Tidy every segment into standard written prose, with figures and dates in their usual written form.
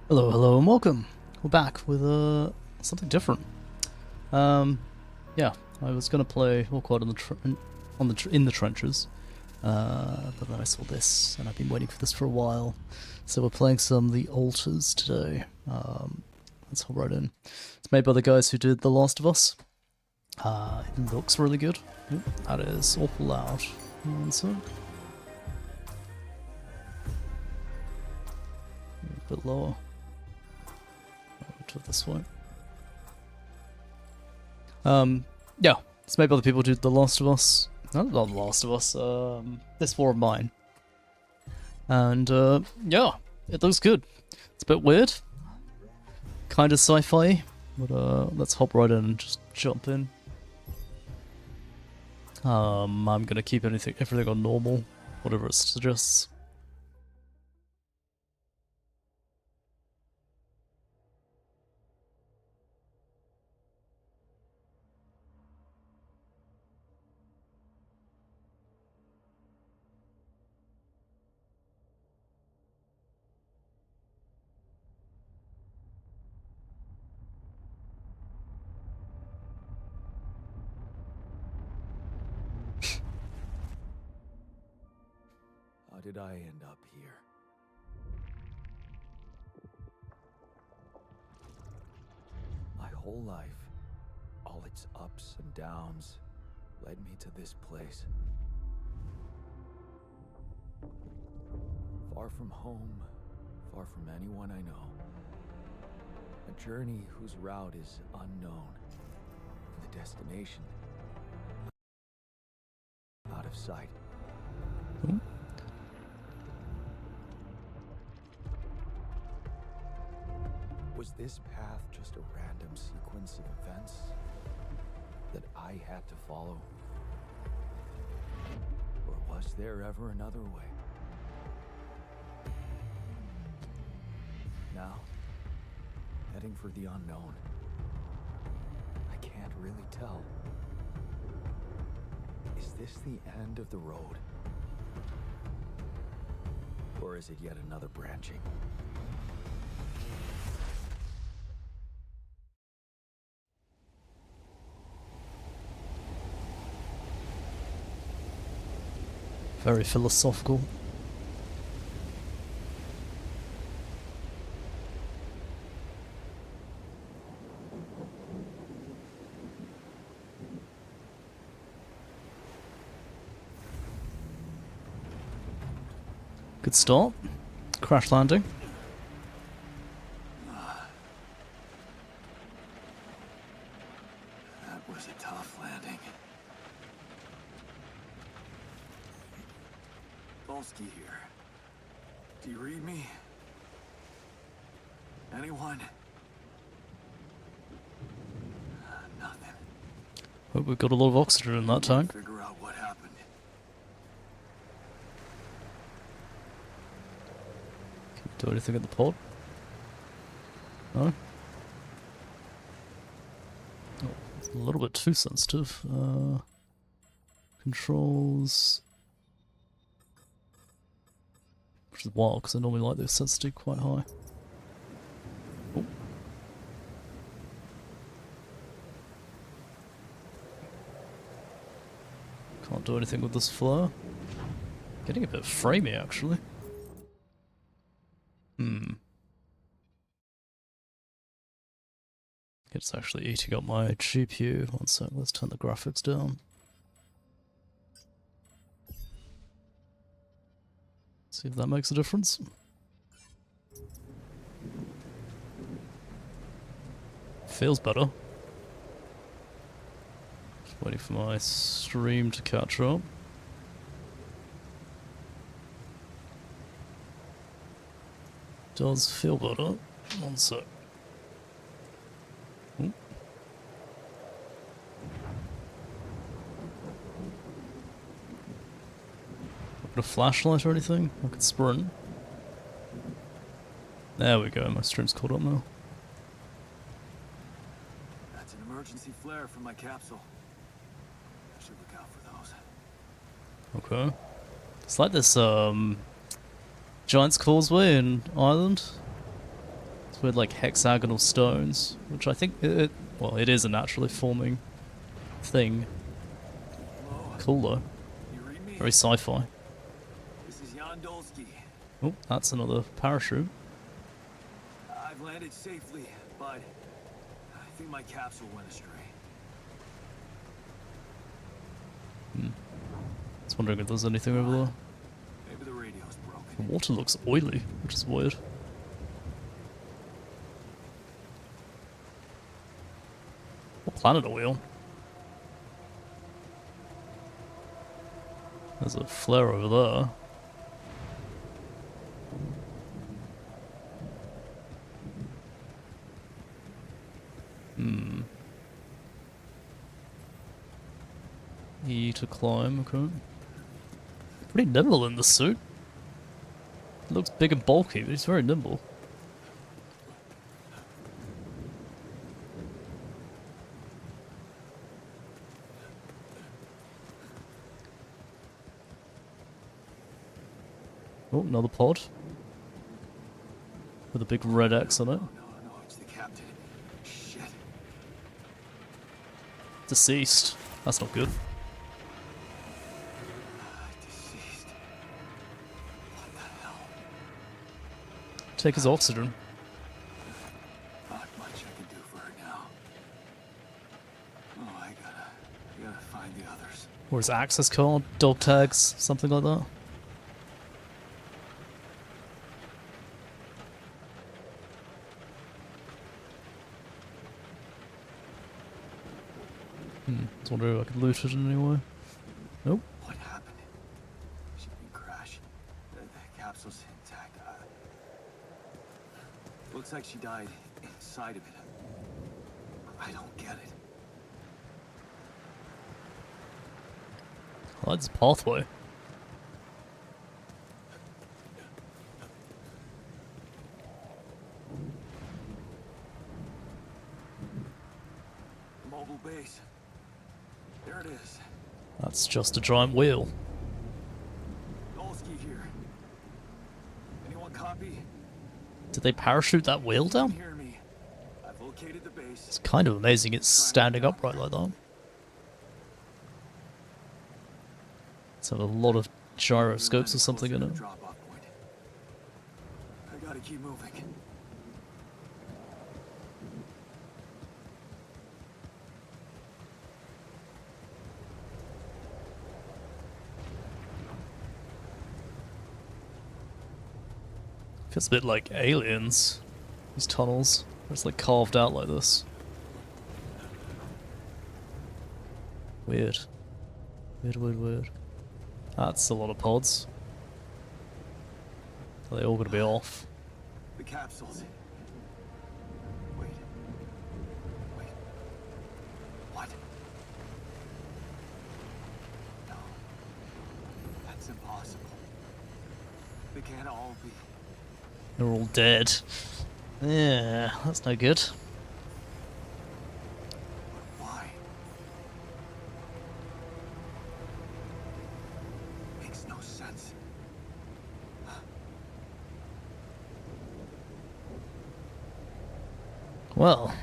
Hello, hello, and welcome. We're back with something different. Um, yeah, I was gonna play All Quiet in the trenches, but then I saw this, and I've been waiting for this for a while. So we're playing some The Alters today. Let's hop right in. It's made by the guys who did The Last of Us. It looks really good. Ooh, that is awful loud. One sec. A bit lower. To this way. Yeah, it's made by the people who did The Last of Us. Not The Last of Us, This War of Mine. And, yeah, it looks good. It's a bit weird. Kind of sci-fi. But, let's hop right in and just jump in. I'm gonna keep everything on normal, whatever it suggests. How did I end up here? My whole life, all its ups and downs, led me to this place. Far from home, far from anyone I know. A journey whose route is unknown, and the destination out of sight. Hmm? Was this path just a random sequence of events that I had to follow? Or was there ever another way? Now, heading for the unknown. I can't really tell. Is this the end of the road? Or is it yet another branching? Very philosophical. Good start. Crash landing. That was a tough landing. Volsky here. Do you read me? Anyone? Nothing. Hope we've got a lot of oxygen in that tank. Figure out what happened. Can we do anything at the pod? No? Oh, it's a little bit too sensitive. Controls. Which is wild, because I normally like the sensitivity quite high. Oh. Can't do anything with this flare. Getting a bit framey, actually. It's actually eating up my GPU. One sec, let's turn the graphics down. See if that makes a difference. Feels better. Just waiting for my stream to catch up. Does feel better. One sec. Ooh. Got a flashlight or anything? I could sprint. There we go, my stream's caught up now. That's an emergency flare from my capsule. I should look out for those. Okay. It's like this, Giant's Causeway in Ireland. It's with like hexagonal stones, which I think well, it is a naturally forming thing. Cool though. You read me? Very sci-fi. This is Jan Dolsky. Oh, that's another parachute. I've landed safely, but I think my capsule went astray. I was wondering if there's anything over there. Maybe the radio's The broken. water looks oily, which is weird. What planet are we on? There's a flare over there. E to climb, okay. Pretty nimble in the suit. It looks big and bulky, but he's very nimble. Oh, another pod. With a big red X on it. No, it's the captain. Shit. Deceased. That's not good. Deceased. What the hell? Take his oxygen. Not much I can do for her now. Oh, I gotta find the others. Or his access card, dog tags, something like that. I was wondering if I could loot it in any way. Nope. What happened? Shipping crash. The capsule's intact. Looks like she died inside of it. I don't get it. Oh, that's a pathway. Mobile base. There it is. That's just a giant wheel. Dolsky here. Anyone copy? Did they parachute that wheel Can down? you hear me? I've located the base. It's kind of amazing it's standing upright like that. It's have a lot of gyroscopes or something in it. Drop-off point. I gotta keep moving. Feels a bit like Aliens, these tunnels. It's like carved out like this. Weird. Weird. That's a lot of pods. Are they all gonna be off? The capsules. Wait. What? No. That's impossible. They can't all be. They're all dead. Yeah, that's no good. Why? Makes no sense. Well,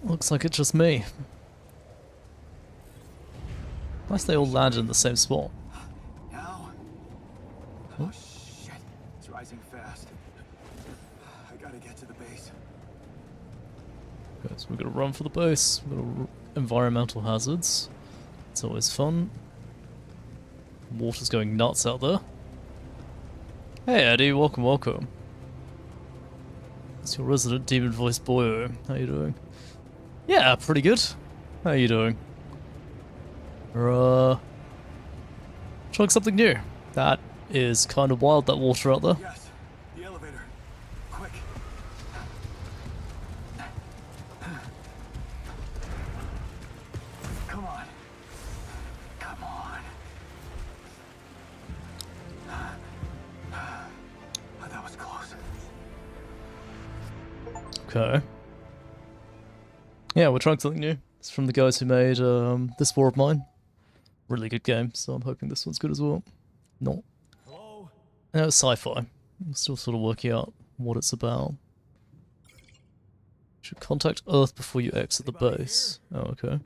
looks like it's just me. Unless they all landed in the same spot. Now? Oh shit. It's rising fast. I gotta get to the base. Okay, so we're gonna run for the base. We're gonna environmental hazards. It's always fun. Water's going nuts out there. Hey Eddie, welcome. It's your resident demon voice boyo. How you doing? Yeah, pretty good. How you doing? We're trying something new. That is kind of wild, that water out there. Yes. The elevator. Quick. Come on. Come on. Oh, that was close. Okay. Yeah, we're trying something new. It's from the guys who made This War of Mine. Really good game, so I'm hoping this one's good as well. Not. Hello? No, it's sci-fi. I'm still sort of working out what it's about. Should contact Earth before you exit the Anybody base. Oh, okay.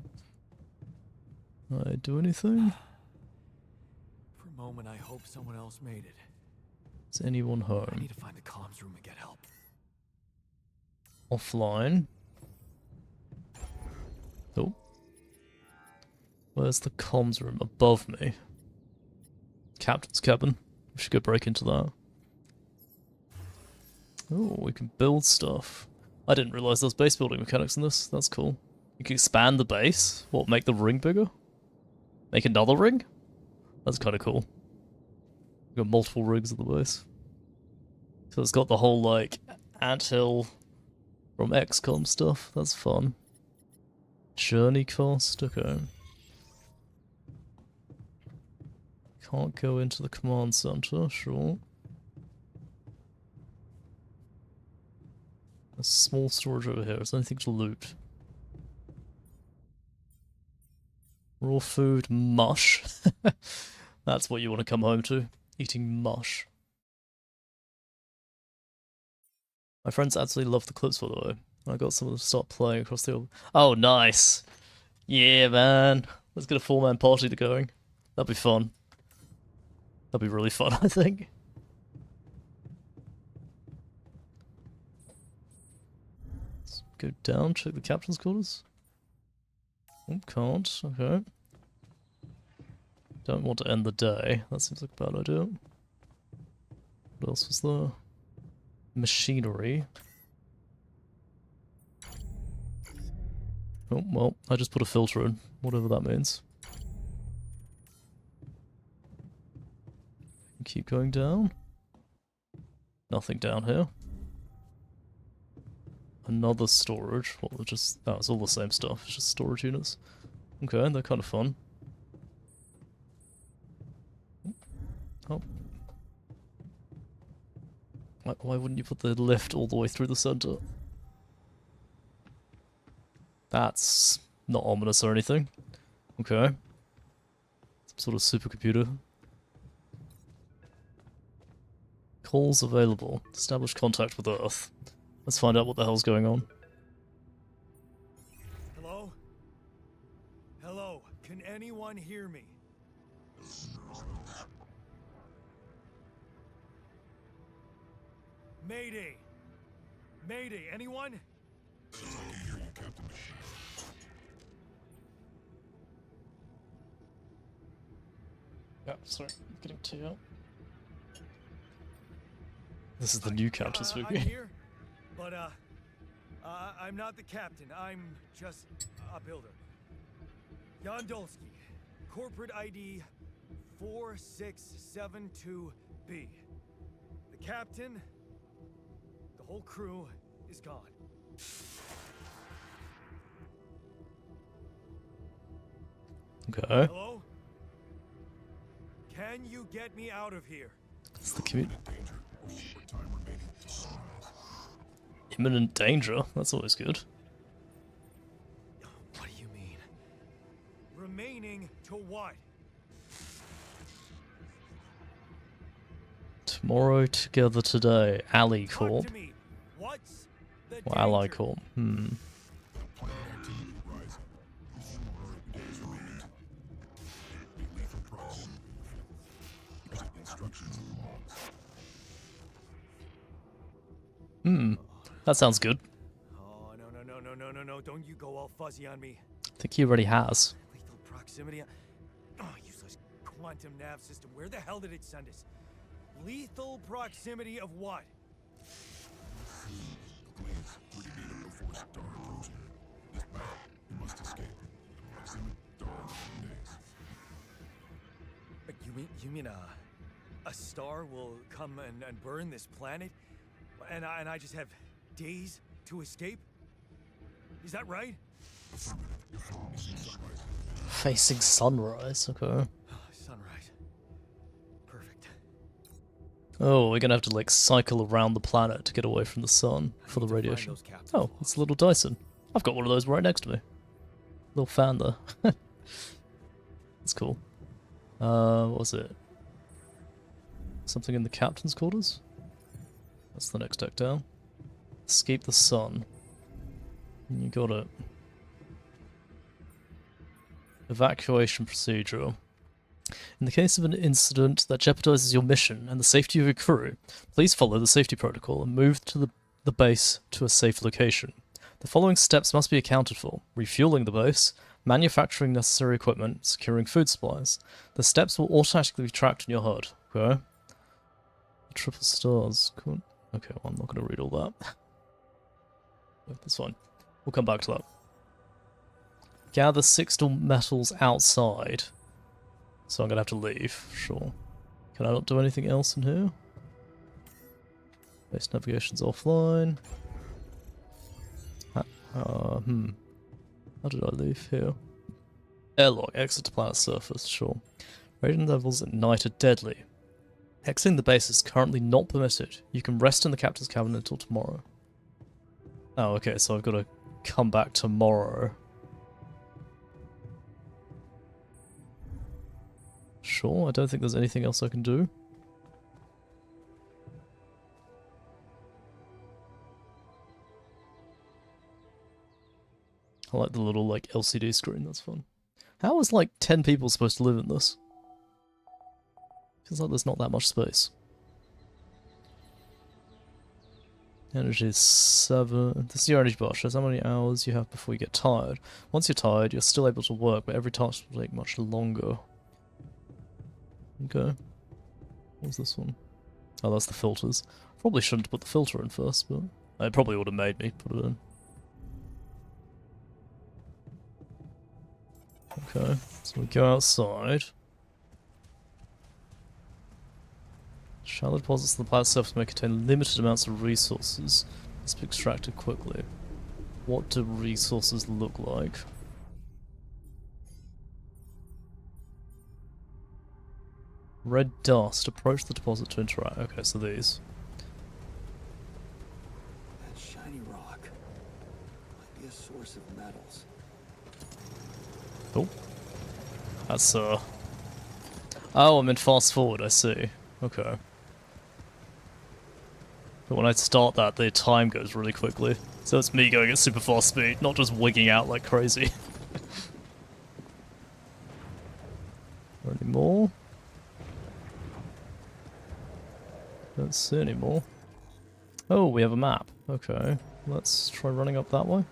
I do anything? For a moment, I hope someone else made it. Is anyone I home? need to find the comms room and get help. Offline. Oh. Where's the comms room? Above me. Captain's cabin. We should go break into that. Oh, we can build stuff. I didn't realise there's base building mechanics in this. That's cool. You can expand the base. What, make the ring bigger? Make another ring? That's kind of cool. We've got multiple rings at the base. So it's got the whole, like, anthill from XCOM stuff. That's fun. Journey cost? Okay. Can't go into the command center, sure. A small storage over here. Is there anything to loot? Raw food, mush. That's what you want to come home to. Eating mush. My friends absolutely love the clips, by the way. I got some of them to start playing across the... Oh, nice! Yeah, man! Let's get a 4-man party to going. That'd be fun. That'd be really fun, I think. Let's go down, check the captain's quarters. Oh, can't. Okay. Don't want to end the day. That seems like a bad idea. What else was there? Machinery. Oh, well, I just put a filter in, whatever that means. Keep going down. Nothing down here. Another storage. What, just... Oh, it's all the same stuff. It's just storage units. Okay, they're kind of fun. Oh. Why wouldn't you put the lift all the way through the center? That's not ominous or anything. Okay. Some sort of supercomputer. Calls available. Establish contact with Earth. Let's find out what the hell's going on. Hello? Hello? Can anyone hear me? Mayday! Mayday, anyone? I can hear you, Captain. Yeah, sorry, getting too out. This is the new captain I'm speaking. here, but I'm not the captain. I'm just a builder. Jan Dolsky, corporate ID 4672B. The captain, the whole crew is gone. Okay. Hello? Can you get me out of here? It's the commute. Danger. What time remaining? Imminent danger? That's always good. What do you mean? Remaining to what? Tomorrow together today. Ally Talk Corp. to me. What's the Or Ally danger? Corp. Planet activity rising. 4 days remaining. Be lethal proximity. Using instructions and logs. That sounds good. Oh, no. Don't you go all fuzzy on me. I think he already has. Lethal proximity. Oh, useless quantum nav system. Where the hell did it send us? Lethal proximity of what? Please, we can meet him before Star approaches. This battle, you must escape. Proximity, Star in days. But you mean a star will come and burn this planet? And I just have days to escape? Is that right? Facing sunrise. Okay. Sunrise. Perfect. Oh, we're gonna have to like cycle around the planet to get away from the sun for the radiation. Oh, it's a little Dyson. I've got one of those right next to me. Little fan there. That's cool. What was it? Something in the captain's quarters? That's the next deck down. Escape the sun. You got it. Evacuation procedure. In the case of an incident that jeopardizes your mission and the safety of your crew, please follow the safety protocol and move to the base to a safe location. The following steps must be accounted for: refueling the base, manufacturing necessary equipment, securing food supplies. The steps will automatically be tracked in your HUD. Okay. Triple stars. Cool. Okay, well, I'm not going to read all that. That's fine. We'll come back to that. Gather 6 metals outside. So I'm going to have to leave. Sure. Can I not do anything else in here? Base navigation's offline. How did I leave here? Airlock. Exit to planet surface. Sure. Radiant levels at night are deadly. Exiting the base is currently not permitted. You can rest in the captain's cabin until tomorrow. Oh, okay, so I've got to come back tomorrow. Sure, I don't think there's anything else I can do. I like the little, like, LCD screen, that's fun. How is, like, 10 people supposed to live in this? Feels like there's not that much space. Energy is 7. This is your energy bar. Shows how many hours you have before you get tired. Once you're tired, you're still able to work, but every task will take much longer. Okay. What's this one? Oh, that's the filters. Probably shouldn't put the filter in first, but it probably would have made me put it in. Okay, so we go outside. Shallow deposits on the planet surface may contain limited amounts of resources. Must be extracted quickly. What do resources look like? Red dust. Approach the deposit to interact. Okay, so these. That shiny rock might be a source of metals. Oh. That's, Oh, I'm in fast forward, I see. Okay. But when I start that, the time goes really quickly. So it's me going at super fast speed, not just wigging out like crazy. Any more? Don't see any more. Oh, we have a map. Okay. Let's try running up that way.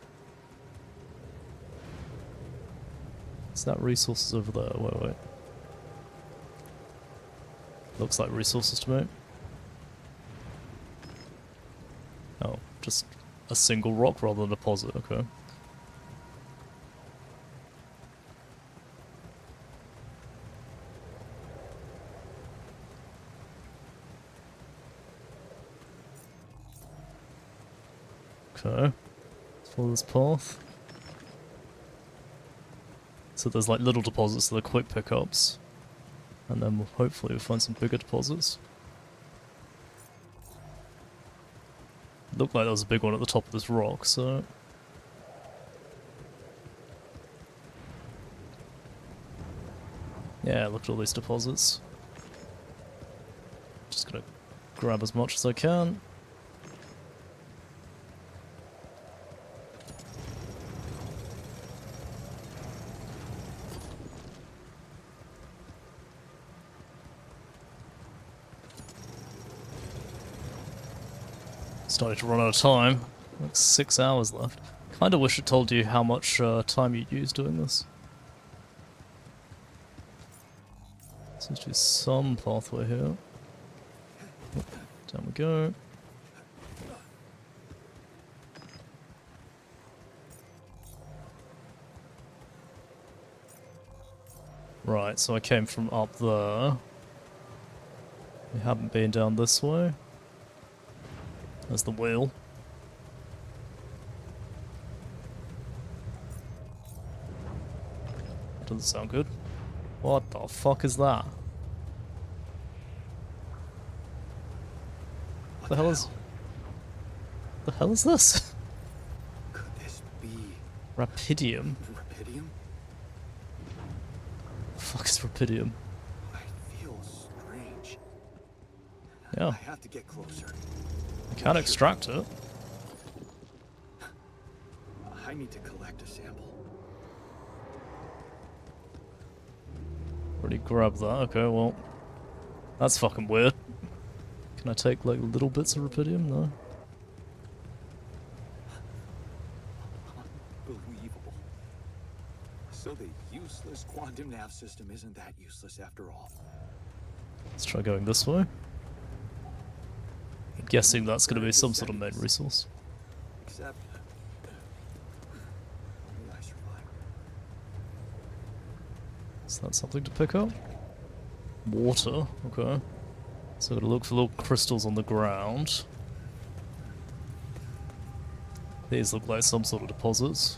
Is that resources over there? Wait. Looks like resources to me. Oh, just a single rock rather than a deposit, okay. Okay, let's follow this path. So there's like little deposits that are quick pickups. And then we'll hopefully find some bigger deposits. Looked like there was a big one at the top of this rock, so... Yeah, look at all these deposits. Just gonna grab as much as I can. Starting to run out of time. Like 6 hours left. Kinda wish it told you how much time you'd use doing this. Seems to be some pathway here. Oh, down we go. Right, so I came from up there. We haven't been down this way. There's the wheel. Doesn't sound good. What the fuck is that? What the hell is... The hell is this? Could this be Rapidium? Rapidium? The fuck is Rapidium? I feel strange. Yeah. I have to get closer. I can extract it. I need to collect a sample. Already grabbed that. Okay, well, that's fucking weird. Can I take like little bits of rupidium? No. Unbelievable. So the useless quantum nav system isn't that useless after all. Let's try going this way. I'm guessing that's going to be some sort of main resource. Except only I survived. Is that something to pick up? Water, okay. So I'm gonna look for little crystals on the ground. These look like some sort of deposits.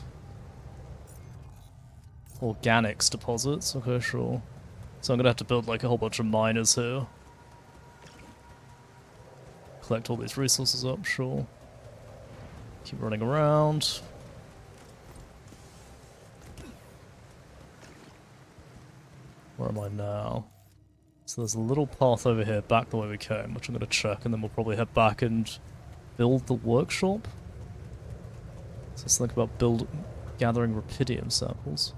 Organics deposits, okay, sure. So I'm gonna have to build like a whole bunch of miners here. Collect all these resources up, sure. Keep running around. Where am I now? So there's a little path over here back the way we came, which I'm going to check, and then we'll probably head back and build the workshop. So let's think about gathering rupidium samples.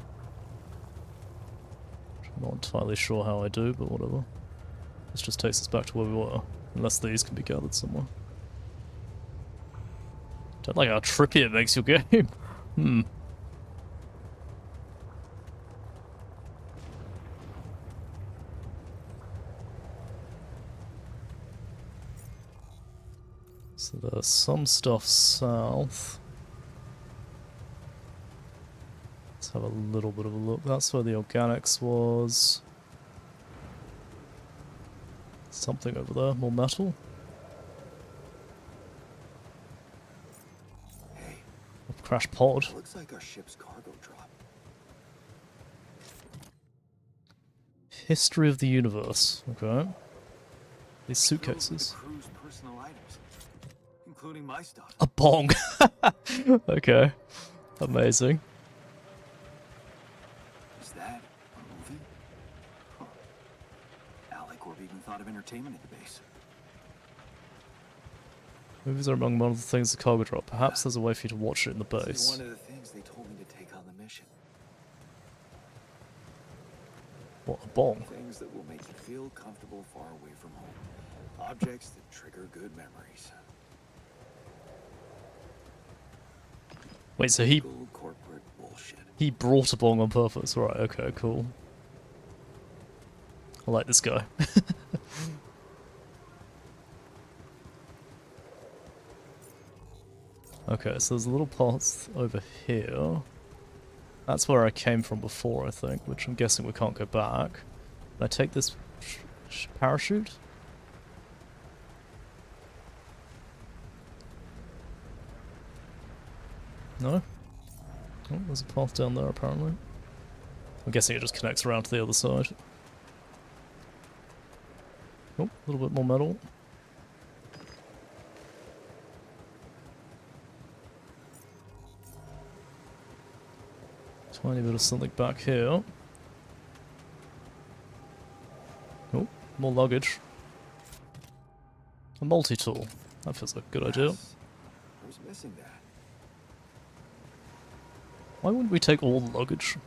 I'm not entirely sure how I do, but whatever. This just takes us back to where we were, unless these can be gathered somewhere. Don't like how trippy it makes your game. So there's some stuff south. Let's have a little bit of a look. That's where the organics was. Something over there, more metal. Hey, Crash pod. looks like our ship's cargo drop. History of the universe. Okay. These Filled with suitcases. the crew's personal items, including my stuff. A bong. Okay. Amazing. Is that a movie? Huh. Alec even thought of entertainment at the base. Movies are among one of the things the cargo drop. Perhaps there's a way for you to watch it in the This is base. one of the things they told me to take on the mission. What, a bong? Things that will make you feel comfortable far away from home. Objects that trigger good memories. Wait, so he Typical corporate bullshit. brought a bong on purpose. Right, okay, cool. I like this guy. Okay, so there's a little path over here. That's where I came from before, I think, which I'm guessing we can't go back. Can I take this parachute? No? Oh, there's a path down there, apparently. I'm guessing it just connects around to the other side. Oh, a little bit more metal. Tiny bit of something back here. Oh, more luggage. A multi-tool. That feels like a good idea. Yes. I was missing that. Why wouldn't we take all the luggage?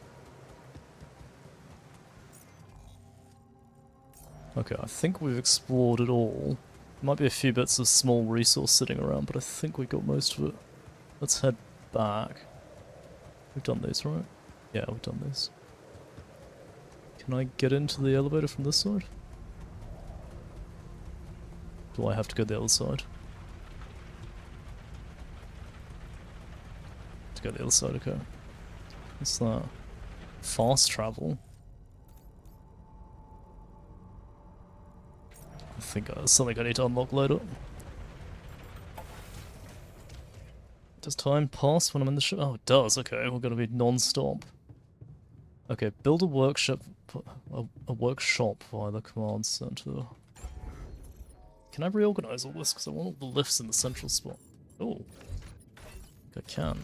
Okay, I think we've explored it all. Might be a few bits of small resource sitting around, but I think we got most of it. Let's head back. We've done these, right? Yeah, we've done this. Can I get into the elevator from this side? Do I have to go the other side? To go the other side, okay. What's that? Fast travel? I think that's something I need to unlock later. Does time pass when I'm in the ship? Oh, it does, okay. We're gonna be non-stop. Okay, build a workshop, a workshop via the command center. Can I reorganize all this? Because I want all the lifts in the central spot. Oh, I can.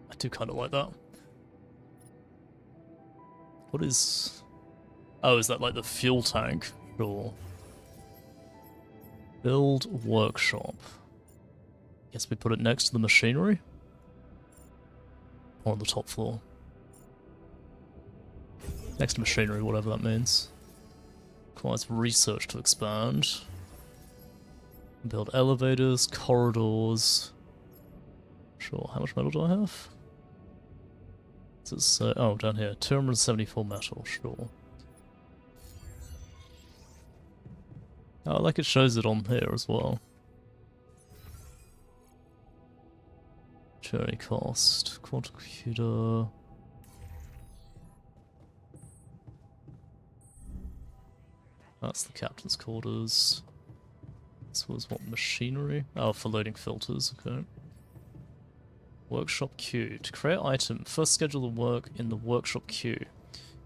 I do kind of like that. What is... Oh, is that like the fuel tank? Sure. Build workshop. Guess we put it next to the machinery? Or on the top floor? Next to machinery, whatever that means. Requires research to expand. Build elevators, corridors. Sure, how much metal do I have? This is, oh, down here. 274 metal, sure. Oh, like it shows it on here as well. Journey cost. Quantum computer. That's the captain's quarters. This was what, machinery? Oh, for loading filters, okay. Workshop queue. To create item, first schedule the work in the workshop queue.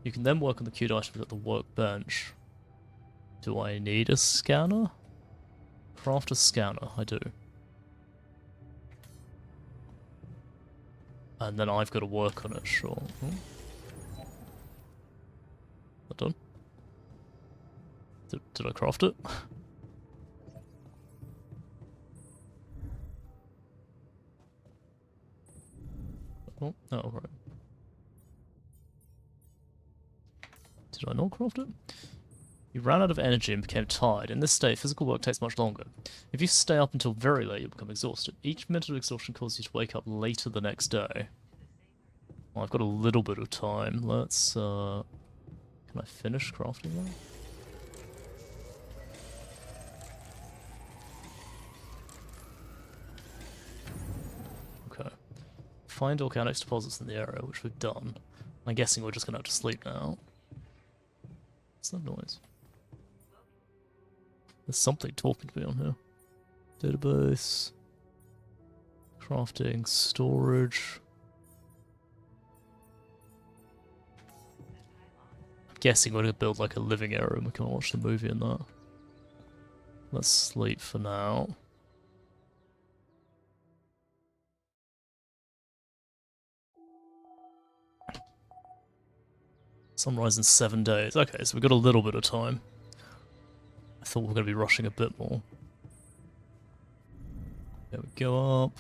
You can then work on the queued items at the workbench. Do I need a scanner? Craft a scanner, I do. And then I've got to work on it, sure. That done? Did I craft it? Oh, right. Did I not craft it? You ran out of energy and became tired. In this state, physical work takes much longer. If you stay up until very late, you'll become exhausted. Each minute of exhaustion causes you to wake up later the next day. Well, I've got a little bit of time. Let's, can I finish crafting that? Okay. Find organics deposits in the area, which we've done. I'm guessing we're just gonna have to sleep now. What's that noise? There's something talking to me on here. Database. Crafting. Storage. I'm guessing we're gonna build like a living area and we can watch the movie in that. Let's sleep for now. Sunrise in 7 days. Okay, so we've got a little bit of time. I thought we were going to be rushing a bit more. There we go up.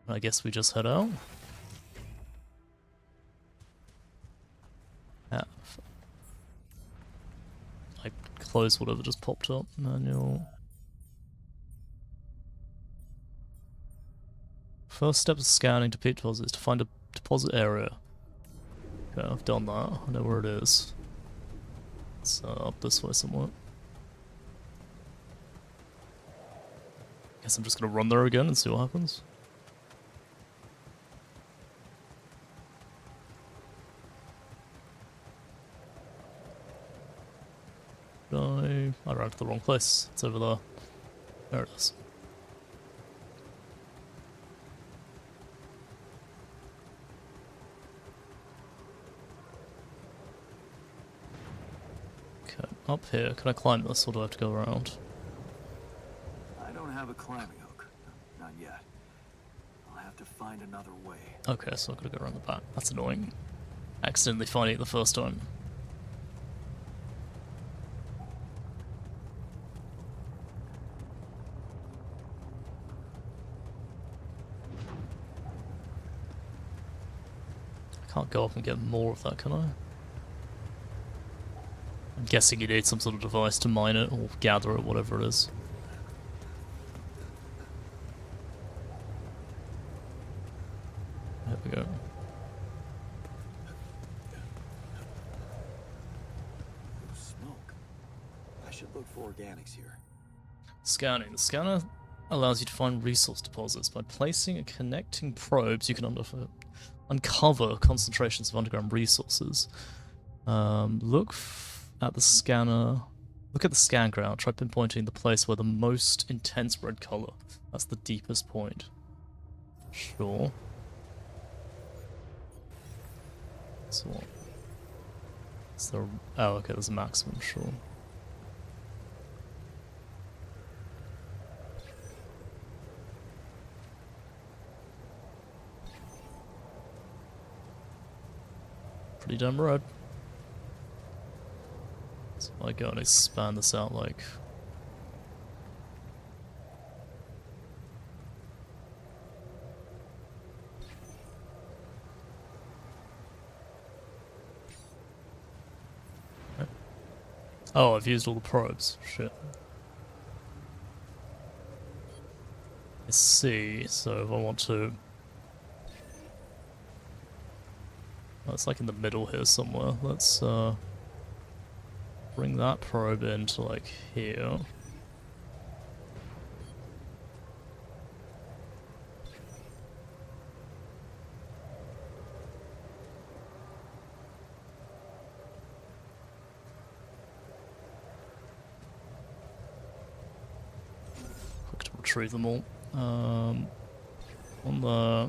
I guess we just head out. Ah, I closed whatever just popped up. Manual. First step of scanning to pit deposits is to find a deposit area. Okay, I've done that. I know where it is. It's up this way somewhere. Guess I'm just gonna run there again and see what happens. I ran to the wrong place. It's over there. There it is. Okay, up here. Can I climb this or do I have to go around? I don't have a climbing hook. Not yet. I'll have to find another way. Okay, so I've got to go around the back. That's annoying. Accidentally finding it the first time. I can't go up and get more of that, can I? I'm guessing you need some sort of device to mine it or gather it, whatever it is. There we go. Smoke. I should look for organics here. Scanning. The scanner allows you to find resource deposits. By placing and connecting probes, you can uncover concentrations of underground resources. Look at the scanner. Look at the scan ground. Try pinpointing the place where the most intense red color. That's the deepest point. Sure. So what? Is there? Oh, okay. There's a maximum. Sure. pretty damn red. So I go and expand this out like... Oh, I've used all the probes. Shit. I see, so if I want to... Oh, it's like in the middle here somewhere. Let's bring that probe into like here. Quick to retrieve them all. On the...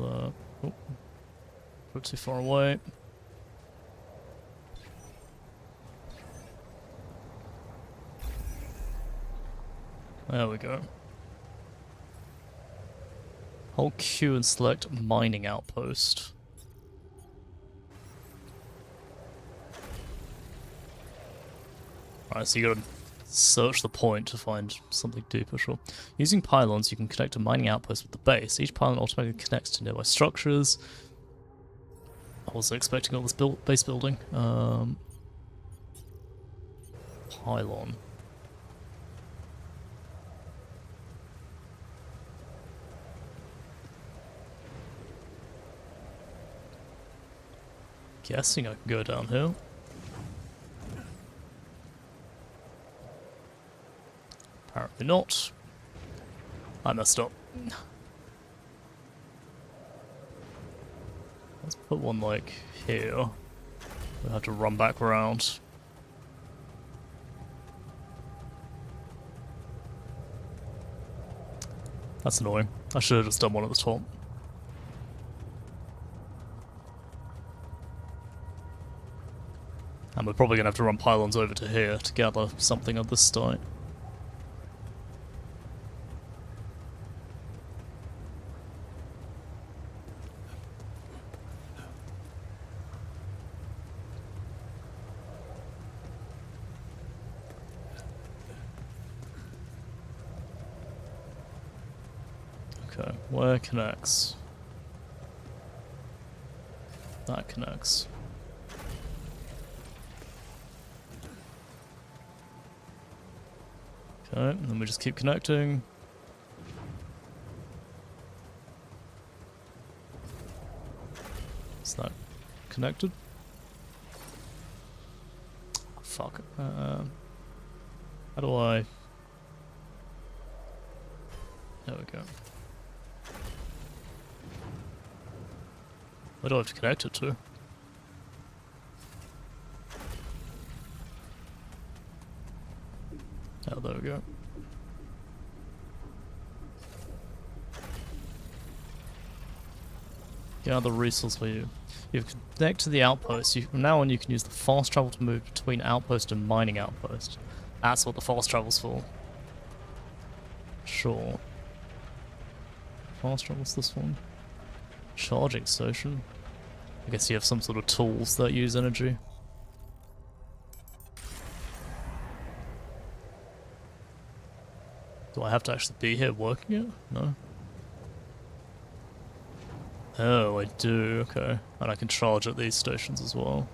Oh. Put too far away. There we go. Hold Q and select mining outpost. Alright, so you gotta search the point to find something deeper, sure. Using pylons, you can connect a mining outpost with the base. Each pylon automatically connects to nearby structures. I wasn't expecting all this base building. Pylon. Guessing I can go down here. Apparently not. I messed up. Let's put one like here. We'll have to run back around. That's annoying. I should have just done one at the top. And we're probably going to have to run pylons over to here to gather something of this site. Okay, where connects? That connects. Okay, and then we just keep connecting. Is that connected? Fuck. How do I... There we go. Where do I have to connect it to? Oh, there we go. Gather resource for you. You've connected to the outpost. From now on, you can use the fast travel to move between outpost and mining outpost. That's what the fast travel's for. Sure. Fast travel's this one. Charging station. I guess you have some sort of tools that use energy. Do I have to actually be here working it? No. Oh, I do, okay. And I can charge at these stations as well.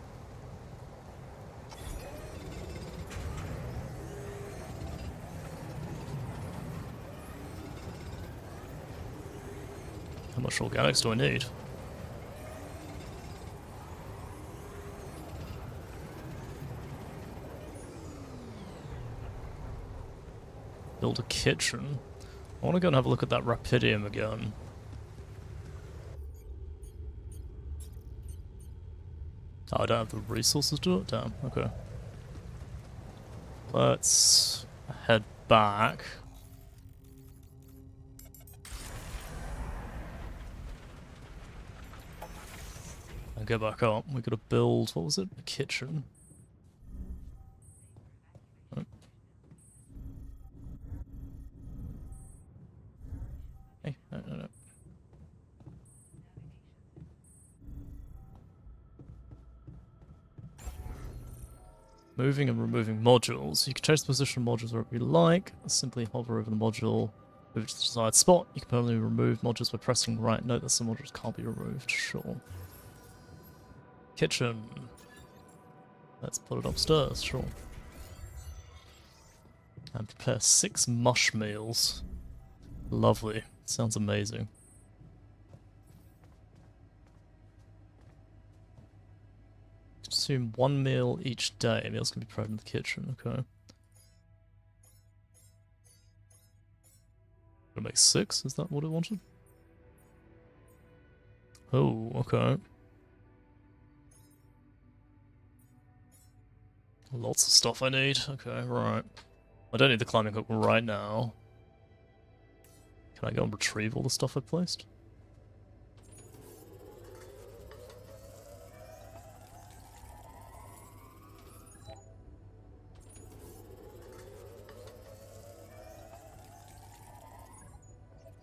How much organics do I need? Build a kitchen. I want to go and have a look at that Rapidium again. Oh, I don't have the resources to do it? Damn, okay. Let's head back. And go back up. We gotta build, what was it? A kitchen. Oh. Hey, no. Moving and removing modules. You can change the position of modules wherever you like. Simply hover over the module, move it to the desired spot. You can permanently remove modules by pressing right. Note that some modules can't be removed. Sure. Kitchen. Let's put it upstairs. Sure. And prepare 6 mush meals. Lovely. Sounds amazing. Consume 1 meal each day. Meals can be prepared in the kitchen. Okay. Gonna make 6? Is that what it wanted? Oh, okay. Lots of stuff I need. Okay, right. I don't need the climbing hook right now. Can I go and retrieve all the stuff I placed?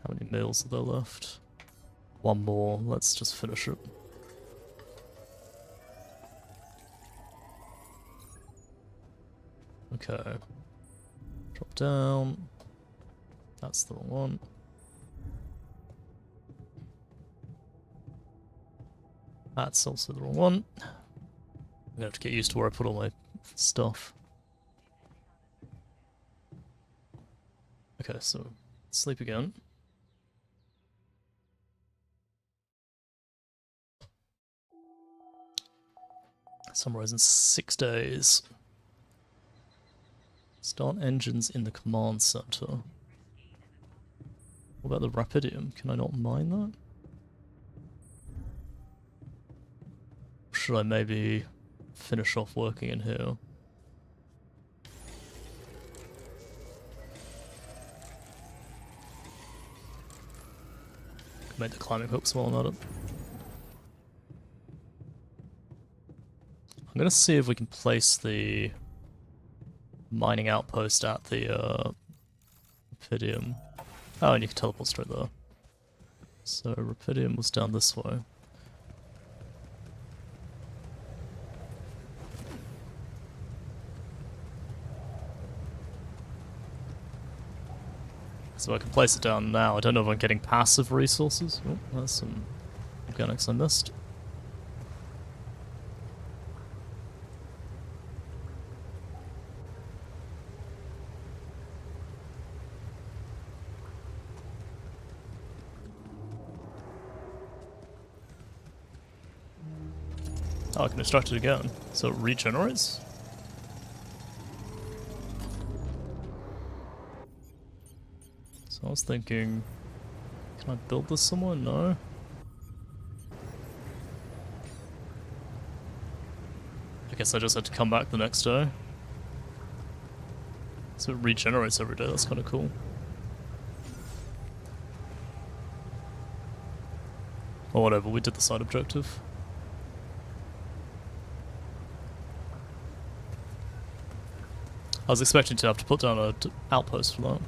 How many meals are there left? 1 more. Let's just finish it. Okay. Drop down. That's the wrong one. That's also the wrong one. I'm gonna have to get used to where I put all my stuff. Okay, so sleep again. Summarize in 6 days. Start engines in the command center. What about the Rapidium? Can I not mine that? Should I maybe finish off working in here? Make the climbing hooks while I'm at it. I'm gonna see if we can place the mining outpost at the Rapidium. Oh, and you can teleport straight there. So Rapidium was down this way. So I can place it down now. I don't know if I'm getting passive resources. Oh, there's some organics I missed. Oh, I can extract it again. So it regenerates? So I was thinking, can I build this somewhere? No. I guess I just had to come back the next day. So it regenerates every day, that's kind of cool. Or whatever, we did the side objective. I was expecting to have to put down an outpost for that.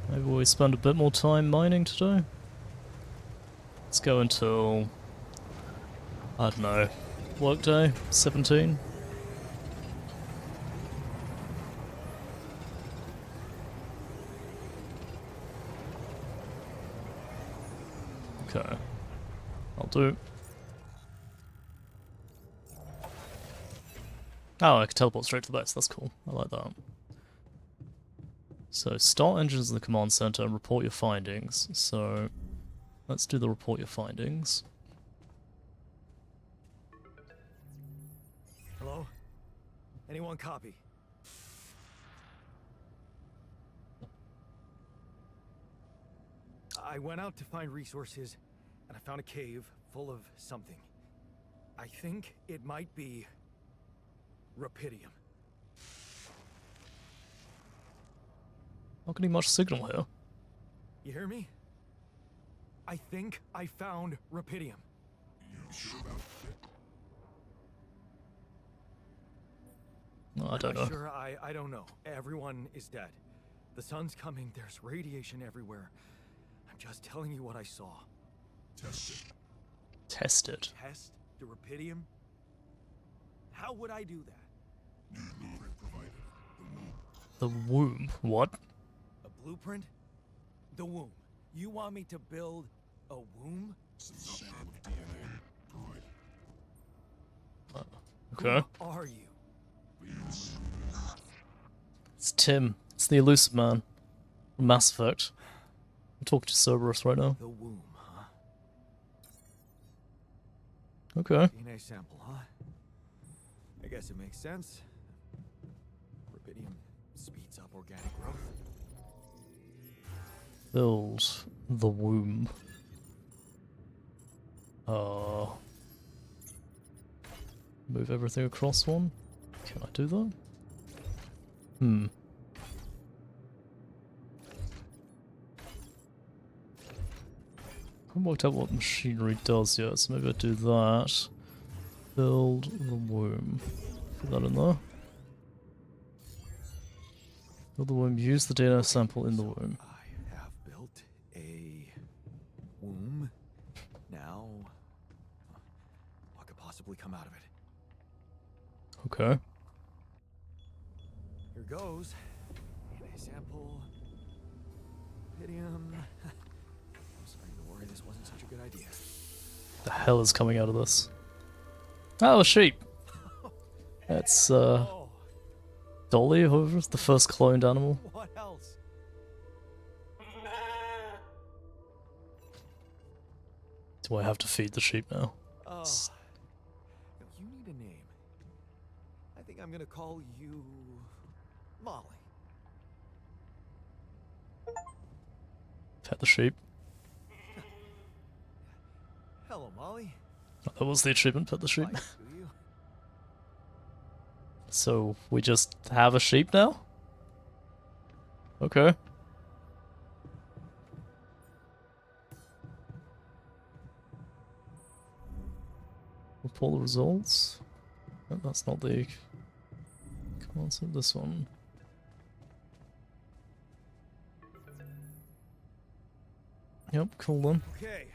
Maybe we spend a bit more time mining today? Let's go until, I don't know, workday 17? Okay, I'll do. Oh, I can teleport straight to the base, that's cool, I like that. So, start engines in the command center and report your findings. So, let's do the report your findings. Hello? Anyone copy? I went out to find resources, and I found a cave full of something. I think it might be Rapidium. Not getting much signal here. You hear me? I think I found Rapidium. You sure about that? No, I don't know. Sure, I don't know. Everyone is dead. The sun's coming, there's radiation everywhere. I'm just telling you what I saw. Test it. Test it. Test the Rapidium? How would I do that? New blueprint provided. The womb. What? A blueprint? The womb. You want me to build a womb? Sample of DNA provided. Okay. Who are you? It's Tim. It's the elusive man from Mass Effect. I'm talking to Cerberus right now. The womb, huh? Okay. DNA sample, huh? I guess it makes sense. Rubidium speeds up organic growth. Build the womb. Move everything across one. Can I do that? I haven't worked out what machinery does yet, so maybe I do that. Build the womb. Put that in there. Build the womb. Use the DNA sample in the womb. I have built a womb. Now, what could possibly come out of it? Okay. Here goes. DNA sample. Rubidium. I'm starting to worry this wasn't such a good idea. The hell is coming out of this? Oh, a sheep. That's Oh, Dolly, whoever, the first cloned animal. what else? Do I have to feed the sheep now? Oh, no, you need a name. I think I'm gonna call you Molly. Pet the sheep. Hello, Molly. Oh, that was the achievement, pet the sheep. Like, do you? So, we just have a sheep now? Okay. Report the results. Oh, that's not the concept, this one. Yep, cool then. Okay,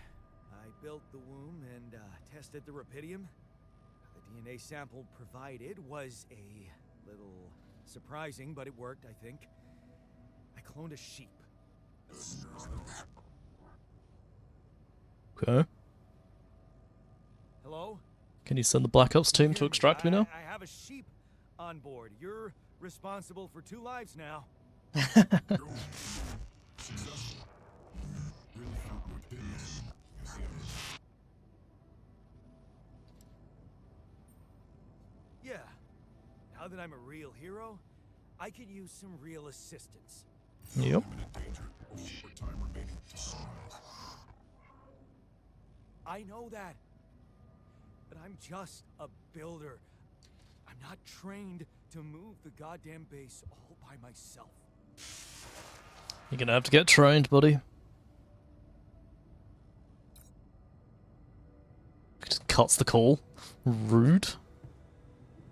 I built the womb and tested the Rapidium. The DNA sample provided was a little surprising, but it worked, I think. I cloned a sheep. Okay. Hello? Can you send the Black Ops team to Hear extract me now? I have a sheep on board. You're responsible for 2 lives now. Successful. Really found Rapidium. Museum. Yeah. Now that I'm a real hero, I could use some real assistance. Yep. Imminent danger. Short time remaining to sunrise. I know that. But I'm just a builder. I'm not trained to move the goddamn base all by myself. You're gonna have to get trained, buddy. Just cuts the call. Rude.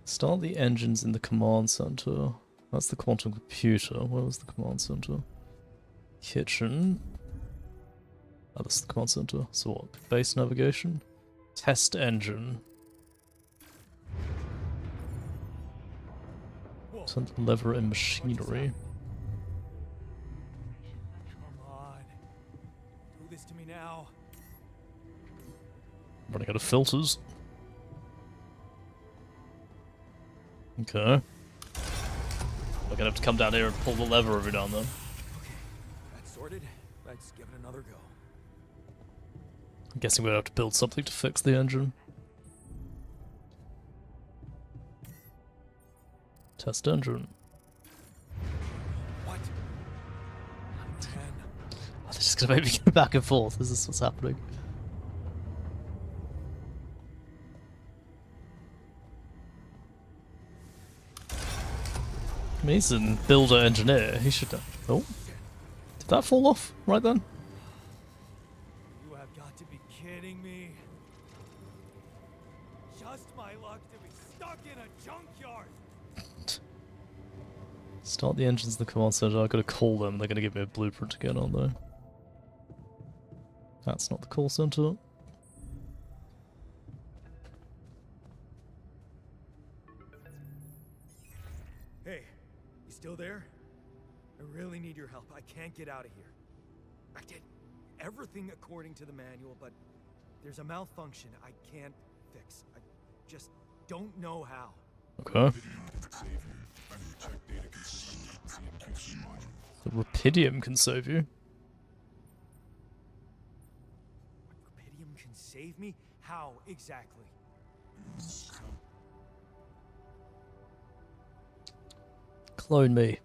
Start the engines in the command center. That's the quantum computer. Where was the command center? Kitchen. Oh, that's the command center. So what? Base navigation? Test engine. Whoa. Send lever in machinery. Come on. Do this to me now. Running out of filters. Okay. We're gonna have to come down here and pull the lever every now and then. Okay. That's sorted. Let's give it another go. I'm guessing we'll have to build something to fix the engine. Test engine. What? 10. Oh, they're just gonna make me go back and forth. Is this what's happening? I mean, he's a builder engineer. He should have. Oh. Did that fall off right then? You have got to be kidding me. Just my luck to be stuck in a junkyard. Start the engines in the command center. I've got to call them. They're going to give me a blueprint again, aren't they? That's not the call center. Hey, you still there? I really need your help. I can't get out of here. I did everything according to the manual, but there's a malfunction I can't fix. I just don't know how. Okay. Save you. I need to check data consistency and QC module. The Rapidium can save you. Rapidium can save me? How exactly? Clone me.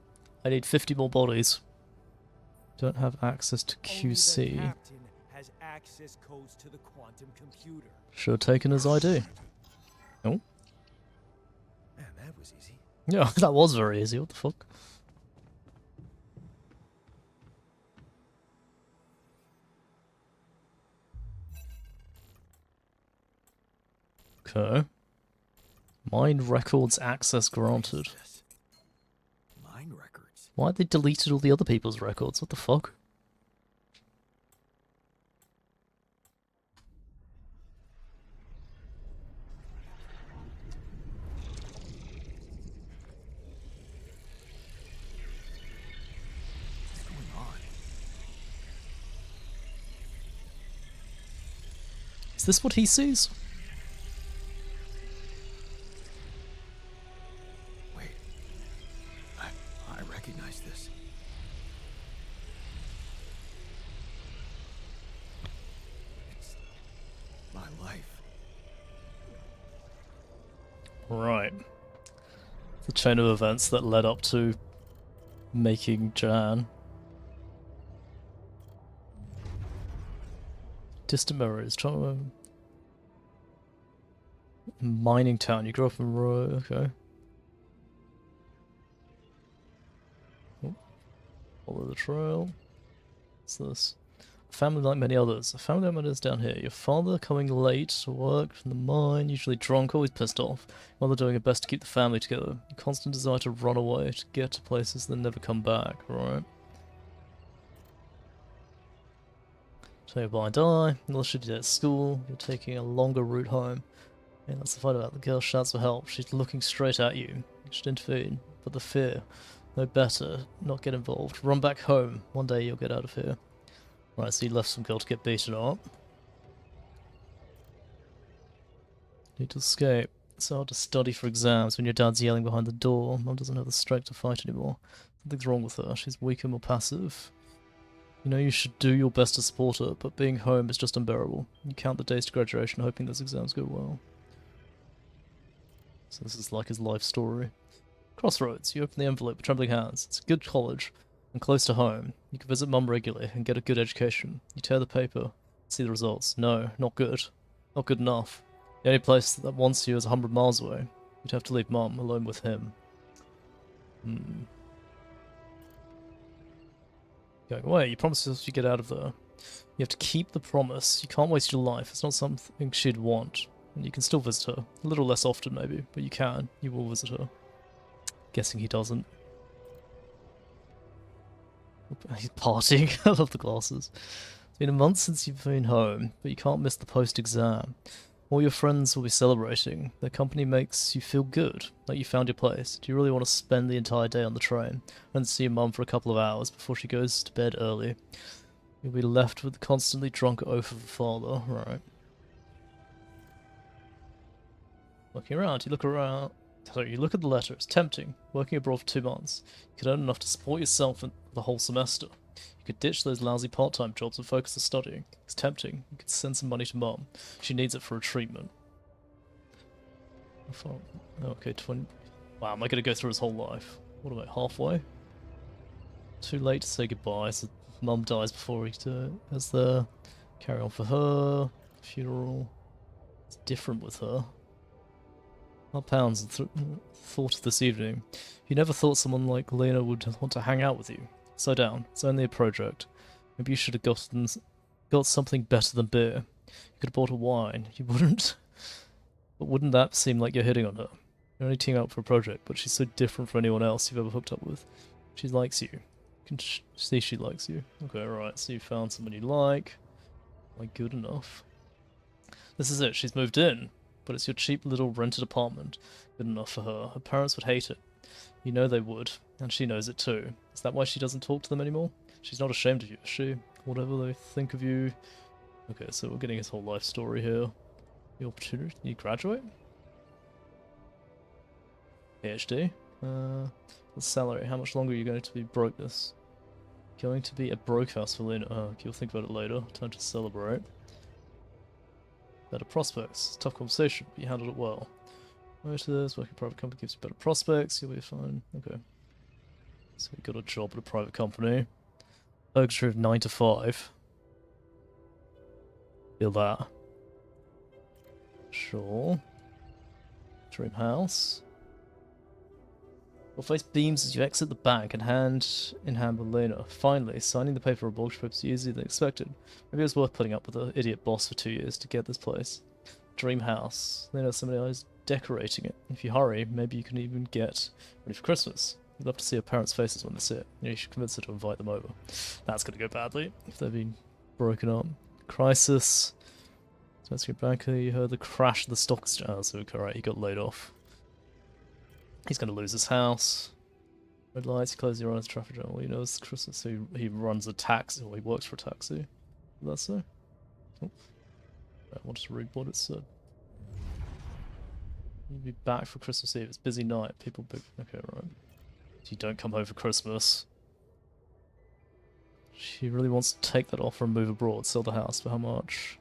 I need 50 more bodies. Don't have access to Only the QC. captain has access codes to the quantum computer. Should have taken his ID. Oh. Man, that was easy. Yeah, that was very easy. What the fuck? Okay. Mine records access granted. Jesus. Mine records. Why had they deleted all the other people's records? What the fuck? What's going on? Is this what he sees? Wait. I recognize this. It's my life. Right. The chain of events that led up to making Jan. Distant memories. Mining town. You grew up in Roy. Okay. Oh. Follow the trail. What's this? A family like many others. A family like many others down here. Your father coming late to work from the mine, usually drunk, always pissed off. Your mother doing her best to keep the family together. A constant desire to run away, to get to places that never come back, right? So you're blind eye, unless you're at school, you're taking a longer route home. And that's the fight about. The girl shouts for help. She's looking straight at you. You should intervene. But the fear. No better. Not get involved. Run back home. One day you'll get out of here. Right, so you left some girl to get beaten up. Need to escape. It's hard to study for exams when your dad's yelling behind the door. Mum doesn't have the strength to fight anymore. Something's wrong with her. She's weaker, more passive. You know you should do your best to support her, but being home is just unbearable. You count the days to graduation, hoping those exams go well. So this is like his life story. Crossroads. You open the envelope with trembling hands. It's a good college and close to home. You can visit Mum regularly and get a good education. You tear the paper, see the results. No, not good. Not good enough. The only place that wants you is 100 miles away. You'd have to leave Mum alone with him. Going away. You promised us you get out of there. You have to keep the promise. You can't waste your life. It's not something she'd want. And you can still visit her. A little less often, maybe, but you can. You will visit her. Guessing he doesn't. He's partying. I love the glasses. It's been a month since you've been home, but you can't miss the post-exam. All your friends will be celebrating. Their company makes you feel good, like you found your place. Do you really want to spend the entire day on the train and see your mum for a couple of hours before she goes to bed early? You'll be left with the constantly drunk oaf of a father. Right. Looking around, you look around. Sorry, you look at the letter. It's tempting. Working abroad for 2 months. You could earn enough to support yourself for the whole semester. You could ditch those lousy part-time jobs and focus on studying. It's tempting. You could send some money to Mum. She needs it for a treatment. Okay, 20... Wow, am I going to go through his whole life? What am I, halfway? Too late to say goodbye, so Mum dies before he has the... Carry on for her. Funeral. It's different with her. £12 thought of this evening. You never thought someone like Lena would want to hang out with you. Slow down. It's only a project. Maybe you should have got something better than beer. You could have bought a wine. You wouldn't. But wouldn't that seem like you're hitting on her? You're only teaming up for a project, but she's so different from anyone else you've ever hooked up with. She likes you. You can see she likes you. Okay, right. So you found someone you like. Like, good enough. This is it. She's moved in. But it's your cheap little rented apartment. Good enough for her. Her parents would hate it. You know they would, and she knows it too. Is that why she doesn't talk to them anymore? She's not ashamed of you, is she? Whatever they think of you. Okay, so we're getting his whole life story here. The opportunity. You graduate? PhD? The salary. How much longer are you going to be broke this? Going to be a broke house for Lena. Oh, you'll think about it later. Time to celebrate. Better prospects. Tough conversation, but you handled it well. Motors, working private company gives you better prospects, you'll be fine. Okay. So you got a job at a private company. Luxury of 9 to 5. Feel that. Sure. Dream house. Your face beams as you exit the bank and hand in hand with Lena. Finally, signing the paper of mortgage papers easier than expected. Maybe it was worth putting up with the idiot boss for 2 years to get this place. Dream house. Lena, somebody else decorating it. If you hurry, maybe you can even get ready for Christmas. You'd love to see your parents' faces when they see it. You should convince her to invite them over. That's going to go badly if they've been broken up. Crisis. Spencer banker, you heard the crash of the stock exchange. Oh, so alright, he got laid off. He's going to lose his house. Red lights, he closes your eyes, traffic jam. Well, he knows Christmas, so he runs a taxi, or he works for a taxi. That's so. Oh. I wanted to read what it said. You'll be back for Christmas Eve. It's a busy night. People big. Okay, right. So you don't come home for Christmas. She really wants to take that offer and move abroad. Sell the house. For how much?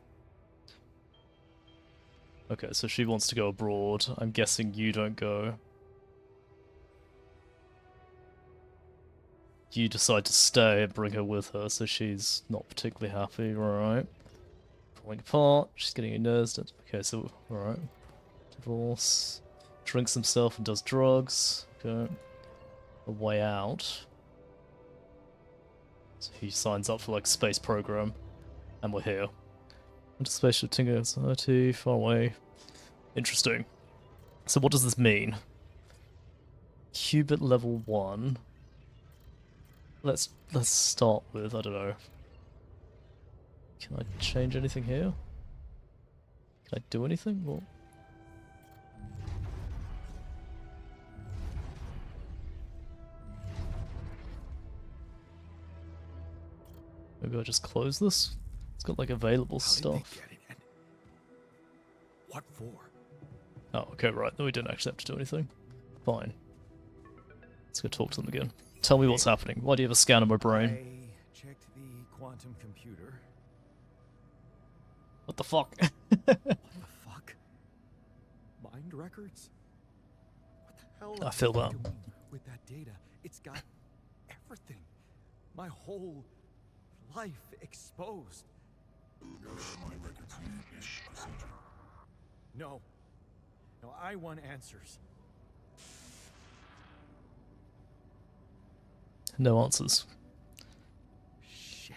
Okay, so she wants to go abroad. I'm guessing you don't go. You decide to stay and bring her with her, so she's not particularly happy, right? Falling apart, she's getting her nerves. Okay, so, alright. Divorce. Drinks himself and does drugs. Okay. A way out. So he signs up for like space program. And we're here. Into spaceship Tinker Society, far away. Interesting. So what does this mean? Qubit level 1. Let's start with, I don't know. Can I change anything here? Can I do anything? Well, maybe I just close this? It's got like available stuff. What for? Oh, okay, right. Then we didn't actually have to do anything. Fine. Let's go talk to them again. Tell me what's happening. Why do you have a scan on my brain? I checked the quantum computer. What the fuck? What the fuck? Mind records? What the hell I feel am that. doing with that data? It's got everything. My whole life exposed. No. No, I want answers. No answers. Shit.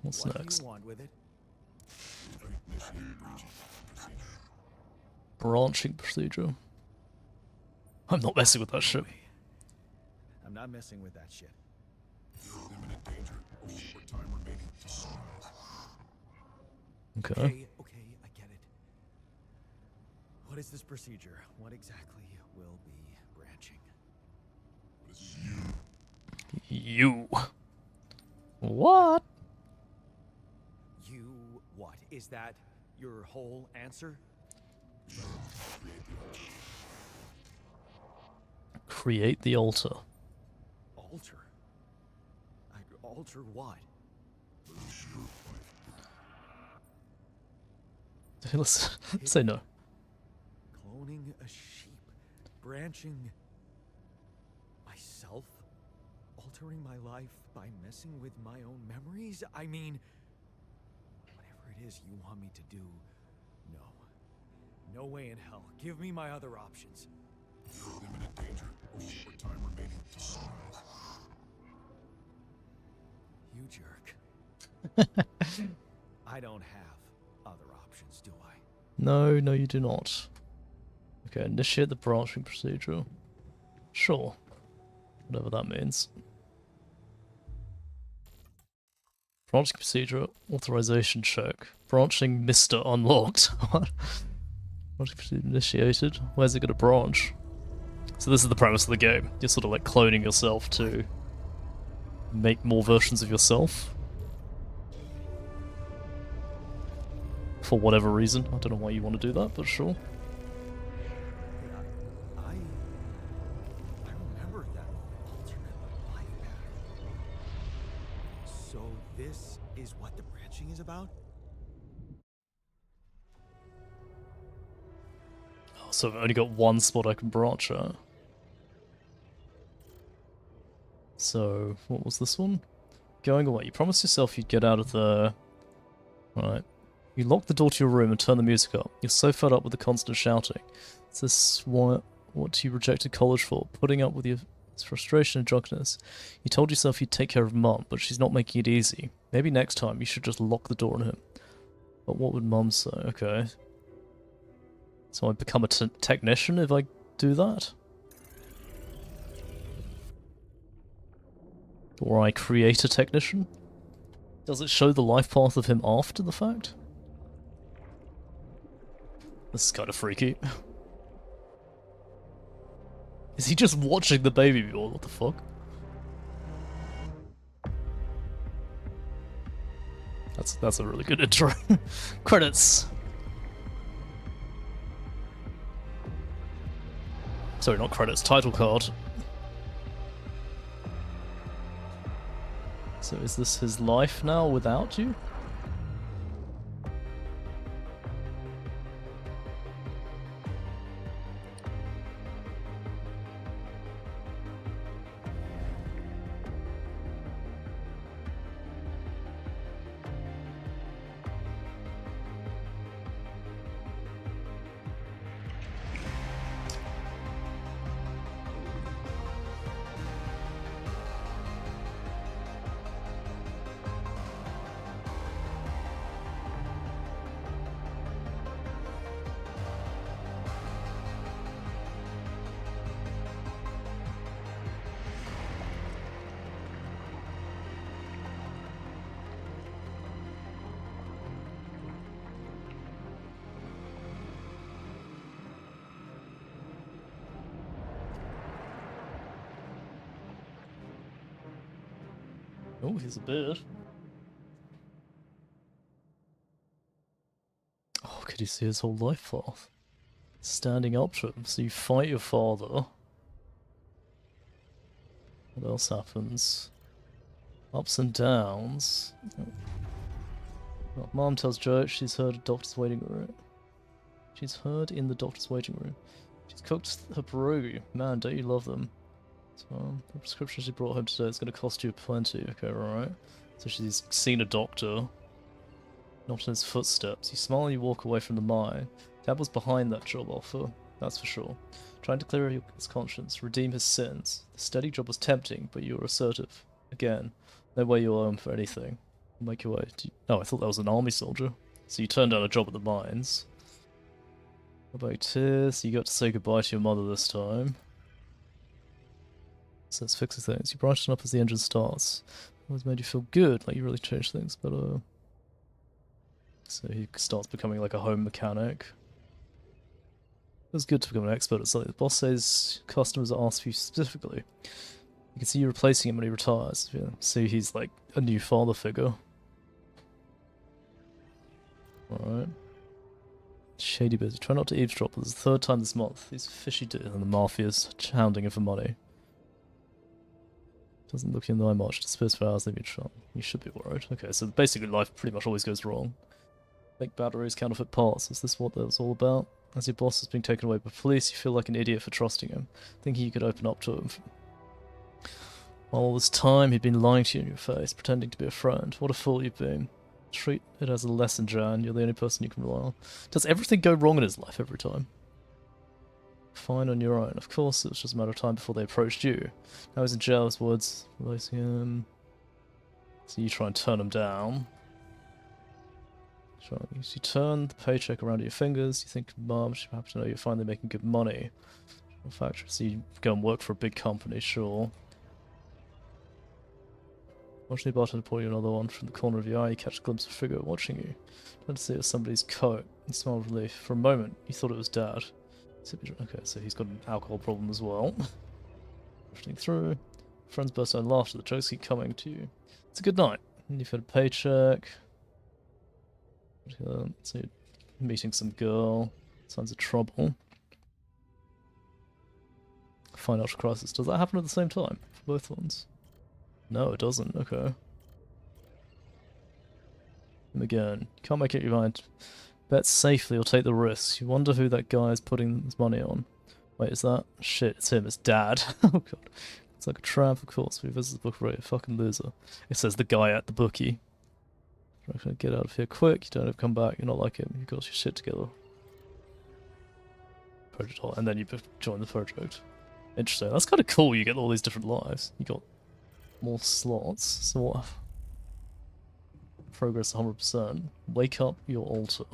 What's What next? do you want with it? Branching procedure. I'm not messing with that shit. I'm not messing with that shit. Imminent danger. Short time remaining to sunrise. Okay. Okay, I get it. What is this procedure? What exactly will be branching? This is you. You. What? You what? Is that your whole answer? Create the altar. Alter? Alter what? Let's say no. Cloning a sheep. Branching myself? Altering my life by messing with my own memories? I mean, whatever it is you want me to do, no. No way in hell. Give me my other options. Imminent danger. Short time remaining to sunrise. You jerk. I don't have other options, do I? No, no, you do not. Okay, initiate the branching procedure. Sure. Whatever that means. Branching procedure, authorization check. Branching Mr. unlocked. What? Branching procedure initiated. Where's it gonna branch? So this is the premise of the game. You're sort of like cloning yourself to make more versions of yourself. For whatever reason. I don't know why you want to do that, but sure. I remember that alternate life path. So this is what the branching is about? Oh, so I've only got one spot I can branch at. So, what was this one? Going away. You promised yourself you'd get out of there. Right. You lock the door to your room and turn the music up. You're so fed up with the constant shouting. Is this what you rejected college for? Putting up with your frustration and drunkenness. You told yourself you'd take care of Mum, but she's not making it easy. Maybe next time you should just lock the door on him. But what would Mum say? Okay. So I become a technician if I do that? Or I create a technician? Does it show the life path of him after the fact? This is kind of freaky. Is he just watching the baby born? What the fuck? That's a really good intro. Credits. Sorry, not credits. Title card. So is this his life now without you? Oh, he's a beard. Oh, could you see his whole life path? Standing up to him, so you fight your father. What else happens? Ups and downs. Well, Mom tells Joe she's heard a doctor's waiting room. She's heard in the doctor's waiting room. She's cooked her pierogi. Man, don't you love them? So, the prescription she brought home today is going to cost you plenty. Okay, right. So she's seen a doctor. Not in his footsteps. You smile and you walk away from the mine. Dad was behind that job offer, that's for sure. Trying to clear his conscience, redeem his sins. The steady job was tempting, but you were assertive. Again, no way you'll owe him for anything. Make your way. Oh, I thought that was an army soldier. So you turned down a job at the mines. What about tears? You got to say goodbye to your mother this time. So let's fix the things. You brighten up as the engine starts. Always made you feel good, like you really changed things, but so he starts becoming like a home mechanic. It was good to become an expert at something. The boss says customers are asked for you specifically. You can see you replacing him when he retires. Yeah. See, he's like a new father figure. Alright. Shady busy. Try not to eavesdrop. It's the third time this month. These fishy and the mafia's hounding him for money. Doesn't look in the eye much. Disperse for hours, leave you shot. You should be worried. Okay, so basically life pretty much always goes wrong. Fake batteries, counterfeit parts. Is this what that was all about? As your boss is being taken away by police, you feel like an idiot for trusting him, thinking you could open up to him. All this time, he'd been lying to you in your face, pretending to be a friend. What a fool you've been. Treat it as a lesson, Jan. You're the only person you can rely on. Does everything go wrong in his life every time? Fine on your own. Of course, it was just a matter of time before they approached you. Now he's in jail, his words releasing him. So you try and turn him down. So you turn the paycheck around your fingers. You think, Mom, she's happy to know you're finally making good money. Factory. So you go and work for a big company, sure. Watching the bartender pour you another one from the corner of your eye, you catch a glimpse of a figure watching you. Trying to see it was somebody's coat. You smile with relief. For a moment, you thought it was Dad. Okay, so he's got an alcohol problem as well. Drifting through. Friends burst out in laughter. The jokes keep coming to you. It's a good night. You've had a paycheck. So you're meeting some girl. Signs of trouble. Financial crisis. Does that happen at the same time for both ones? No, it doesn't. Okay. And again, you can't make up your mind. Bet safely or take the risks. You wonder who that guy is putting his money on. Wait, is that? Shit, it's him. It's Dad. Oh god. It's like a trap, of course. We visit the book right, fucking loser. It says the guy at the bookie. Get out of here quick. You don't have to come back. You're not like him. You got your shit together. Project Hall. And then you join the project. Interesting. That's kind of cool. You get all these different lives. You got more slots. So what? Progress 100%. Wake up your altar.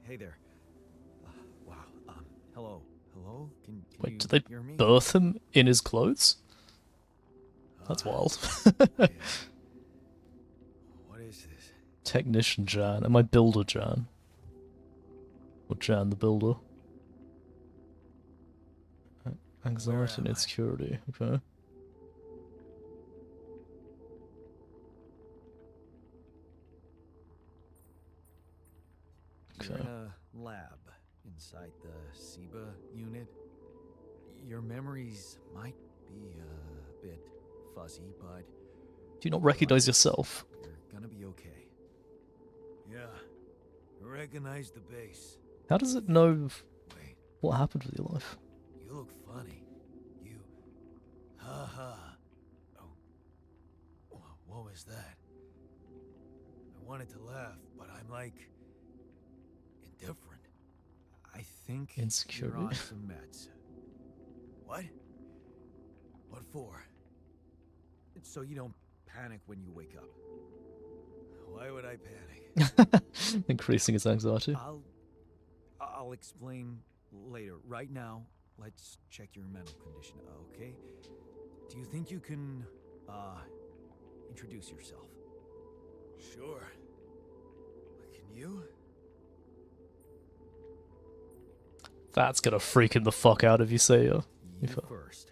Hey there. Wow. Hello. Hello? Can Wait, you did they hear me? birth him in his clothes? That's wild. What is this? Technician Jan. Am I Builder Jan? Or Jan the Builder? Anxiety and am I? insecurity. Okay. You're in a lab inside the SIBA unit. Your memories might be a bit fuzzy, but Do you not recognize yourself? you're gonna be okay. Yeah, I recognize the base. How does it know Wait, what happened with your life? you look funny. You... Ha. Oh. What was that? I wanted to laugh, but I'm like... indifferent. I think Insecurity. you're on some meds. What? What for? So you don't panic when you wake up. Why would I panic? Increasing his anxiety. I'll explain later. Right now, let's check your mental condition, okay? Do you think you can, introduce yourself? Sure. Can you? That's gonna freaking the fuck out of you, say You you first.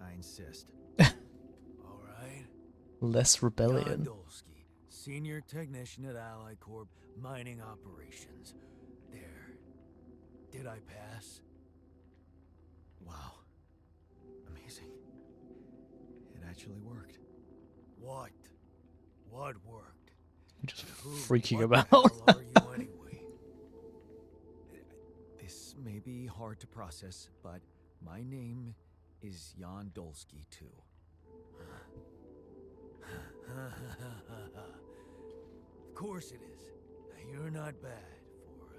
I insist. All right. less rebellion. Dolsky, senior technician at Ally Corp Mining Operations. There. Did I pass? Wow. Amazing. It actually worked. What? What worked? You're just Who- freaking him what the out. hell are you anyway? This may be hard to process, but my name is Jan Dolsky too. Of course it is. Now, you're not bad for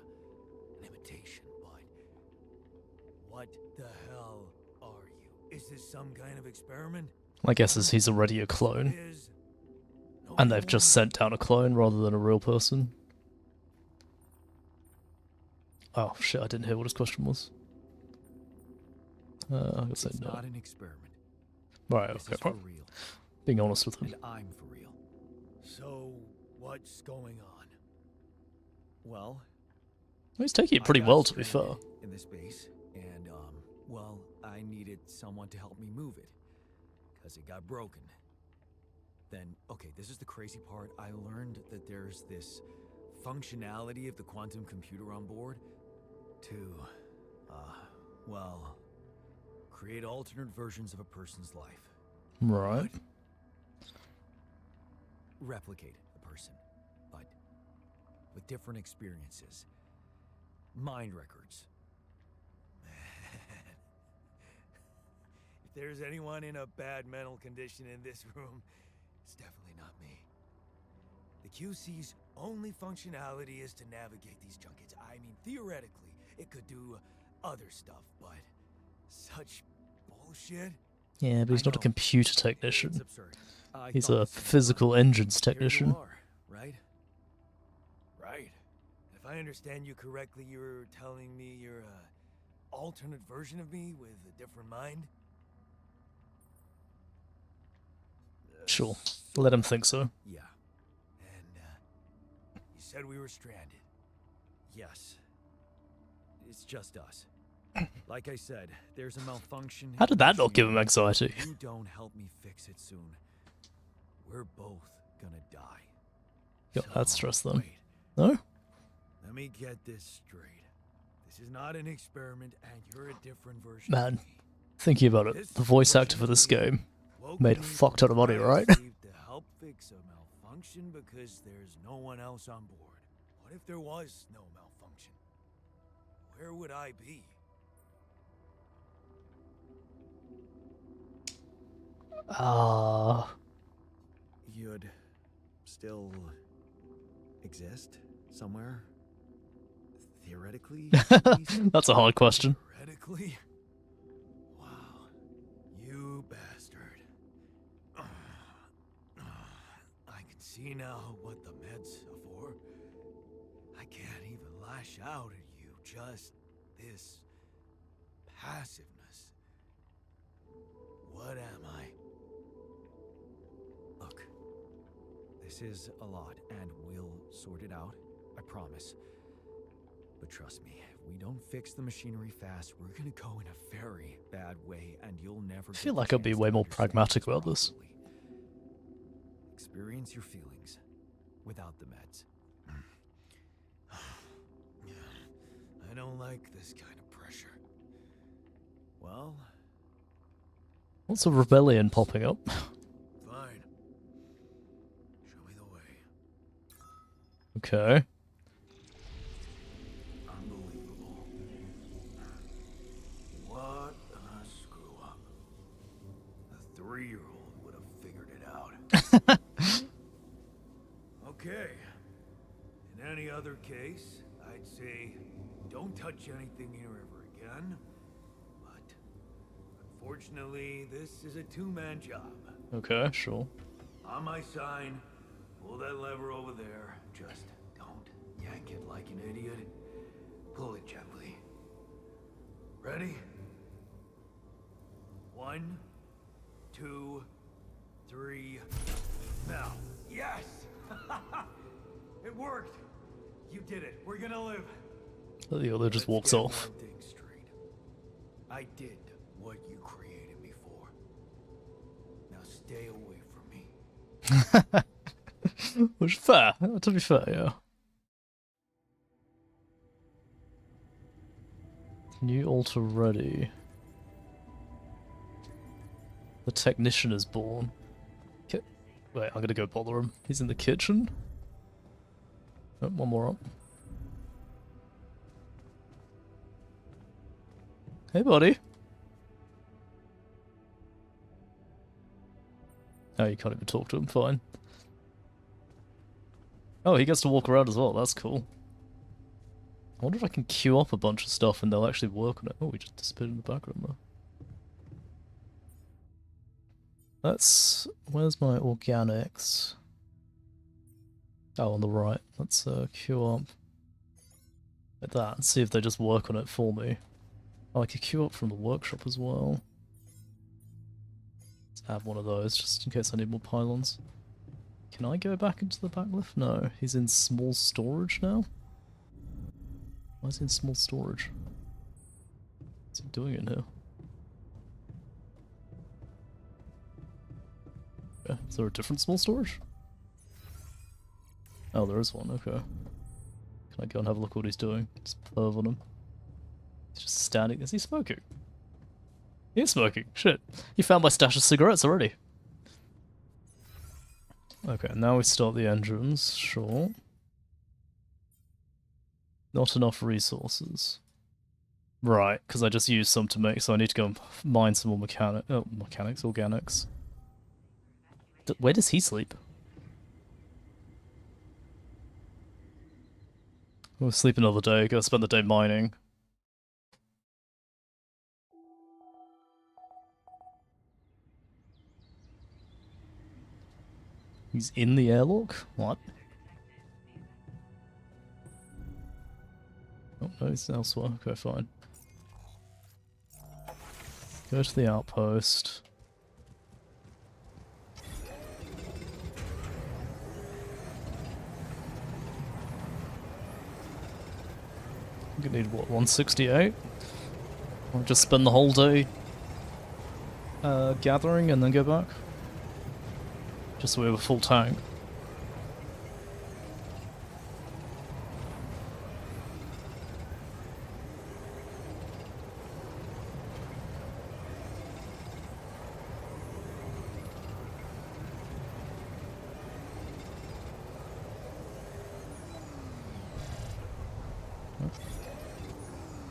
an imitation, but what the hell are you? Is this some kind of experiment? My guess is he's already a clone, Is no and they've just one- sent down a clone rather than a real person. Oh shit, I didn't hear what his question was. I guess I It's no. not an experiment. Right, This okay. is for real. Being honest with him. And I'm for real. So, what's going on? Well, He's taking it I pretty got well, to be fair. stranded in this base, and well, I needed someone to help me move it, cause it got broken. Then, okay, this is the crazy part. I learned that there's this functionality of the quantum computer on board to, well, create alternate versions of a person's life. Right. Replicate a person, but with different experiences. Mind records. If there's anyone in a bad mental condition in this room, it's definitely not me. The QC's only functionality is to navigate these junkets. I mean, theoretically, it could do other stuff, but such bullshit. Yeah, but he's I not a know. computer It's technician. absurd. I He's thought a the same, physical engines Here you technician. are, right? Right. If If I understand you correctly, you're telling me you're a alternate version of me with a different mind? Sure. Let him think so. Yeah. And, you said we were stranded. Yes. It's just us. Like I said, there's a malfunction. How did in the that not give him machinery. anxiety? If you don't help me fix it soon, we're both gonna die. Got that stress then. Wait, No? let me get this straight. This is not an experiment, and you're a different version Man, of me. thinking about it, This the voice actor version for of this me game woke made a me fuck from ton of money, the right? sleep to help fix a malfunction because there's no one else on board. What if there was no malfunction? Where would I be? You'd still exist somewhere? Theoretically? at least? That's a hard question. Theoretically? Wow. You bastard. I can see now what the meds are for. I can't even lash out at you. Just this passiveness. What am I? Look, this is a lot, and we'll sort it out. I promise. But trust me, if we don't fix the machinery fast, we're gonna go in a very bad way, and you'll never I feel get the like I'd be chance way to more understand pragmatic about this. properly. Experience your feelings without the meds. I don't like this kind of pressure. Well, What's a rebellion popping up? fine. Show me the way. Okay. Unbelievable. What a screw up. A 3-year-old would have figured it out. Okay. In any other case, I'd say don't touch anything here ever again. But unfortunately, this is a two-man job. Okay, sure. On my sign, pull that lever over there. Just don't yank it like an idiot. Pull it gently. Ready? 1, 2, 3. Now. Yes! It worked! You did it. We're gonna live. The other just Let's walks get off. one thing straight. I did what you created me for. Now stay away from me. Which is fair. To be fair, yeah. New altar ready. The technician is born. Wait, I'm gonna go bother him. He's in the kitchen. Oh, one more up. Hey, buddy. Oh, you can't even talk to him. Fine. Oh, he gets to walk around as well. That's cool. I wonder if I can queue up a bunch of stuff and they'll actually work on it. Oh, we just disappeared in the background though. Where's my organics? Oh, on the right. Let's queue up like that and see if they just work on it for me. Oh, I could queue up from the workshop as well. Let's add one of those just in case I need more pylons. Can I go back into the back lift? No, he's in small storage now. Why is he in small storage? What's he doing in here? Yeah, is there a different small storage? Oh, there is one, okay. Can I go and have a look what he's doing? Just perv on him. He's just standing. Is he smoking? He is smoking. Shit. He found my stash of cigarettes already. Okay, now we start the engines. Sure. Not enough resources. Right, because I just used some to make, so I need to go and mine some more organics. Where does he sleep? We'll sleep another day, go spend the day mining. He's in the airlock? What? Oh, no, he's elsewhere. Okay, fine. Go to the outpost. You need what, 168? Or just spend the whole day gathering and then go back? Just so we have a full tank.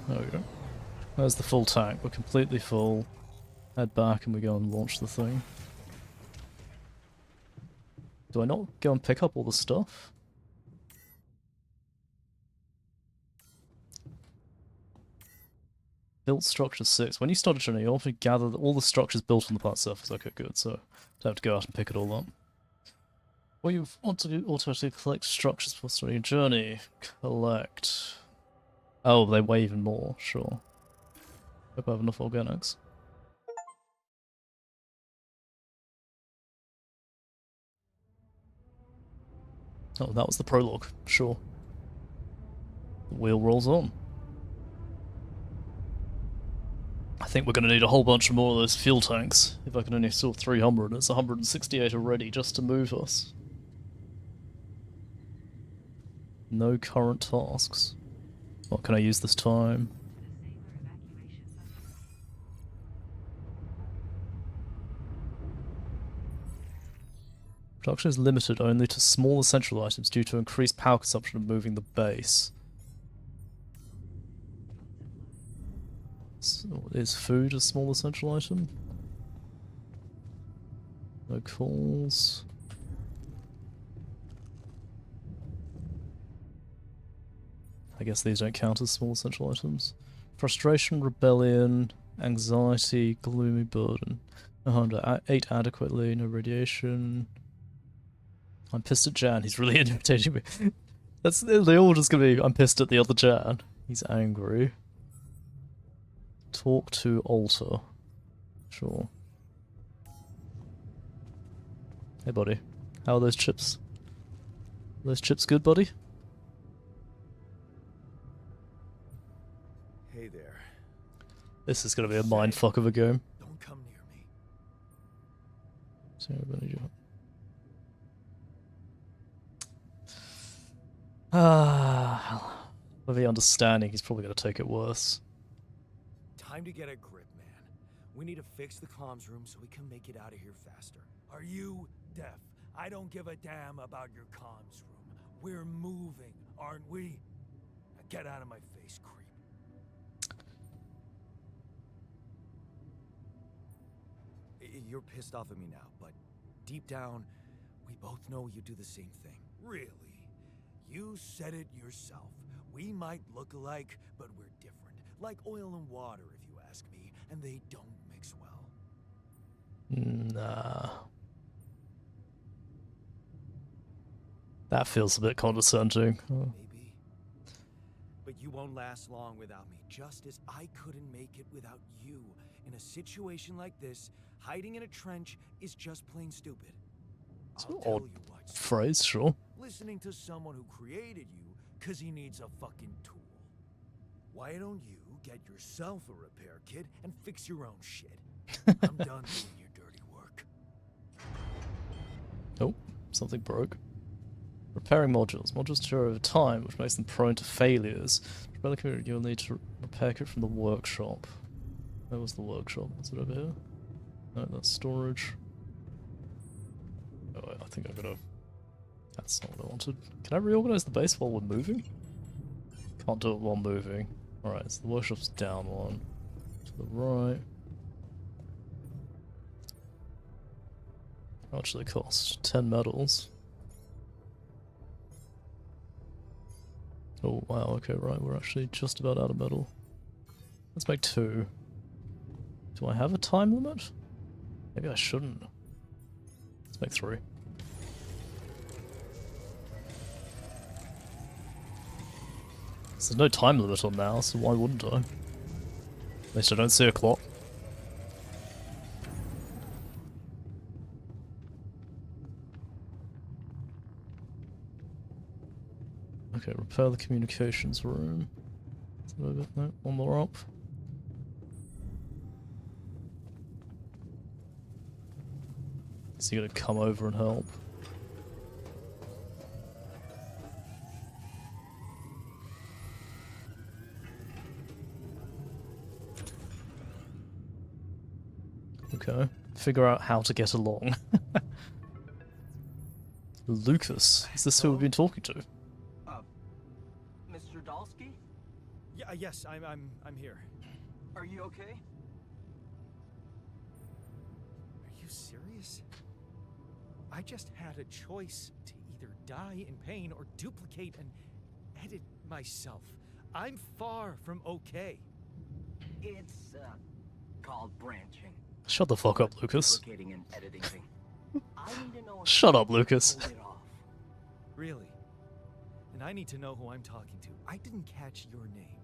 There we go. There's the full tank. We're completely full. Head back and we go and launch the thing. Do I not go and pick up all the stuff? Built structure 6. When you start a journey, you often gather all the structures built on the part surface. Okay, good. So don't have to go out and pick it all up. Or you want to do automatically collect structures before starting a journey. Collect. Oh, they weigh even more. Sure. Hope I have enough organics. Oh, that was the prologue. Sure. The wheel rolls on. I think we're going to need a whole bunch more of those fuel tanks. If I can only store 300, it's 168 already just to move us. No current tasks. What can I use this time? Production is limited only to small essential items due to increased power consumption of moving the base. So is food a small essential item? No calls. I guess these don't count as small essential items. Frustration, rebellion, anxiety, gloomy burden. No, ate adequately, no radiation. I'm pissed at Jan, he's really irritating me. They're all just gonna be, I'm pissed at the other Jan. He's angry. Talk to Alter. Sure. Hey buddy, how are those chips? Are those chips good, buddy? Hey there. This is gonna be a mindfuck of a game. Don't come near me. So I'm gonna do it. Ah, with the understanding, he's probably gonna take it worse. Time to get a grip, man. We need to fix the comms room so we can make it out of here faster. Are you deaf? I don't give a damn about your comms room. We're moving, aren't we? Now get out of my face, creep. You're pissed off at me now, but deep down, we both know you do the same thing. Really? You said it yourself. We might look alike, but we're different. Like oil and water, if you ask me, and they don't mix well. Nah. That feels a bit condescending. Oh. Maybe. But you won't last long without me, just as I couldn't make it without you. In a situation like this, hiding in a trench is just plain stupid. It's I'll an tell odd you what's phrase, sure. listening to someone who created you because he needs a fucking tool. Why don't you get yourself a repair kit and fix your own shit? I'm done doing your dirty work. Oh, something broke. Repairing modules. Modules deteriorate over time, which makes them prone to failures. To repair the computer, you'll need to repair kit from the workshop. Where was the workshop? Is it over here? No, that's storage. Oh, I think I'm gonna... That's not what I wanted. Can I reorganize the base while we're moving? Can't do it while moving. Alright, so the workshop's down one. To the right. How much do they cost? 10 medals. Oh wow, okay, right, we're actually just about out of metal. Let's make 2. Do I have a time limit? Maybe I shouldn't. Let's make 3. There's no time limit on now, so why wouldn't I? At least I don't see a clock. Okay, repair the communications room. Is that it? No, one more up. Is he gonna come over and help? Okay, figure out how to get along. Lucas, is this who we've been talking to? Mr. Dalsky? Yeah, yes, I'm here. Are you okay? Are you serious? I just had a choice to either die in pain or duplicate and edit myself. I'm far from okay. It's, called branching. Shut the fuck up, Lucas. Duplicating and editing thing. I need to know if Shut you up, Lucas. pulled it off. Really? And I need to know who I'm talking to. I didn't catch your name.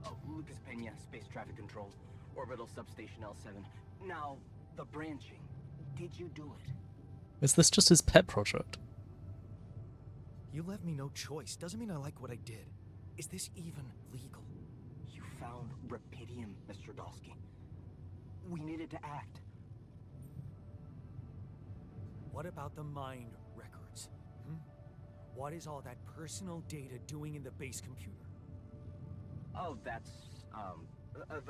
Oh, Lucas Pena, Space Traffic Control, Orbital Substation L7. Now, the branching. Did you do it? Is this just his pet project? You left me no choice. Doesn't mean I like what I did. Is this even legal? You found Rapidium, Mr. Dalsky. We needed to act. What about the mind records? What is all that personal data doing in the base computer? Oh, that's,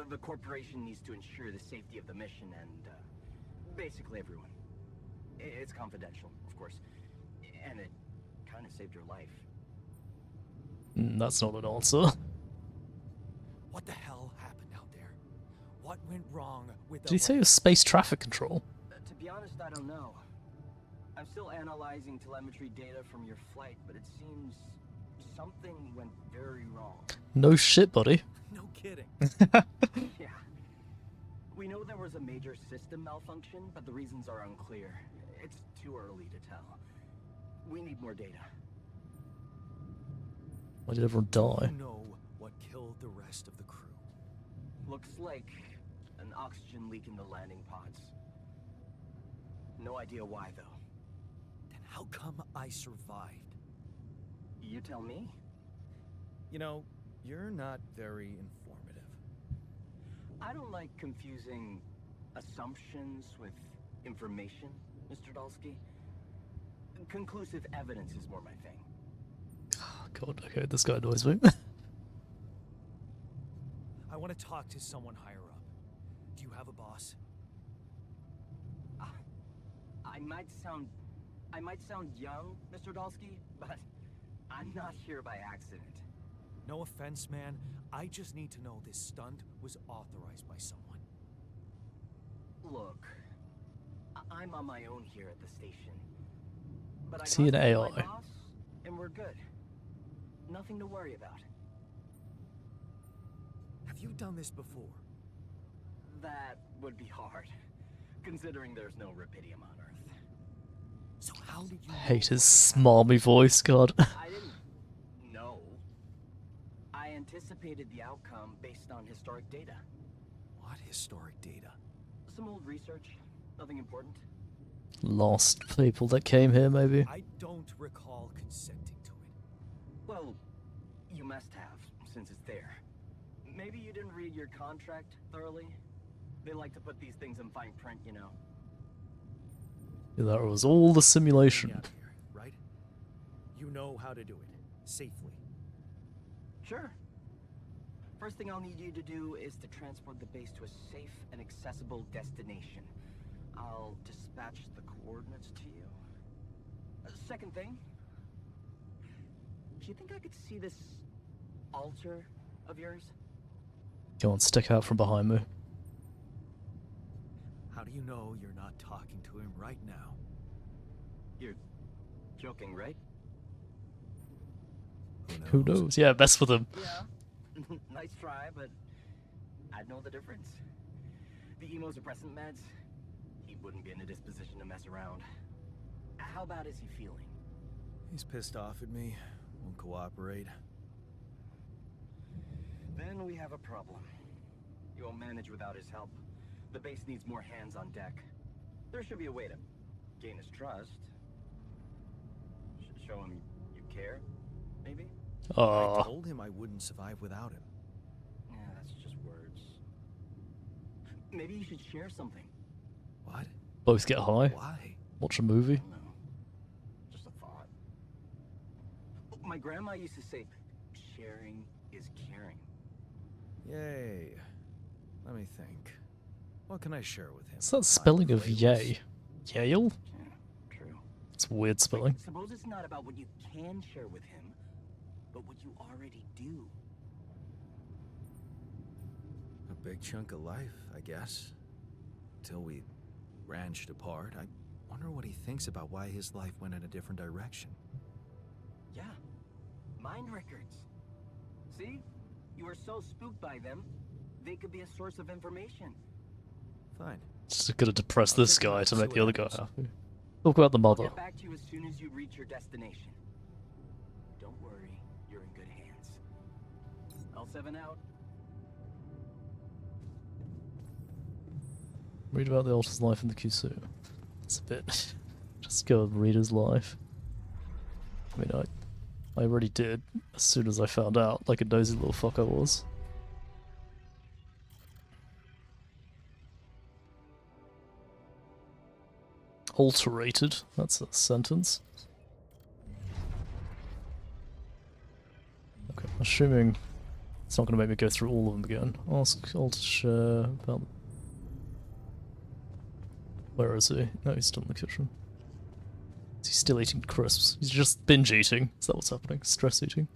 the corporation needs to ensure the safety of the mission and, basically everyone. It's confidential, of course. And it kind of saved your life. That's not an answer. What the hell happened out there? What went wrong with the... Did he say it was space traffic control? To be honest, I don't know. I'm still analyzing telemetry data from your flight, but it seems something went very wrong. No shit, buddy. No kidding. Yeah. We know there was a major system malfunction, but the reasons are unclear. It's too early to tell. We need more data. Why did everyone die? You know what killed the rest of the crew? Looks like an oxygen leak in the landing pods. No idea why, though. Then how come I survived? You tell me? You know, you're not very informative. I don't like confusing assumptions with information, Mr. Dalsky. Conclusive evidence is more my thing. Oh, God, okay, this guy annoys me. I want to talk to someone higher up. Do you have a boss? I might sound young, Mr. Dalsky, but I'm not here by accident. No offense, man. I just need to know this stunt was authorized by someone. Look, I'm on my own here at the station. But I Is he an contact AI? my boss, and we're good. Nothing to worry about. Have you done this before? That would be hard, considering there's no Rapidium on Earth. So how did you I hate his know smarmy voice, God. I didn't know. I anticipated the outcome based on historic data. what historic data? Some old research, nothing important. Lost people that came here, maybe. I don't recall consenting to it. Well, you must have, since it's there. Maybe you didn't read your contract thoroughly? They like to put these things in fine print, you know. That was all the simulation. Out here, right? You know how to do it safely. Sure. First thing I'll need you to do is to transport the base to a safe and accessible destination. I'll dispatch the coordinates to you. Second thing, do you think I could see this altar of yours? Go on, stick out from behind me. How do you know you're not talking to him right now? You're joking, right? Who knows? Yeah, mess with him. Yeah. Nice try, but I'd know the difference. The immunosuppressant meds, he wouldn't be in a disposition to mess around. How bad is he feeling? He's pissed off at me. Won't cooperate. Then we have a problem. You won't manage without his help. The base needs more hands on deck. There should be a way to gain his trust. Show him you care, maybe? I Oh, told him I wouldn't survive without him. Yeah, that's just words. Maybe you should share something. What? both get high, Why? watch a movie. I don't know. Just a thought. My grandma used to say, sharing is caring. Yay. Let me think. What can I share with him? What's that My spelling of flavors? yay? Yale? Yeah, true. It's weird spelling. Suppose it's not about what you can share with him, but what you already do. A big chunk of life, I guess. Till we branched apart. I wonder what he thinks about why his life went in a different direction. Yeah. Mind records. See? You are so spooked by them, they could be a source of information. Fine. Just gonna depress I'll this check it guy out to and make see the other what guy happens. happy. Talk about the I'll mother. get back to you as soon as you reach your destination. Don't worry, you're in good hands. L7 out. Read about the Altar's life in the Kusu. It's a bit. Just go and read his life. I mean, I already did as soon as I found out, like a nosy little fuck I was. Alterated. That's a sentence. Okay, assuming it's not going to make me go through all of them again. Ask Alter about. Where is he? No, he's still in the kitchen. Is he still eating crisps? He's just binge eating. Is that what's happening? Stress eating?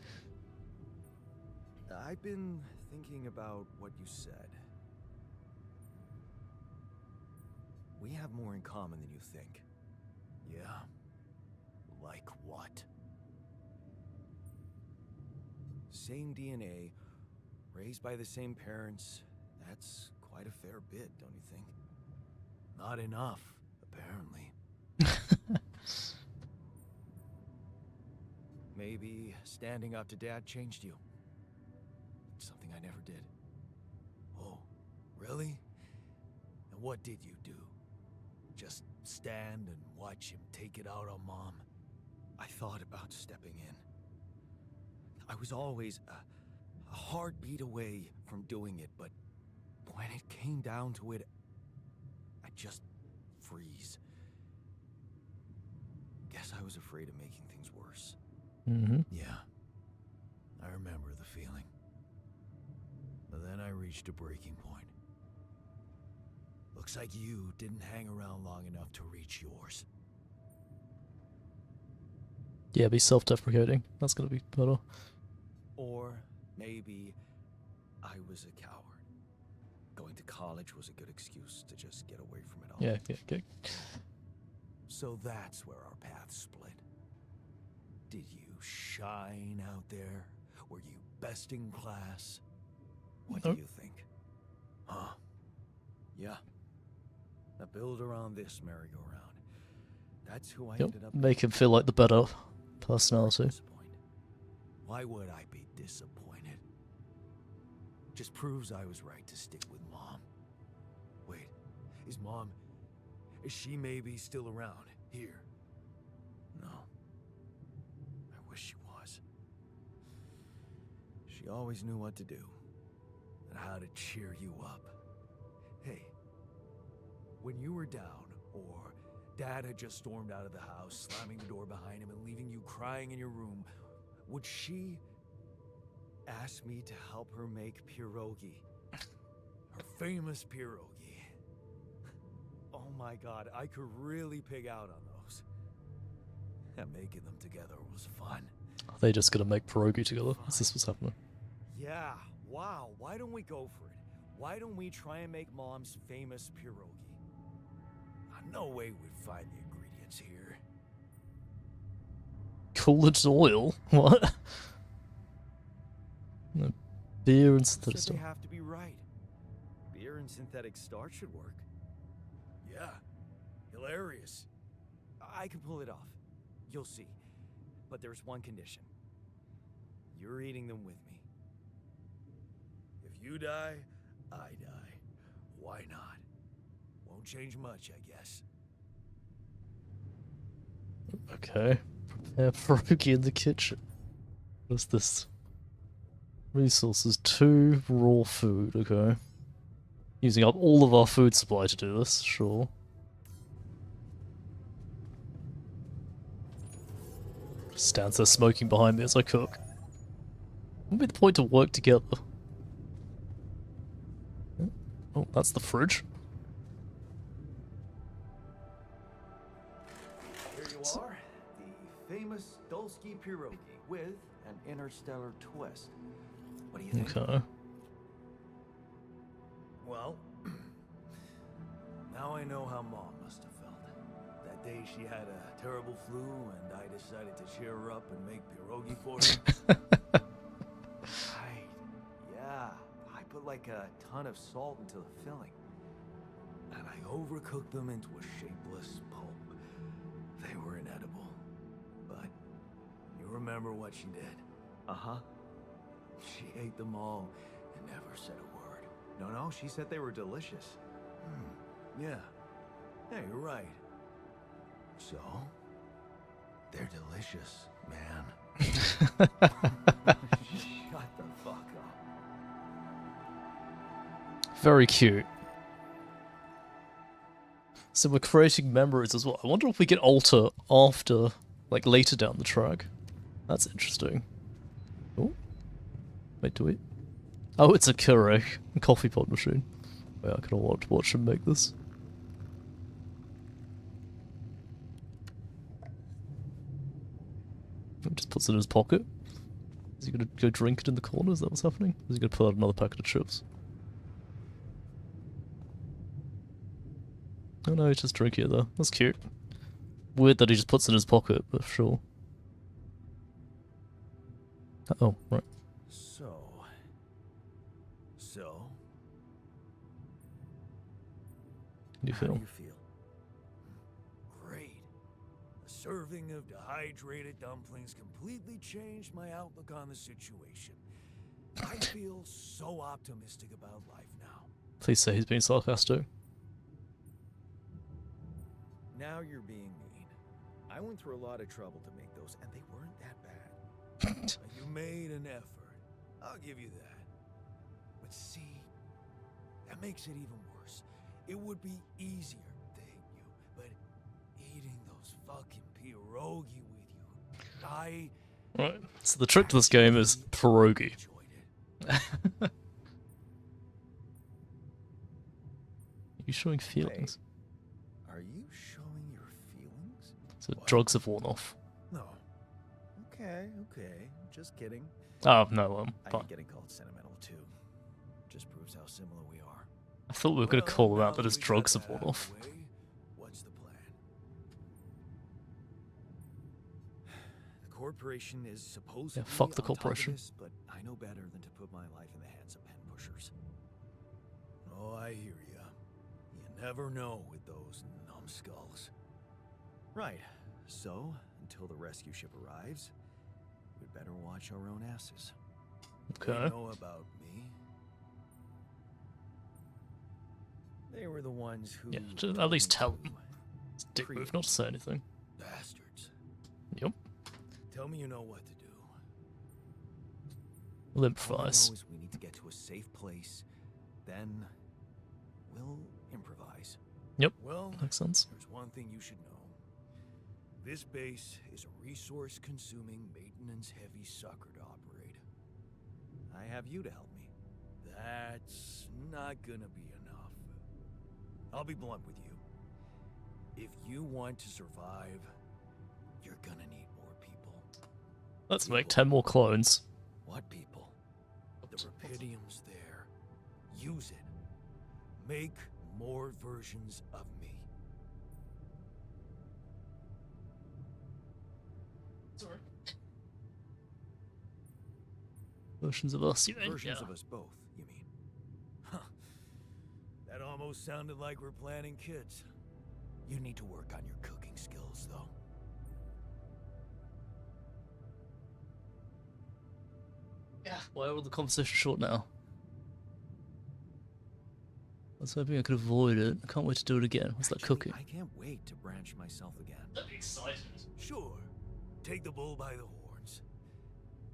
I've been thinking about what you said. We have more in common than you think. Yeah? Like what? Same DNA, raised by the same parents. That's quite a fair bit, don't you think? Not enough, apparently. Maybe standing up to Dad changed you. Something I never did. Oh, really? And what did you do? Just stand and watch him take it out on Mom? I thought about stepping in. I was always a heartbeat away from doing it, but when it came down to it, I just freeze. Guess I was afraid of making things worse. Mm-hmm. Yeah, I remember the feeling. But then I reached a breaking point. Looks like you didn't hang around long enough to reach yours. Yeah, be self-deprecating. That's gonna be better. Or maybe I was a coward. Going to college was a good excuse to just get away from it all. Yeah, yeah, okay. So that's where our paths split. Did you shine out there? Were you best in class? What Nope. do you think? Huh? Yeah. Now build around this merry-go-round. That's who I Yep. ended up Make him feel like the better personality. disappointed. Why would I be disappointed? Just proves I was right to stick with Mom. Wait, is she maybe still around here? No. I wish she was. She always knew what to do and how to cheer you up. Hey, when you were down or Dad had just stormed out of the house, slamming the door behind him and leaving you crying in your room, would she ask me to help her make pierogi? Her famous pierogi. Oh my God, I could really pig out on those. And making them together was fun. Are they just gonna make pierogi together? Is this what's happening? Yeah, wow, why don't we go for it? Why don't we try and make Mom's famous pierogi? No way we'd find the ingredients here. Coolant oil? What? No, beer and synthetic Said they stuff. have to be right. Beer and synthetic starch should work. Yeah, hilarious. I can pull it off. You'll see. But there's one condition. You're eating them with me. you die, I die. Why not? Won't change much, I guess. Okay. Prepare pierogi in the kitchen. What's this? Resources 2 raw food. Okay. Using up all of our food supply to do this. Sure. Stands there smoking behind me as I cook. What would be the point to work together? Oh, that's the fridge. Here you are, the famous Dulski pierogi with an interstellar twist. What do you think? Okay. Well, now I know how Mom must have felt. That day she had a terrible flu and I decided to cheer her up and make pierogi for her. Right. Yeah. I put like a ton of salt into the filling. And I overcooked them into a shapeless pulp. They were inedible. But you remember what she did? Uh-huh. She ate them all and never said a word. No, she said they were delicious. Yeah. Yeah, you're right. So, they're delicious, man. Shut the fuck up. Very cute. So we're creating memories as well. I wonder if we can alter after, like later down the track. That's interesting. Oh, wait, do we? Oh, it's a Keurig coffee pod machine. Wait, I can watch him make this. He just puts it in his pocket. Is he gonna go drink it in the corner? Is that what's happening? Or is he gonna pull out another packet of chips? Oh no, he's just drinking it though. That's cute. Weird that he just puts it in his pocket, but sure. Oh, right. So, How do you how feel? do you feel? Great. A serving of dehydrated dumplings completely changed my outlook on the situation. I feel so optimistic about life now. Please say he's being sarcastic. Now you're being mean. I went through a lot of trouble to make those, and they weren't that bad. You made an effort. I'll give you that. But see, that makes it even worse. It would be easier to hate you, but eating those fucking pierogi with you, I Right. So the trick to this game is pierogi. enjoyed it. You showing feelings? Are you showing your feelings? So What? drugs have worn off. No. Okay. Just kidding. Oh no, I fine. hate getting called sentimental too. Just proves how similar we are. I thought we were gonna call him Well, out that now his we got drugs have that worn out of off. the way, what's the plan? The corporation is supposedly fuck the on top of corporation. this, but I know better than to put my life in the hands of pen pushers. Oh, I hear ya. You never know with those numbskulls. Right. So, until the rescue ship arrives, we'd better watch our own asses. They Okay. know about me. They were the ones who Yeah, just at told least me tell to. them. It's a dick move not to say anything. Bastards. Yep. Tell me you know what to do. We'll All I improvise. know is we need to get to a safe place. Then we'll improvise. Yep. Well, Makes sense. there's one thing you should know. This base is a resource-consuming, maintenance-heavy sucker to operate. I have you to help me. That's not gonna be enough. I'll be blunt with you. If you want to survive, you're gonna need more people. Let's make 10 more clones. What people? The Rapidium's there. Use it. Make more versions of me. Sorry. Versions of us, you mean? Versions Yeah. of us both, you mean? Huh. That almost sounded like we're planning kids. You need to work on your cooking skills, though. Yeah. Why will the conversation short now? was hoping I could avoid it. I can't wait to do it again. What's that Actually, cooking? I can't wait to branch myself again. I'd be excited. Sure. Take the bull by the horns.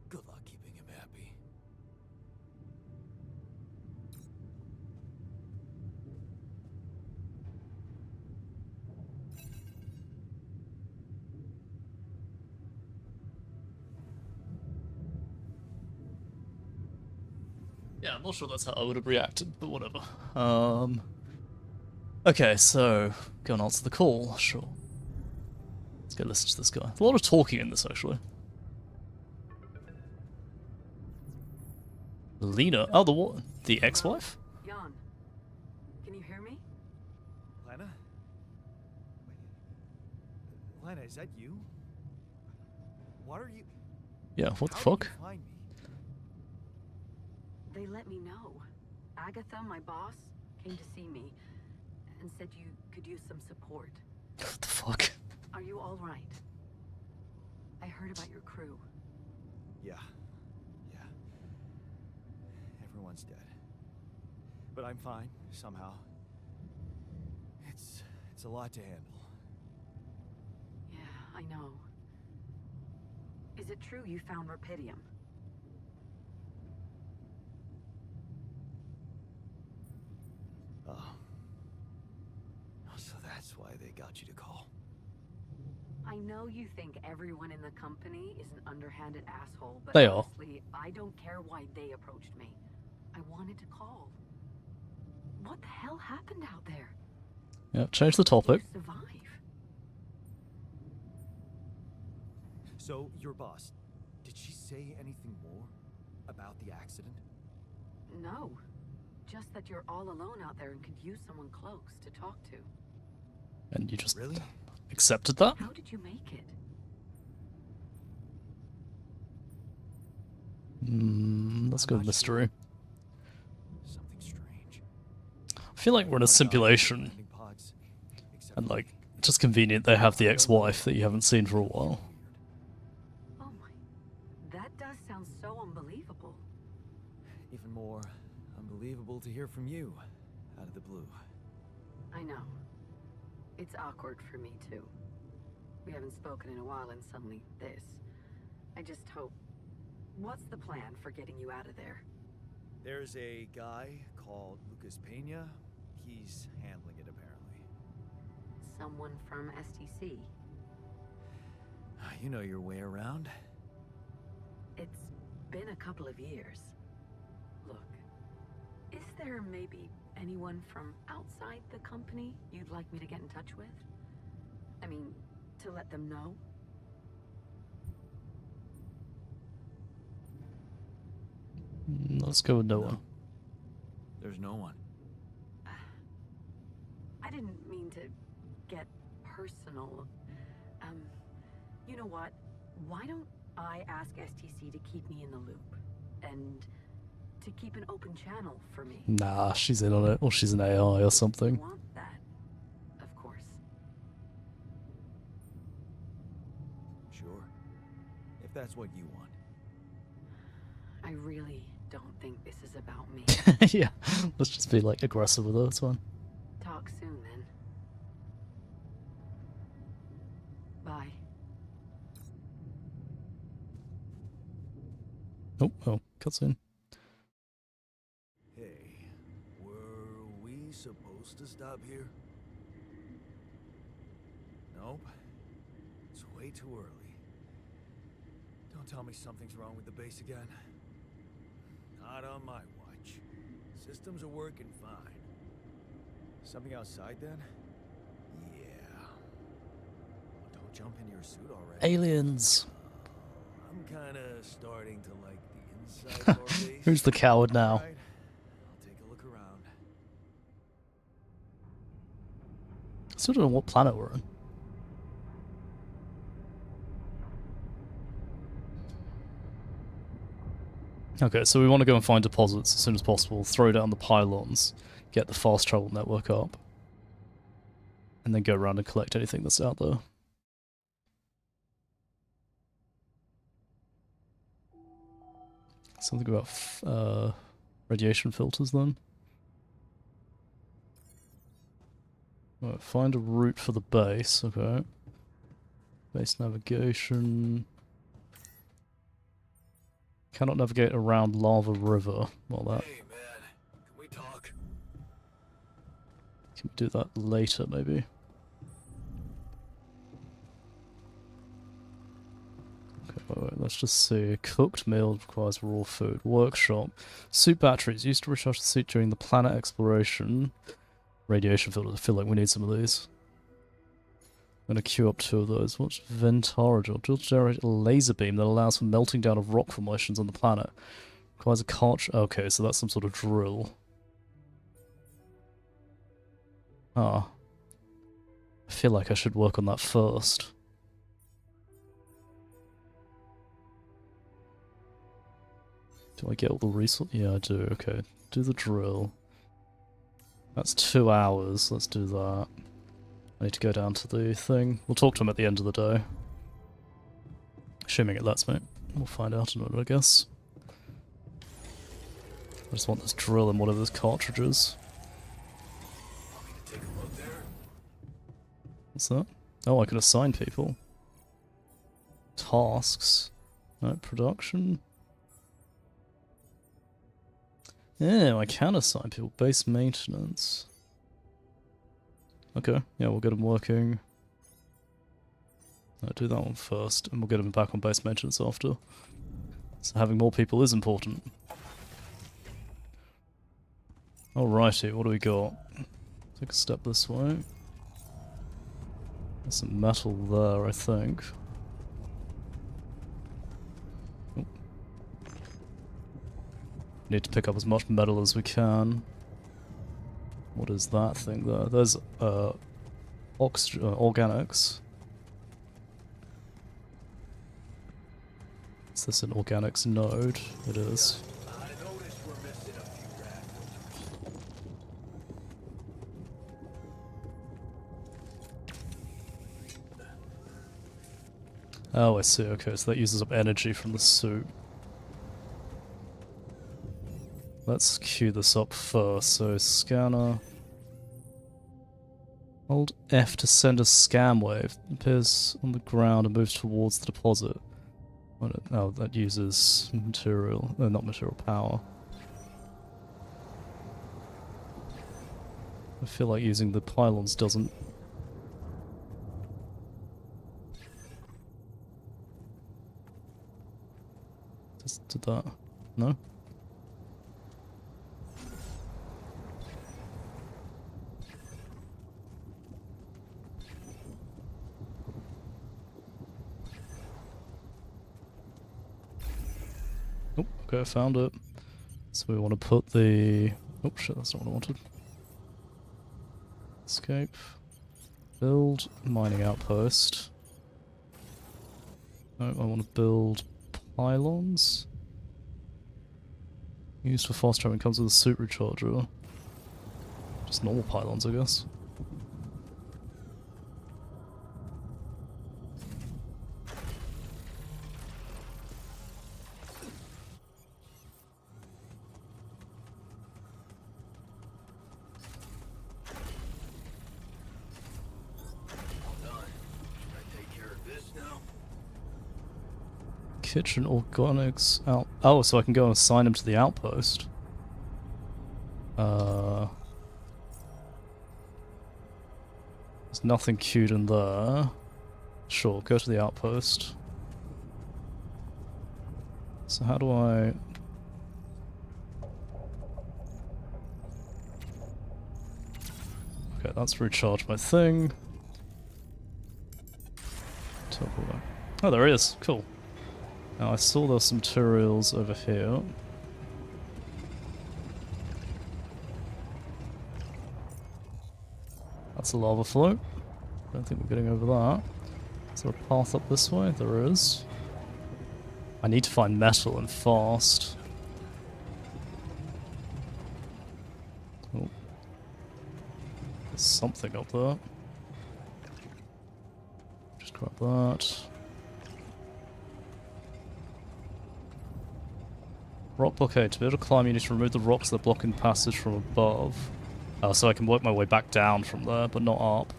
Good luck keeping him happy. Yeah, I'm not sure that's how I would have reacted, but whatever. Okay, so go and answer the call. Sure. Let's go listen to this guy. A lot of talking in this, actually. Lena? Oh, the what? The ex-wife? Jan, can you hear me? Lena? Wait. Lena, is that you? What are you... Yeah, what the How fuck? did you find me? They let me know. Agatha, my boss, came to see me and said you could use some support. What the fuck? Are you all right? I heard about your crew. Yeah. Everyone's dead. But I'm fine, somehow. It's a lot to handle. Yeah, I know. Is it true you found Rapidium? Oh. So that's why they got you to call. I know you think everyone in the company is an underhanded asshole, but They are. honestly, I don't care why they approached me. I wanted to call. What the hell happened out there? Yeah, change the topic. To survive. So, your boss, did she say anything more about the accident? No. Just that you're all alone out there and could use someone close to talk to. And you just Really? accepted that? How did you make it? Let's I'm go not mystery. Something strange. I feel like we're in a Everyone died simulation, landing pods, except and for like, me. it's just convenient they have the ex-wife that you haven't seen for a while. Oh my. That does sound so unbelievable. Even more unbelievable to hear from you, out of the blue. I know. It's awkward for me too. We haven't spoken in a while and suddenly this. I just hope... What's the plan for getting you out of there? There's a guy called Lucas Pena. He's handling it, apparently. Someone from STC. You know your way around. It's been a couple of years. Look, is there maybe anyone from outside the company you'd like me to get in touch with? I mean, to let them know? Let's go with no one. There's no one. I didn't mean to get personal. You know what? Why don't I ask STC to keep me in the loop? And to keep an open channel for me? Nah, she's in on it, or she's an AI or I something. want that, of course. Sure. If that's what you want. I really don't think this is about me. Yeah, let's just be like aggressive with her, it's fine. Talk soon then. Bye. Oh, cutscene. Hey, were we supposed to stop here? Nope. It's way too early. Don't tell me something's wrong with the base again. Not on my watch. Systems are working fine. Something outside then? Yeah. Don't jump into your suit already. Aliens. I'm kinda starting to like the inside of our base. Who's the coward now? Alright, I'll take a look around. Still don't know what planet we're in. Okay, so we want to go and find deposits as soon as possible, throw down the pylons, get the fast travel network up, and then go around and collect anything that's out there. Something about radiation filters then. Right, find a route for the base, okay. Base navigation. Cannot navigate around Lava River. Well, that. Hey, man. Can we talk? Can we do that later, maybe? Okay, wait, let's just see. Cooked meal requires raw food. Workshop. Suit batteries. Used to recharge the suit during the planet exploration. Radiation filter. I feel like we need some of these. I'm gonna queue up 2 of those. What's Ventara job? Will generate a laser beam that allows for melting down of rock formations on the planet. Requires a cartridge. Okay, so that's some sort of drill. Ah. I feel like I should work on that first. Do I get all the resources? Yeah, I do. Okay. Do the drill. That's 2 hours. Let's do that. I need to go down to the thing. We'll talk to him at the end of the day. Assuming it lets me. We'll find out in a minute, I guess. I just want this drill and one of those cartridges. Take a look there. What's that? Oh, I can assign people. Tasks. No, production. Yeah, I can assign people. Base maintenance. Okay, yeah, we'll get him working. I'll do that one first, and we'll get him back on base maintenance after. So having more people is important. Alrighty, what do we got? Take a step this way. There's some metal there, I think. Oh. Need to pick up as much metal as we can. What is that thing there? There's organics. Is this an organics node? It is. I noticed we're missing a few radicals. Oh, I see. Okay, so that uses up energy from the suit. Let's queue this up first. So, scanner. Hold F to send a scam wave. It appears on the ground and moves towards the deposit. Oh, that uses material. Not material, power. I feel like using the pylons doesn't. Just did that. No? Oh, okay, I found it. So we want to put the... Oh shit, that's not what I wanted. Escape. Build mining outpost. No, I want to build pylons. Used for fast traveling, comes with a suit recharger. Just normal pylons, I guess. Kitchen organics out. Oh, so I can go and assign him to the outpost. There's nothing queued in there. Sure, go to the outpost. So how do I... Okay, that's recharged my thing. Oh, there he is. Cool. Now I saw there's some materials over here. That's a lava flow. Don't think we're getting over that. Is there a path up this way? There is. I need to find metal and fast. Oh. There's something up there. Just grab that. Rock blockade. To be able to climb, you need to remove the rocks that are blocking passage from above. Oh, so I can work my way back down from there, but not up.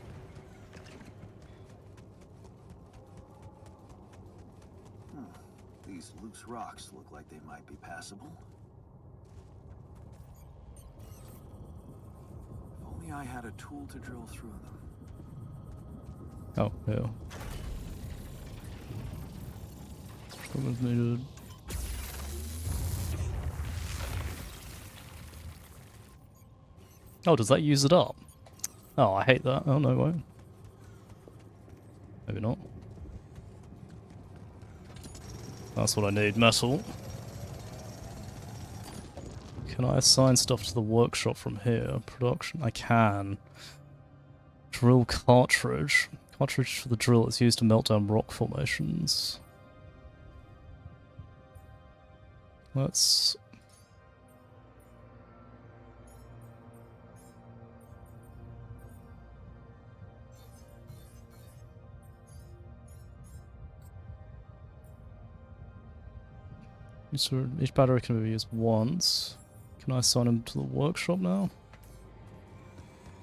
These loose rocks look like they might be passable. If only I had a tool to drill through them. Oh, yeah. Equipment needed. Oh, does that use it up? Oh, I hate that. Oh, no, wait. Maybe not. That's what I need, metal. Can I assign stuff to the workshop from here? Production? I can. Drill cartridge. Cartridge for the drill is used to melt down rock formations. Let's... Each battery can be used once. Can I assign them to the workshop now?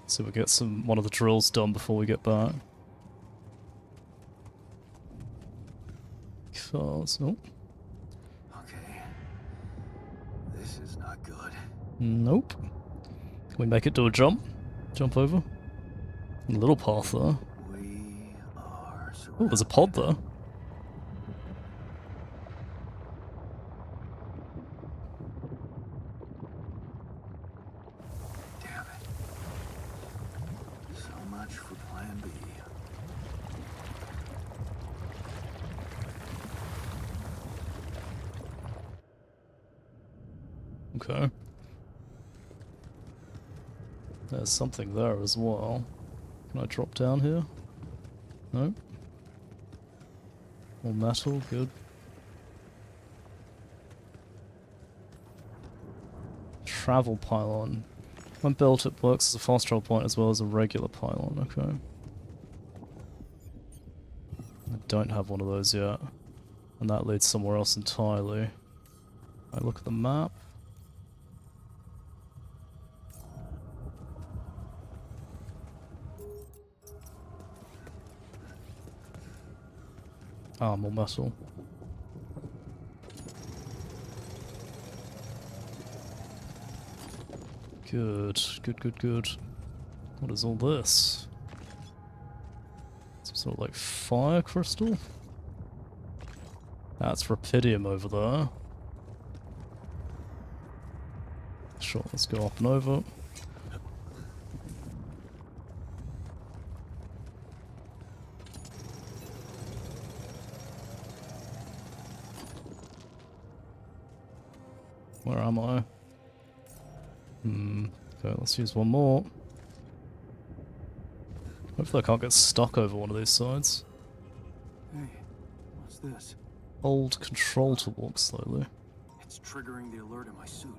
So we get one of the drills done before we get back. Cars. Oh. Okay. This is not good. Nope. Can we make it do a jump? Jump over? A little path there. We are Oh, there's a pod there. Damn it. So much for plan B. Okay. There's something there as well. Can I drop down here? No? More metal, good. Travel pylon. When built, it works as a fast travel point as well as a regular pylon, okay. I don't have one of those yet. And that leads somewhere else entirely. I look at the map. Ah, more metal. Good, good, good, good. What is all this? Some sort of like fire crystal? That's rupidium over there. Sure, let's go up and over. Where am I? Okay, let's use one more. Hopefully I can't get stuck over one of these sides. Hey, what's this? Hold control to walk slowly. It's triggering the alert in my suit.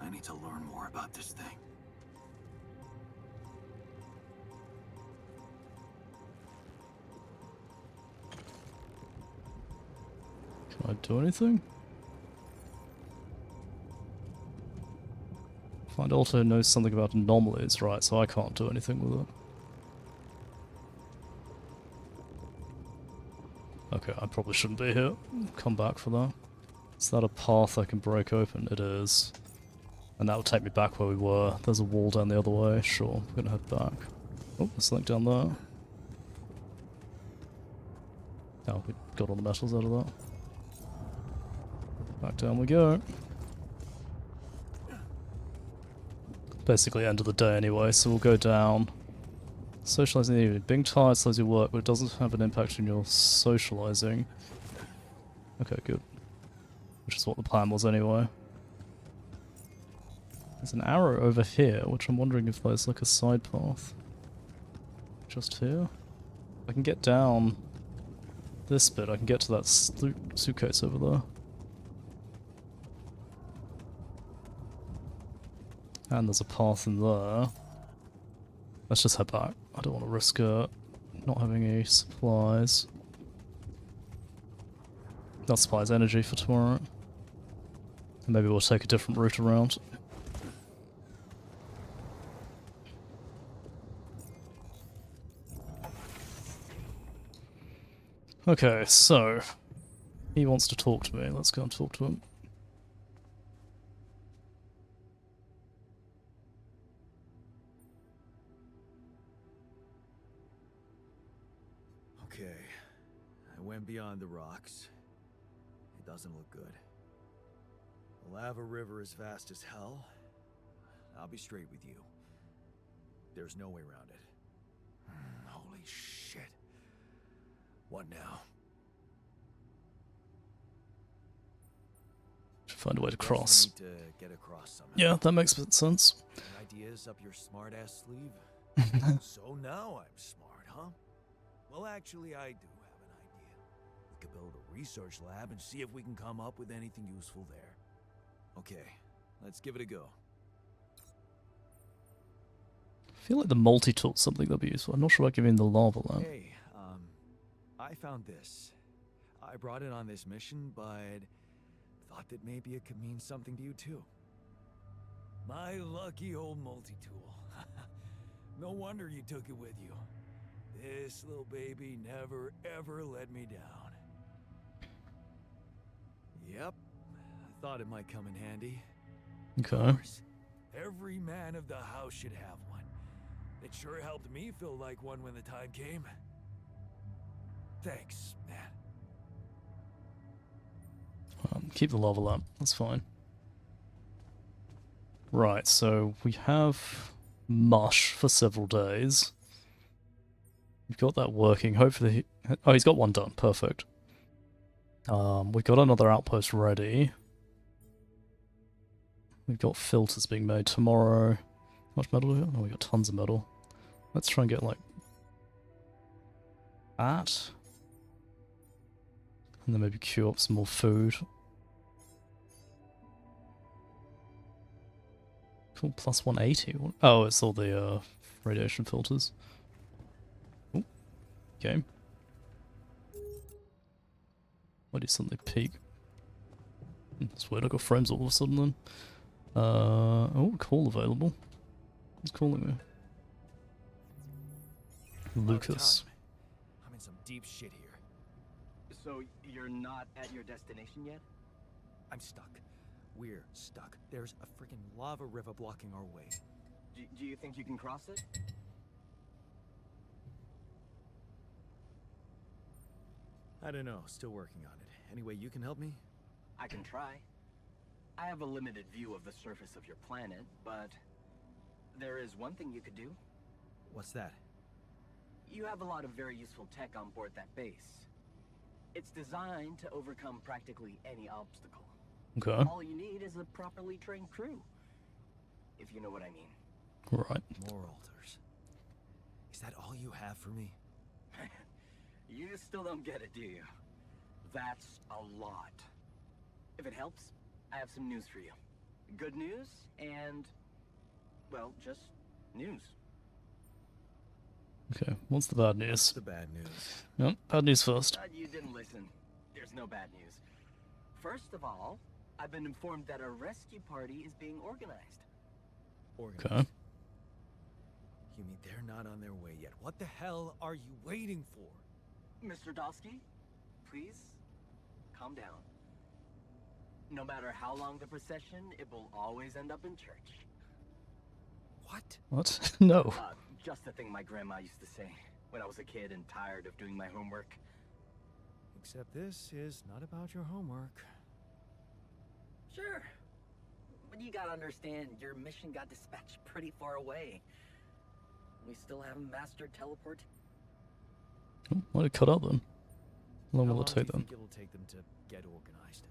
I need to learn more about this thing. Can I do anything? Find also knows something about anomalies, right, so I can't do anything with it. Okay, I probably shouldn't be here. Come back for that. Is that a path I can break open? It is. And that will take me back where we were. There's a wall down the other way. Sure, we're gonna head back. Oh, there's something down there. Oh, we got all the metals out of that. Back down we go. Basically end of the day anyway, so we'll go down. Socializing in the evening. Being tired slows your work, but it doesn't have an impact on your socializing. Okay, good. Which is what the plan was anyway. There's an arrow over here, which I'm wondering if there's like a side path. Just here? I can get down this bit, I can get to that suitcase over there. And there's a path in there. Let's just head back. I don't want to risk not having any supplies. Not supplies, energy for tomorrow. And maybe we'll take a different route around. Okay, so he wants to talk to me. Let's go and talk to him. Okay, I went beyond the rocks. It doesn't look good. The lava river is vast as hell. I'll be straight with you. There's no way around it. Holy shit. What now? Should find a way to Guess we cross. need to get across somehow. Yeah, that makes sense. Any ideas up your smart-ass sleeve? So now I'm smart, huh? Well, actually, I do have an idea. We could build a research lab and see if we can come up with anything useful there. Okay, let's give it a go. I feel like the multi-tool's something that'd be useful. I'm not sure about giving the lava lamp. Hey, I found this. I brought it on this mission, but thought that maybe it could mean something to you too. My lucky old multi-tool. No wonder you took it with you. This little baby never ever let me down. Yep, I thought it might come in handy. Of Okay. course, every man of the house should have one. It sure helped me feel like one when the time came. Thanks, man. Keep the lava lamp. That's fine. Right, so we have mush for several days. We've got that working. Hopefully, oh, he's got one done. Perfect. We've got another outpost ready. We've got filters being made tomorrow. How much metal do we got? Oh, we got tons of metal. Let's try and get like that, and then maybe queue up some more food. Cool, plus 180. Oh, it's all the radiation filters. Ooh, game. Why did something peak? That's weird, I got frames all of a sudden then. Oh, call available. Who's calling me? Lucas. About time. I'm in some deep shit here. So you're not at your destination yet? I'm stuck. We're stuck. There's a freaking lava river blocking our way. Do you think you can cross it? I don't know. Still working on it. Anyway, you can help me? I can try. I have a limited view of the surface of your planet, but there is one thing you could do. What's that? You have a lot of very useful tech on board that base. It's designed to overcome practically any obstacle. Okay. All you need is a properly trained crew. If you know what I mean. Right. More altars. Is that all you have for me? You still don't get it, do you? That's a lot. If it helps, I have some news for you. Good news and, well, just news. Okay, what's the bad news? The bad news. No, bad news first. You didn't listen. There's no bad news. First of all, I've been informed that a rescue party is being organized. Organized. Okay. You mean they're not on their way yet? What the hell are you waiting for? Mr. Dosky, please, calm down. No matter how long the procession, it will always end up in church. What? What? No. Just the thing my grandma used to say when I was a kid and tired of doing my homework. Except this is not about your homework. Sure. But you gotta understand, your mission got dispatched pretty far away. We still haven't mastered teleport. Oh, might have cut out then. How long How will long it do take you then? think it'll take them to get organized?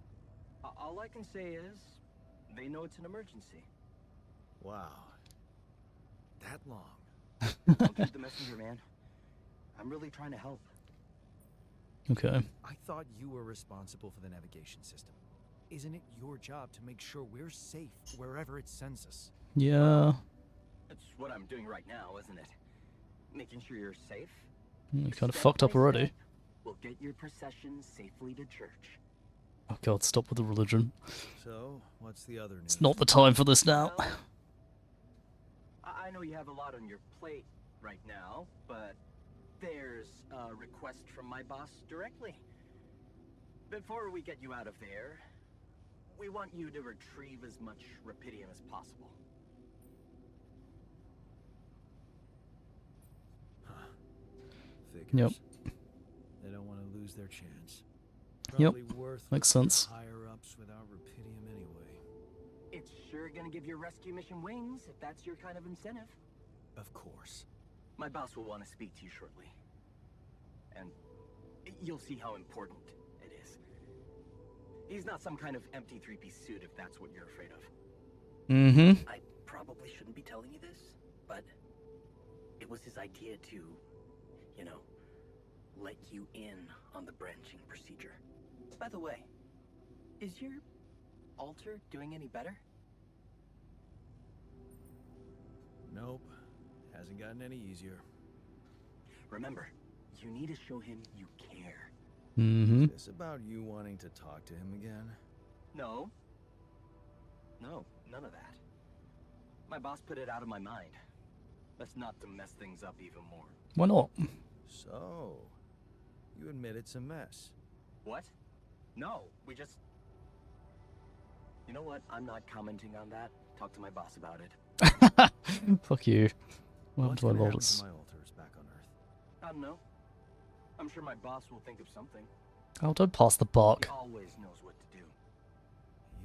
All I can say is, they know it's an emergency. Wow. That long. Don't shoot the messenger, man. I'm really trying to help. Okay. I thought you were responsible for the navigation system. Isn't it your job to make sure we're safe wherever it sends us? Yeah. That's what I'm doing right now, isn't it? Making sure you're safe. You kind of Step fucked up by already. step, we'll get your procession safely to church. Oh god, stop with the religion. So, what's the other news? It's not the time for this now. Well, I know you have a lot on your plate right now, but there's a request from my boss directly. Before we get you out of there, we want you to retrieve as much Rapidium as possible. Figures. Yep. They don't want to lose their chance. Yep. Probably worth Makes looking sense. at higher ups without Rapidium anyway. It's sure gonna give your rescue mission wings, if that's your kind of incentive. Of course. My boss will want to speak to you shortly. And you'll see how important it is. He's not some kind of empty three-piece suit if that's what you're afraid of. Mm-hmm. I probably shouldn't be telling you this, but it was his idea to, you know, let you in on the branching procedure. By the way, is your altar doing any better? Nope. Hasn't gotten any easier. Remember, you need to show him you care. Mm-hmm. Is this about you wanting to talk to him again? No. No, none of that. My boss put it out of my mind. That's not to mess things up even more. Why not? So, you admit it's a mess. What? No, we just... You know what? I'm not commenting on that. Talk to my boss about it. Fuck you. What happened What's to my gonna happen Lotus? to my altars back on Earth? I don't know. I'm sure my boss will think of something. Oh, don't pass the buck. He always knows what to do.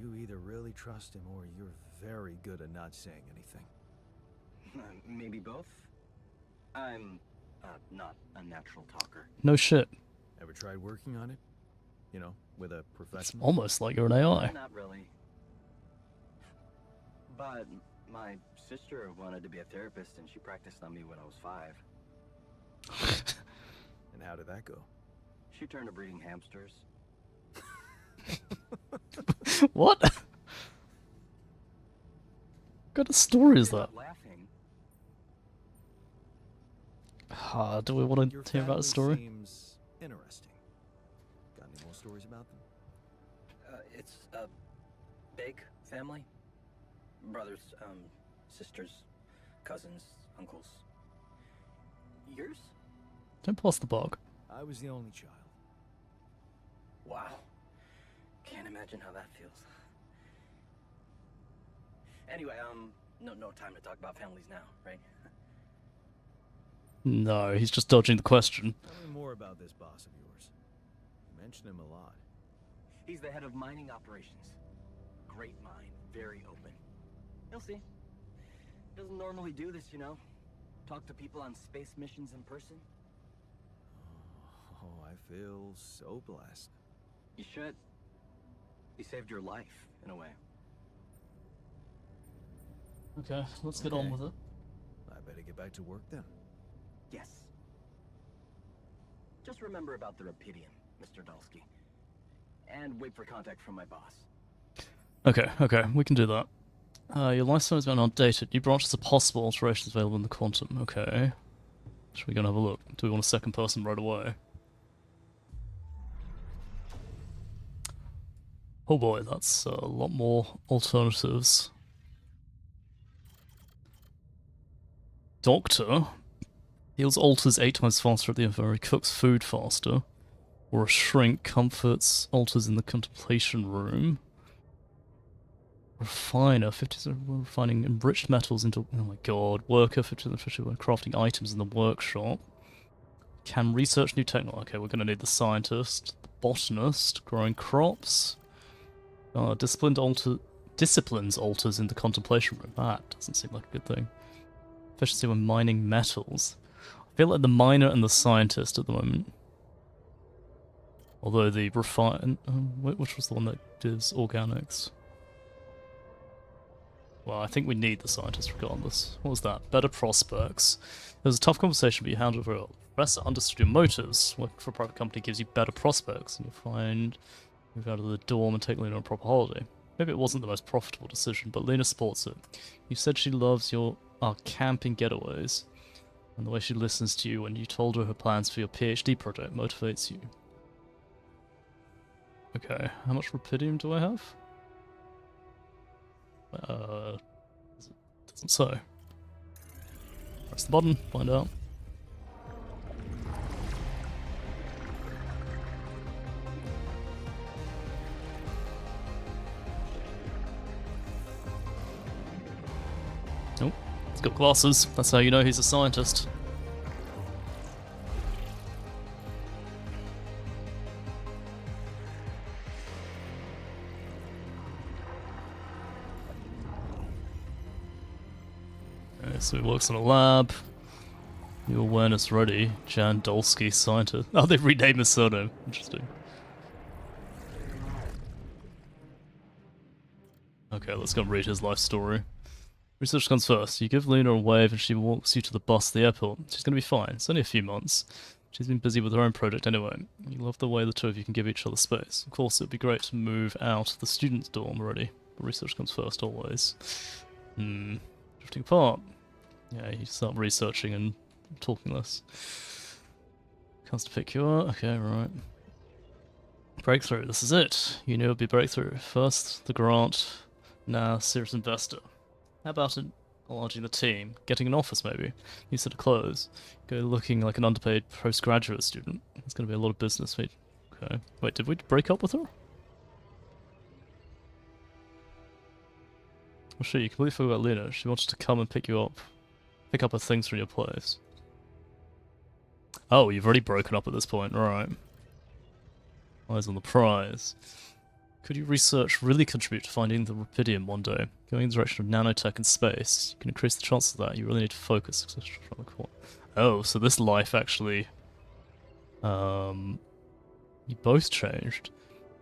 You either really trust him or you're very good at not saying anything. Maybe both? I'm not a natural talker. No shit. Ever tried working on it? You know, with a It's professional? almost like you're an AI. Not really. But my sister wanted to be a therapist and she practiced on me when I was 5. And how did that go? She turned to breeding hamsters. What? What kind of story is You're that? not laughing. Do we want Your to hear about the story? seems interesting. Got any more stories about them? It's a big family. Brothers, sisters, cousins, uncles. Yours? Don't pass the buck. I was the only child. Wow. Can't imagine how that feels. Anyway, no time to talk about families now, right? No, he's just dodging the question. Tell me more about this boss of yours. You mention him a lot. He's the head of mining operations. Great mind, very open. You'll see. Doesn't normally do this, you know. Talk to people on space missions in person. Oh, I feel so blessed. You should. He saved your life, in a way. Okay, let's get on Okay. with it. I better get back to work then. Yes. Just remember about the Rapidium, Mr. Dulski. And wait for contact from my boss. Okay, we can do that. Your lifestyle has been outdated. New branches are possible alterations available in the quantum. Okay. Should we go and have a look? Do we want a second person right away? Oh boy, that's a lot more alternatives. Doctor heals alters 8 times faster at the infirmary, cooks food faster. Or a shrink comforts alters in the contemplation room. Refiner, 50% refining enriched metals into, oh my god, worker, 50% crafting items in the workshop. Can research new technology. Okay, we're gonna need the scientist, the botanist, growing crops. Disciplines alters in the contemplation room. That doesn't seem like a good thing. Efficiency when mining metals. I feel like the miner and the scientist at the moment. Although the refine, which was the one that gives organics? Well, I think we need the scientist regardless. What was that? Better prospects. It was a tough conversation, but you handled it very well. The professor understood your motives. Working for a private company gives you better prospects, and you'll find move out of the dorm and take Lena on a proper holiday. Maybe it wasn't the most profitable decision, but Lena supports it. You said she loves our camping getaways, and the way she listens to you when you told her plans for your PhD project motivates you. Okay, how much Rapidium do I have? Doesn't say. Press the button, find out. Oh, he's got glasses. That's how you know he's a scientist. Okay, so he works in a lab. New awareness ready. Jan Dolsky, scientist. Oh, they renamed his surname. Interesting. Okay, let's go and read his life story. Research comes first. You give Luna a wave and she walks you to the bus to the airport. She's gonna be fine. It's only a few months. She's been busy with her own project anyway. You love the way the two of you can give each other space. Of course, it'd be great to move out of the student's dorm already. But research comes first, always. Drifting apart. Yeah, you start researching and talking less. Comes to pick you up. Okay, right. Breakthrough. This is it. You knew it'd be breakthrough. First, the grant. Now, serious investor. How about enlarging the team? Getting an office, maybe? New set of clothes. Go looking like an underpaid postgraduate student. It's going to be a lot of business. Wait, okay. Wait, did we break up with her? Oh shit, you completely forgot about Lena. She wanted to come and pick you up. Pick up her things from your place. Oh, you've already broken up at this point. Alright. Eyes on the prize. Could you research really contribute to finding the Rapidium one day? Going in the direction of nanotech and space, you can increase the chance of that. You really need to focus. Oh, so this life actually... You both changed.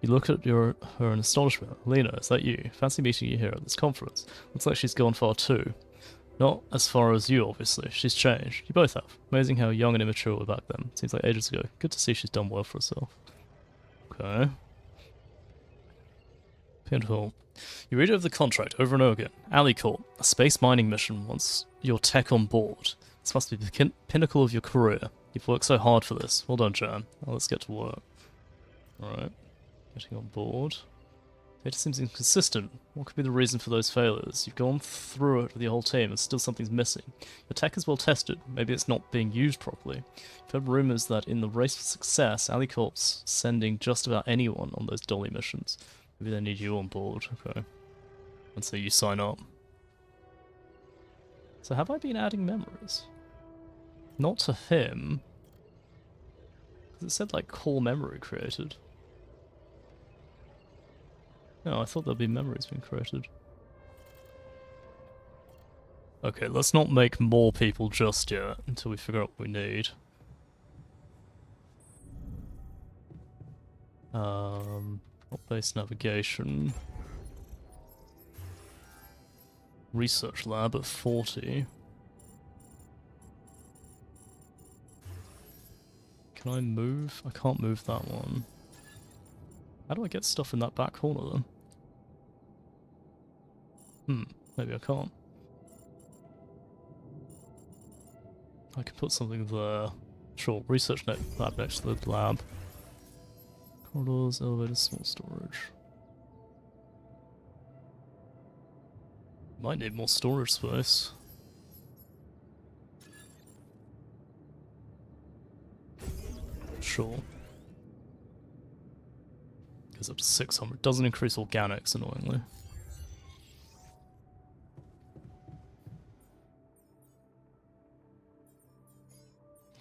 You look at her in astonishment. Lena, is that you? Fancy meeting you here at this conference. Looks like she's gone far too. Not as far as you, obviously. She's changed. You both have. Amazing how young and immature we were back then. Seems like ages ago. Good to see she's done well for herself. Okay. Pinhole. You read over the contract over and over again. AliCorp, a space mining mission wants your tech on board. This must be the pinnacle of your career. You've worked so hard for this. Well done, Jan. Now let's get to work. Alright. Getting on board. Data seems inconsistent. What could be the reason for those failures? You've gone through it with your whole team and still something's missing. Your tech is well tested. Maybe it's not being used properly. I've heard rumors that in the race for success, AliCorp's sending just about anyone on those dolly missions. Maybe they need you on board. Okay. And so you sign up. So have I been adding memories? Not to him. Because it said like core memory created. No, I thought there'd be memories being created. Okay, let's not make more people just yet until we figure out what we need. Base navigation. Research lab at 40. Can I move? I can't move that one. How do I get stuff in that back corner then? Maybe I can't. I can put something there. Sure, research lab next to the lab. Corridors, elevators, small storage. Might need more storage space. Sure. Goes up to 600. Doesn't increase organics, annoyingly.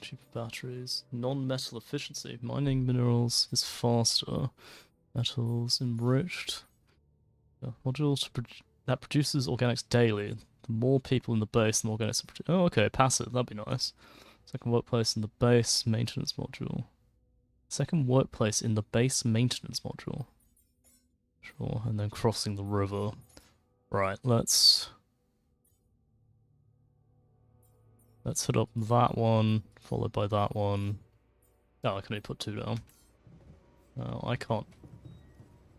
Cheaper batteries. Non-metal efficiency. Mining minerals is faster. Metals enriched. Module that produces organics daily. The more people in the base, the more organics are produced. Oh, okay, passive. That'd be nice. Second workplace in the base maintenance module. Second workplace in the base maintenance module. Sure, and then crossing the river. Right, let's hit up that one, followed by that one. Oh, I can only put 2 down. No, I can't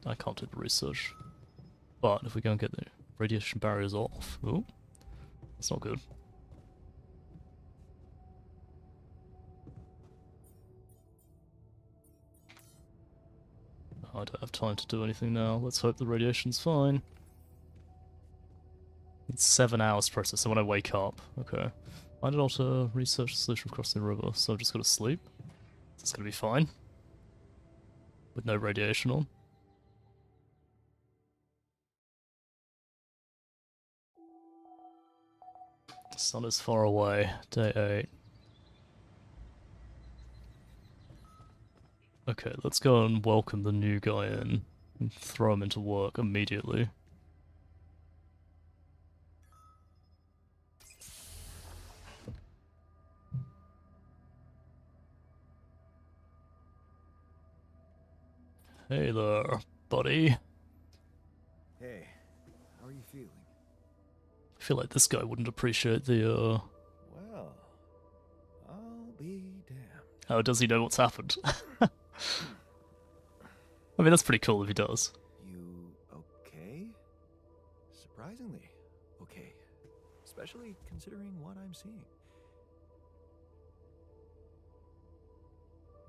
do the research. But if we go and get the radiation barriers off... Oh, that's not good. I don't have time to do anything now. Let's hope the radiation's fine. It's 7 hours to process, so when I wake up... Okay. Find an alter, research the solution of crossing the river, so I've just got to sleep. It's gonna be fine. With no radiation on. The sun is far away. Day 8. Okay, let's go and welcome the new guy in and throw him into work immediately. Hey there, buddy. Hey, how are you feeling? I feel like this guy wouldn't appreciate the, Well, I'll be damned. How does he know what's happened? I mean, that's pretty cool if he does. You okay? Surprisingly okay. Especially considering what I'm seeing.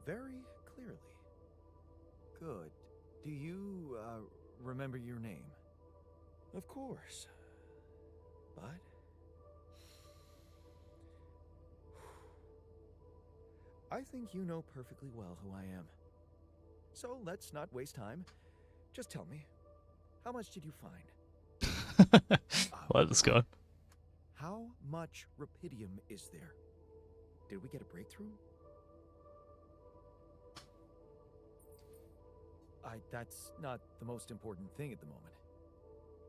Very clearly. Good. Do you, remember your name? Of course. But... I think you know perfectly well who I am. So let's not waste time. Just tell me, how much did you find? I like this guy. How much rupidium is there? Did we get a breakthrough? That's not the most important thing at the moment.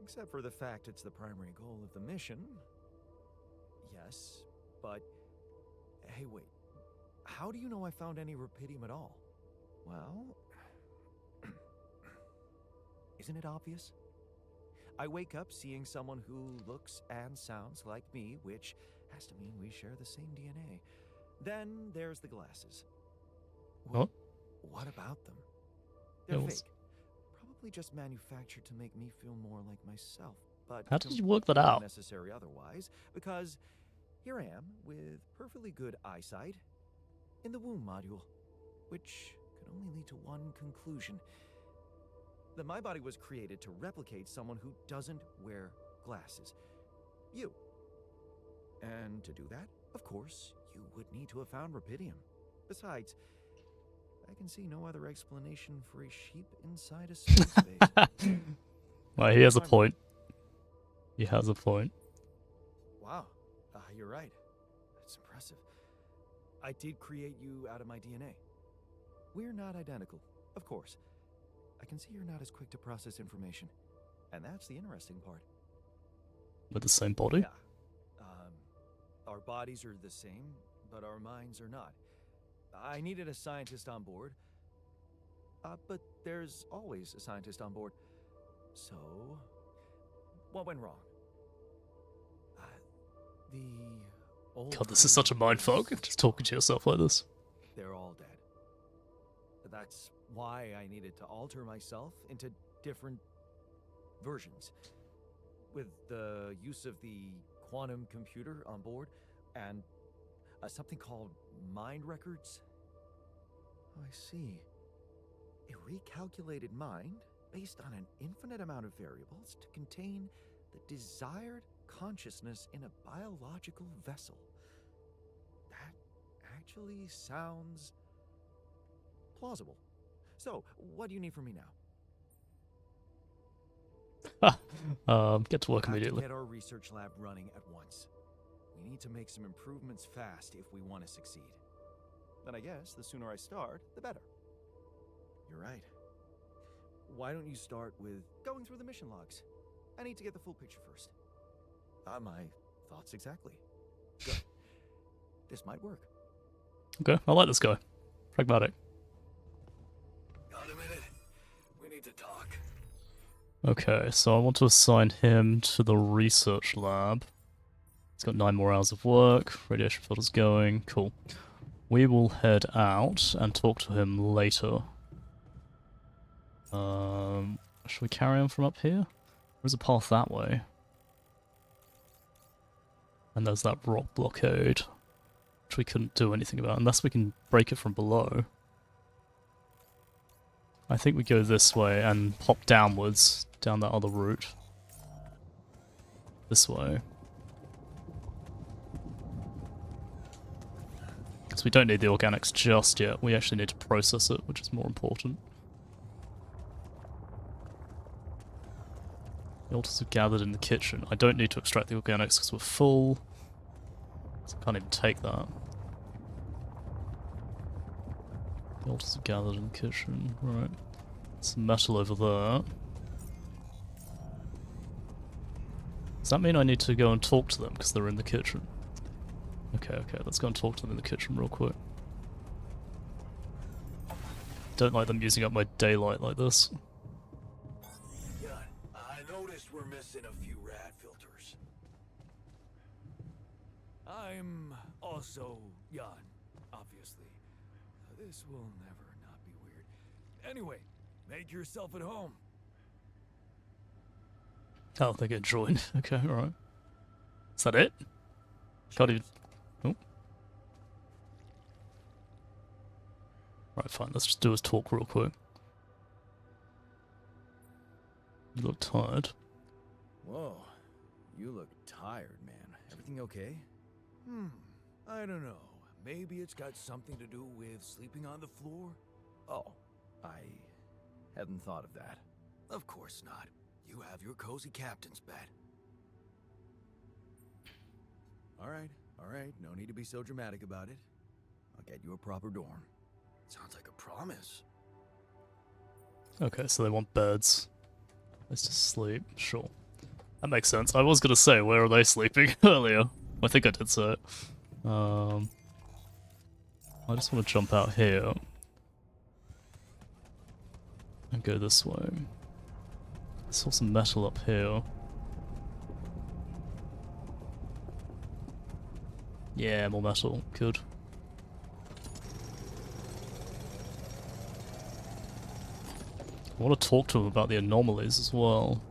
Except for the fact it's the primary goal of the mission. Yes, but... Hey, wait. How do you know I found any rupidium at all? Well... Isn't it obvious? I wake up seeing someone who looks and sounds like me, which has to mean we share the same DNA. Then there's the glasses. What? What about them? They're Yeah, fake. what's- Probably just manufactured to make me feel more like myself. But How did you work that out? Necessary otherwise, because here I am with perfectly good eyesight in the womb module, which could only lead to one conclusion: that my body was created to replicate someone who doesn't wear glasses. You. And to do that, of course, you would need to have found rupidium. Besides, I can see no other explanation for a sheep inside a suit space. Well, he has a point. He has a point. Wow, you're right. That's impressive. I did create you out of my DNA. We're not identical, of course. I can see you're not as quick to process information. And that's the interesting part. With the same body? Yeah. Our bodies are the same, but our minds are not. I needed a scientist on board. But there's always a scientist on board. So, what went wrong? The old... God, this is such a mindfuck. Just talking to yourself like this. They're all dead. That's why I needed to alter myself into different versions. With the use of the quantum computer on board and something called mind records. Oh, I see. A recalculated mind based on an infinite amount of variables to contain the desired consciousness in a biological vessel. That actually sounds plausible. So, what do you need from me now? Get to work We have to immediately. get our research lab running at once. We need to make some improvements fast if we want to succeed. Then I guess the sooner I start, the better. You're right. Why don't you start with going through the mission logs? I need to get the full picture first. My thoughts exactly. Good. This might work. Okay, I like this guy. Pragmatic. Got a minute? We need to talk. Okay, so I want to assign him to the research lab. He's got 9 more hours of work. Radiation filter's going. Cool. We will head out and talk to him later. Should we carry on from up here? There's a path that way. And there's that rock blockade, which we couldn't do anything about, unless we can break it from below. I think we go this way and pop downwards, down that other route. This way. Because we don't need the organics just yet, we actually need to process it, which is more important. The altars are gathered in the kitchen. I don't need to extract the organics because we're full. So I can't even take that. The altars are gathered in the kitchen, right. Some metal over there. Does that mean I need to go and talk to them because they're in the kitchen? Okay, let's go and talk to them in the kitchen real quick. Don't like them using up my daylight like this. Jan, I noticed we're missing a few rad filters. I'm also Jan, obviously. This will never not be weird. Anyway, make yourself at home. Oh, they get joined. Okay, alright. Is that it? Can't even... Oh. Right, fine. Let's just do his talk real quick. You look tired. Whoa, you look tired, man. Everything okay? I don't know. Maybe it's got something to do with sleeping on the floor? Oh, I hadn't thought of that. Of course not. You have your cozy captain's bed. All right. No need to be so dramatic about it. I'll get you a proper dorm. Sounds like a promise. Okay, so they want beds. Let's just sleep. Sure. That makes sense. I was gonna say, where are they sleeping earlier? I think I did say it. I just want to jump out here. And go this way. I saw some metal up here. Yeah, more metal. Good. I want to talk to him about the anomalies as well.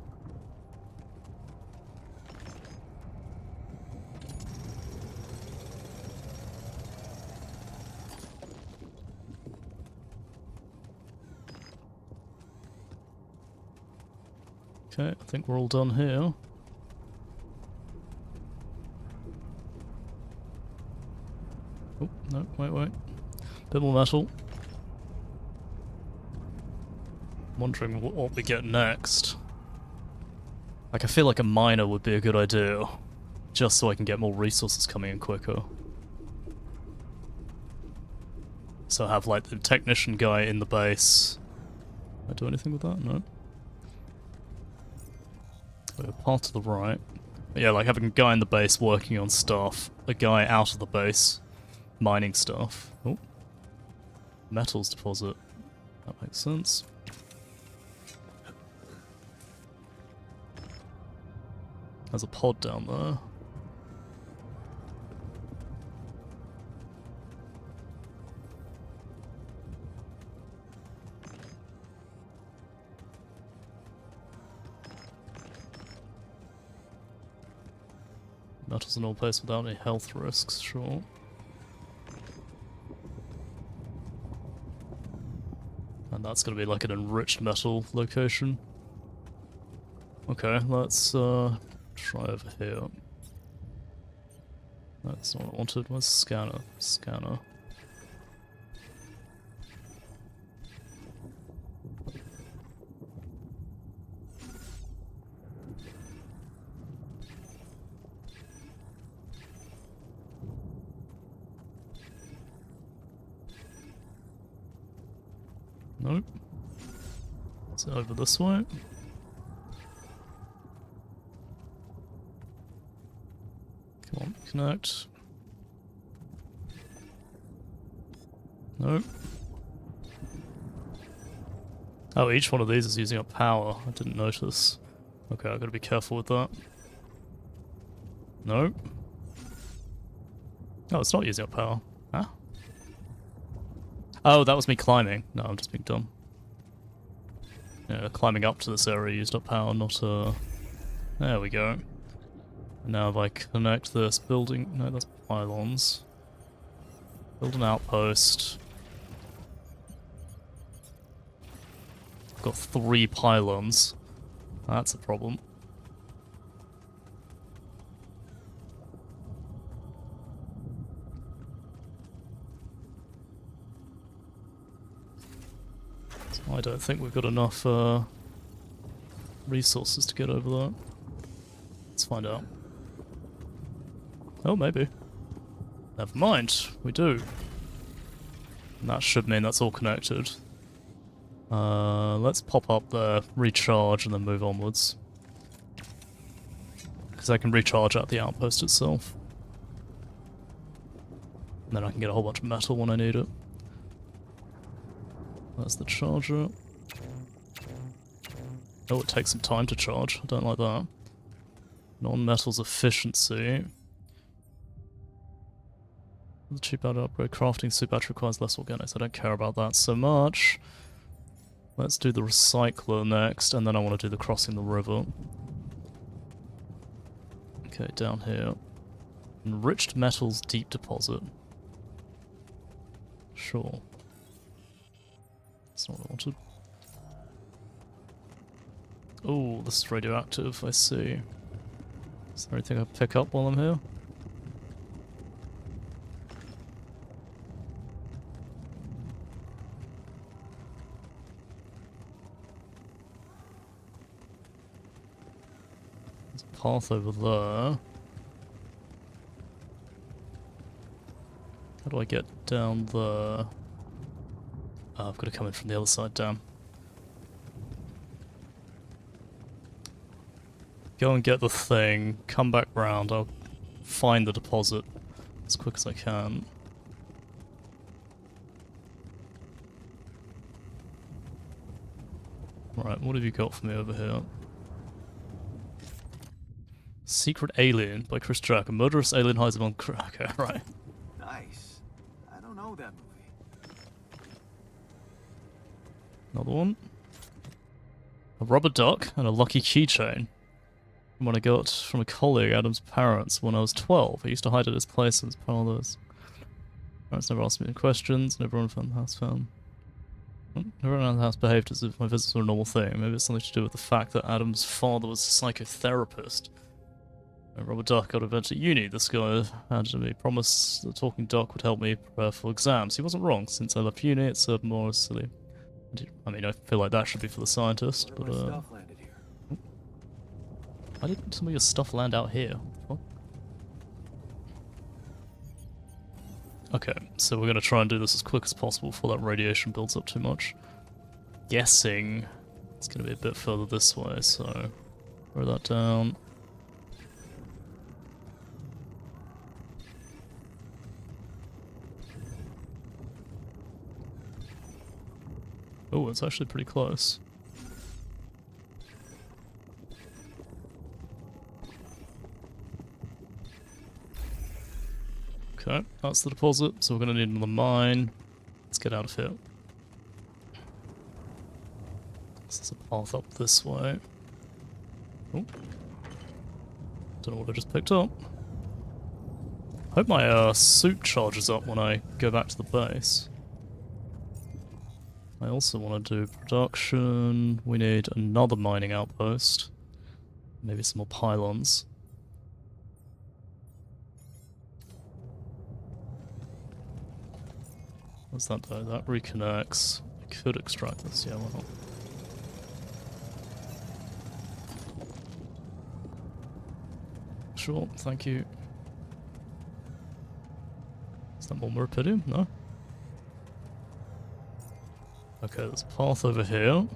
Okay, I think we're all done here. Oh, no, wait. Bit more metal. Wondering what we get next. Like, I feel like a miner would be a good idea. Just so I can get more resources coming in quicker. So I have, like, the technician guy in the base. Can I do anything with that? No. A part to the right. But yeah, like having a guy in the base working on stuff, a guy out of the base mining stuff. Oh. Metals deposit. That makes sense. There's a pod down there. Metals in all place without any health risks, sure. And that's gonna be like an enriched metal location. Okay, let's try over here. That's not what I wanted. Where's scanner? Scanner. Nope. Is it over this way? Come on, connect. Nope. Oh, each one of these is using up power. I didn't notice. Okay, I've got to be careful with that. Nope. Oh, it's not using up power. Huh? Oh, that was me climbing. No, I'm just being dumb. Yeah, climbing up to this area used up power, not There we go. Now if I connect this building... No, that's pylons. Build an outpost. I've got 3 pylons. That's a problem. I don't think we've got enough resources to get over that. Let's find out. Oh, maybe. Never mind, we do. And that should mean that's all connected. Let's pop up there, recharge, and then move onwards. Because I can recharge at the outpost itself. And then I can get a whole bunch of metal when I need it. That's the charger. Oh, it takes some time to charge. I don't like that. Non-metals efficiency. The cheap battery upgrade. Crafting suit battery requires less organics. I don't care about that so much. Let's do the recycler next, and then I want to do the crossing the river. Okay, down here. Enriched metals deep deposit. Sure. That's not what I wanted. Oh, this is radioactive, I see. Is there anything I pick up while I'm here? There's a path over there. How do I get down there? Oh, I've got to come in from the other side, damn. Go and get the thing, come back round, I'll find the deposit as quick as I can. Right, what have you got for me over here? Secret Alien by Chris Jack. A murderous alien hides among... Okay, right. Nice. I don't know that movie. Another one. A rubber duck and a lucky keychain. From what I got from a colleague, Adam's parents, when I was 12. I used to hide at his place as part of those. Parents never asked me any questions, and everyone found the house found. Everyone around the house behaved as if my visits were a normal thing. Maybe it's something to do with the fact that Adam's father was a psychotherapist. When Robert Duck got event at uni, this guy handed me promise the talking duck would help me prepare for exams. He wasn't wrong. Since I left uni, it served more as silly. I mean, I feel like that should be for the scientist, but My stuff landed here. why did some of your stuff land out here? What? Okay, so we're gonna try and do this as quick as possible before that radiation builds up too much. Guessing it's gonna be a bit further this way, so throw that down. Oh, it's actually pretty close. Okay, that's the deposit, so we're gonna need another mine. Let's get out of here. This is a path up this way. Oh. Don't know what I just picked up. Hope my suit charges up when I go back to the base. I also want to do production. We need another mining outpost. Maybe some more pylons. What's that though? That reconnects. I could extract this, yeah, why not? Sure, thank you. Is that more Meripidium? No? Okay, there's a path over here.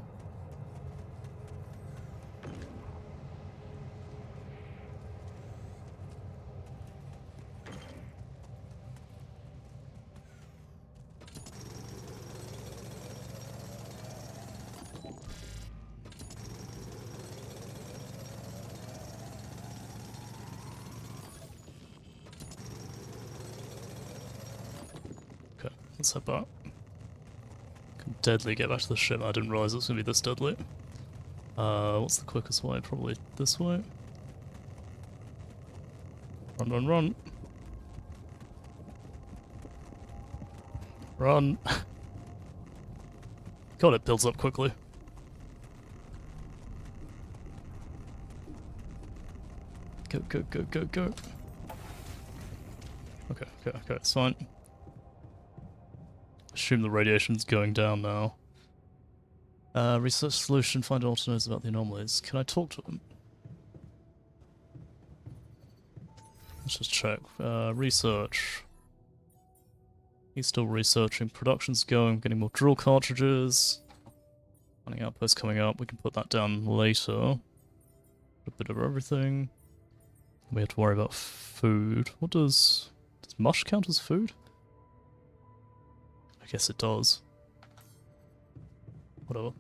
Okay, let's head back. Deadly get back to the ship. I didn't realise it was going to be this deadly. What's the quickest way? Probably this way. Run, run, run. Run. God, it builds up quickly. Go, go, go, go, go. Okay, okay, okay, it's fine. Assume the radiation's going down now. Research solution, find alternatives about the anomalies. Can I talk to them? Let's just check. Research. He's still researching. Production's going, getting more drill cartridges. Mining outpost coming up. We can put that down later. A bit of everything. We have to worry about food. What does mush count as food? I guess it does. Whatever.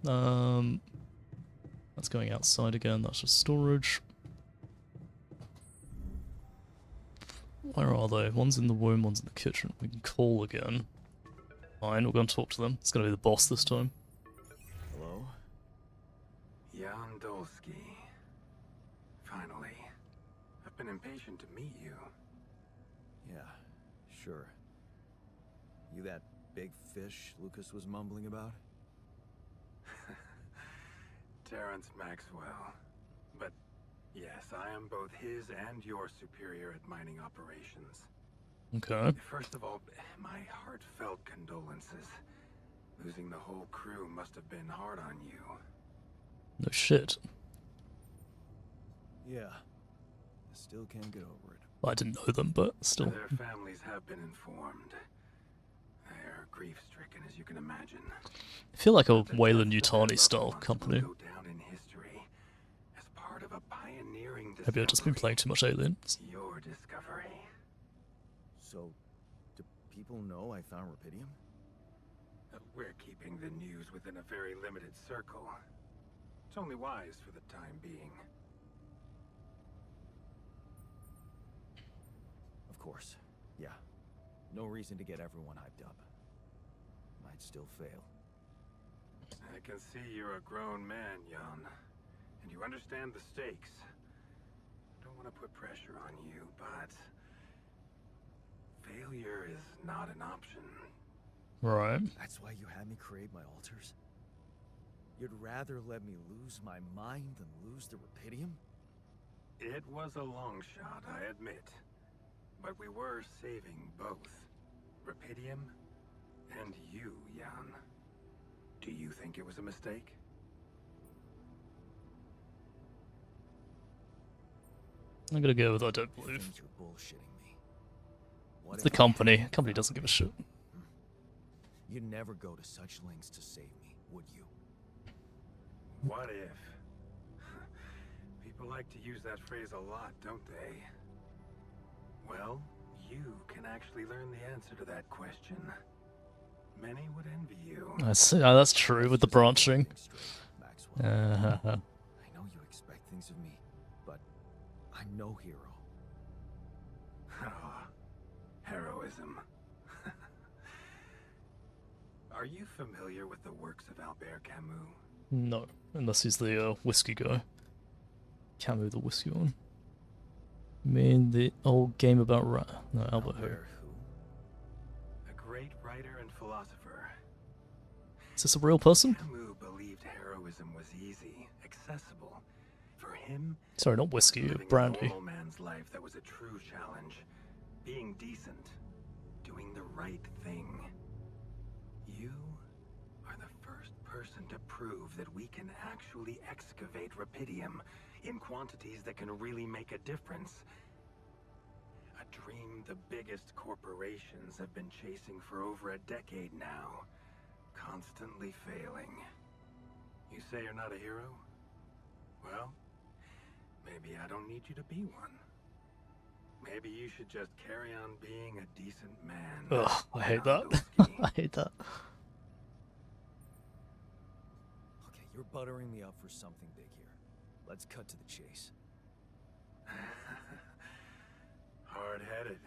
That's going outside again. That's just storage. Where are they? One's in the womb, one's in the kitchen. We can call again. Fine, we're going to talk to them. It's going to be the boss this time. Hello? Jan Dolsky. Finally. I've been impatient to meet you. Yeah, sure. You that big fish Lucas was mumbling about? Terrence Maxwell. But yes, I am both his and your superior at mining operations. Okay. First of all, my heartfelt condolences. Losing the whole crew must have been hard on you. No shit. Yeah. I still can't get over it. I didn't know them, but still. Their families have been informed. They're grief-stricken, as you can imagine. I feel like a The Wayland death of their Yutani loved style ones company. will go down in history as part of a pioneering Maybe I've just been discovery. playing too much Aliens. Your discovery. So, do people know I found Rapidium? We're keeping the news within a very limited circle. It's only wise for the time being. Of course. Yeah. No reason to get everyone hyped up. Might still fail. I can see you're a grown man, Jan. And you understand the stakes. I don't want to put pressure on you, but failure is not an option. Right. That's why you had me create my altars? You'd rather let me lose my mind than lose the Rapidium? It was a long shot, I admit. But we were saving both. Rapidium and you, Jan. Do you think it was a mistake? I'm gonna go with I don't You believe. think you're bullshitting me. What It's the if I company. hadn't Company found doesn't give a Rapidium? shit. You'd never go to such lengths to save me, would you? What if? People like to use that phrase a lot, don't they? Well, you can actually learn the answer to that question. Many would envy you. I see. Oh, that's true with the Just get one branching. thing straight, Maxwell. Uh, I know you expect things of me, but I'm no hero. Ah, heroism. Are you familiar with the works of Albert Camus? no, unless he's the whiskey guy. Camus, the whiskey one. You mean the old game about no, Albert who? Albert who? A great writer and philosopher. Is this a real person? Camus believed heroism was easy, accessible. For him, Sorry, not whiskey, living a brandy. normal man's life that was a true challenge. Being decent, doing the right thing. You are the first person to prove that we can actually excavate Rapidium in quantities that can really make a difference. A dream the biggest corporations have been chasing for over a decade now, constantly failing. You say you're not a hero? Well, maybe I don't need you to be one. Maybe you should just carry on being a decent man. Ugh, I hate that. Yandowski. I hate that. Okay, you're buttering me up for something big here. Let's cut to the chase. Hard-headed.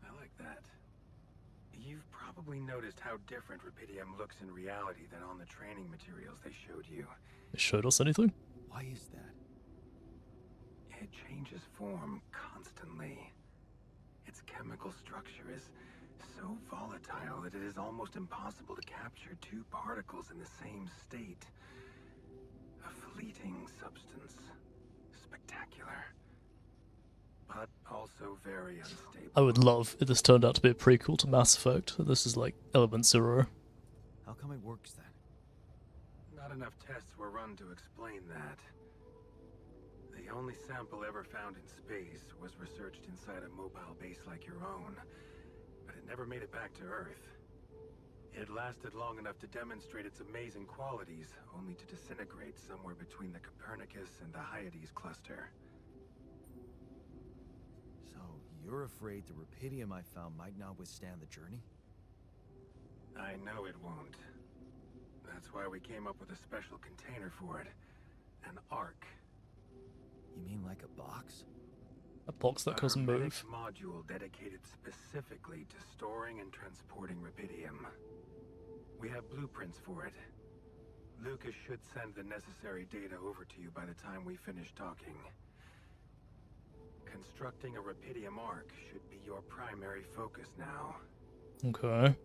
I like that. You've probably noticed how different Rapidium looks in reality than on the training materials they showed you. They showed us anything? Why is that? It changes form constantly. Its chemical structure is so volatile that it is almost impossible to capture two particles in the same state. A fleeting substance. Spectacular. But also very unstable. I would love if this turned out to be a prequel to Mass Effect. This is like Element Zero. How come it works then? Not enough tests were run to explain that. The only sample ever found in space was researched inside a mobile base like your own. But it never made it back to Earth. It lasted long enough to demonstrate its amazing qualities, only to disintegrate somewhere between the Copernicus and the Hyades cluster. So, you're afraid the Rapidium I found might not withstand the journey? I know it won't. That's why we came up with a special container for it. An Ark. You mean like a box? A box that doesn't hermetic move. module dedicated specifically to storing and transporting Rapidium. We have blueprints for it. Lucas should send the necessary data over to you by the time we finish talking. Constructing a Rapidium Ark should be your primary focus now. Okay.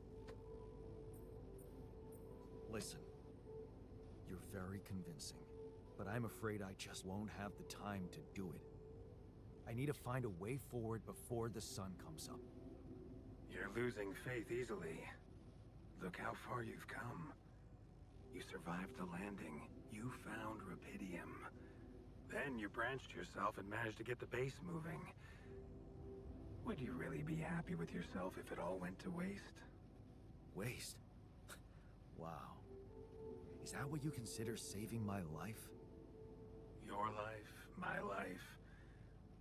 Listen, you're very convincing, but I'm afraid I just won't have the time to do it. I need to find a way forward before the sun comes up. You're losing faith easily. Look how far you've come. You survived the landing. You found Rapidium. Then you branched yourself and managed to get the base moving. Would you really be happy with yourself if it all went to waste? Waste? Wow. Is that what you consider saving my life? Your life, my life.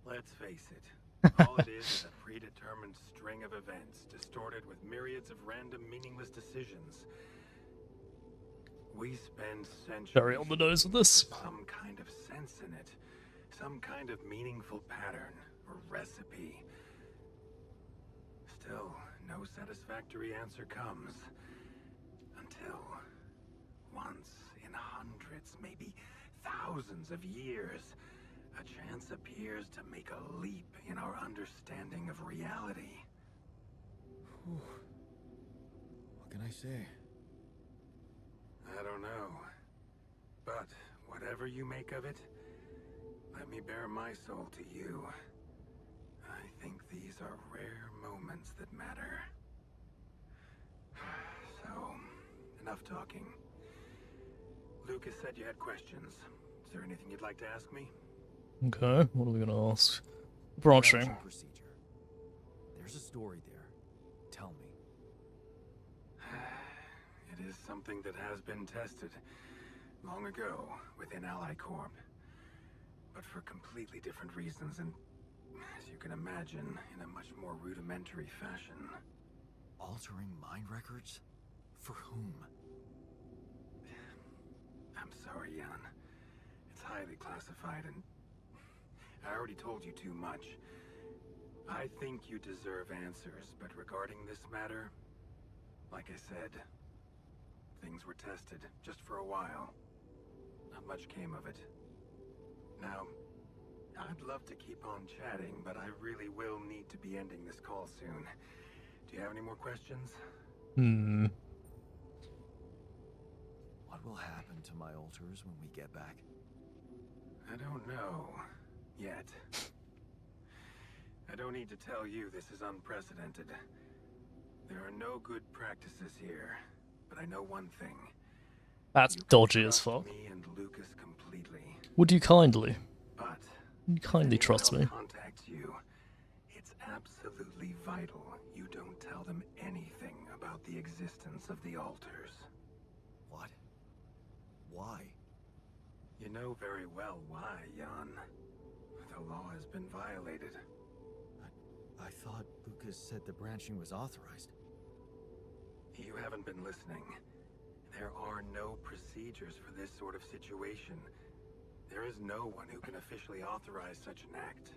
Let's face it. All it is a predetermined string of events, distorted with myriads of random, meaningless decisions. We spend centuries Very on the nose with this. with some kind of sense in it, some kind of meaningful pattern or recipe. Still, no satisfactory answer comes until once in hundreds, maybe thousands of years, a chance appears to make a leap in our understanding of reality. What can I say? I don't know. But whatever you make of it, let me bare my soul to you. I think these are rare moments that matter. So, enough talking. Lucas said you had questions. Is there anything you'd like to ask me? Okay, what are we gonna ask? Branching. Procedure. There's a story there. Tell me. It is something that has been tested long ago within Ally Corp. But for completely different reasons and, as you can imagine, in a much more rudimentary fashion. Altering mind records? For whom? I'm sorry, Jan. It's highly classified and I already told you too much. I think you deserve answers, but regarding this matter, like I said, things were tested just for a while. Not much came of it. Now, I'd love to keep on chatting, but I really will need to be ending this call soon. Do you have any more questions? What will happen to my alters when we get back? I don't know. Yet. I don't need to tell you this is unprecedented. There are no good practices here, but I know one thing. That's You can dodgy as trust fuck. Me and Lucas completely, Would you kindly? but You kindly if trust anyone me. else contacts you, it's absolutely vital you don't tell them anything about the existence of the alters. What? Why? You know very well why, Jan. The law has been violated. I thought Lucas said the branching was authorized. You haven't been listening. There are no procedures for this sort of situation. There is no one who can officially authorize such an act.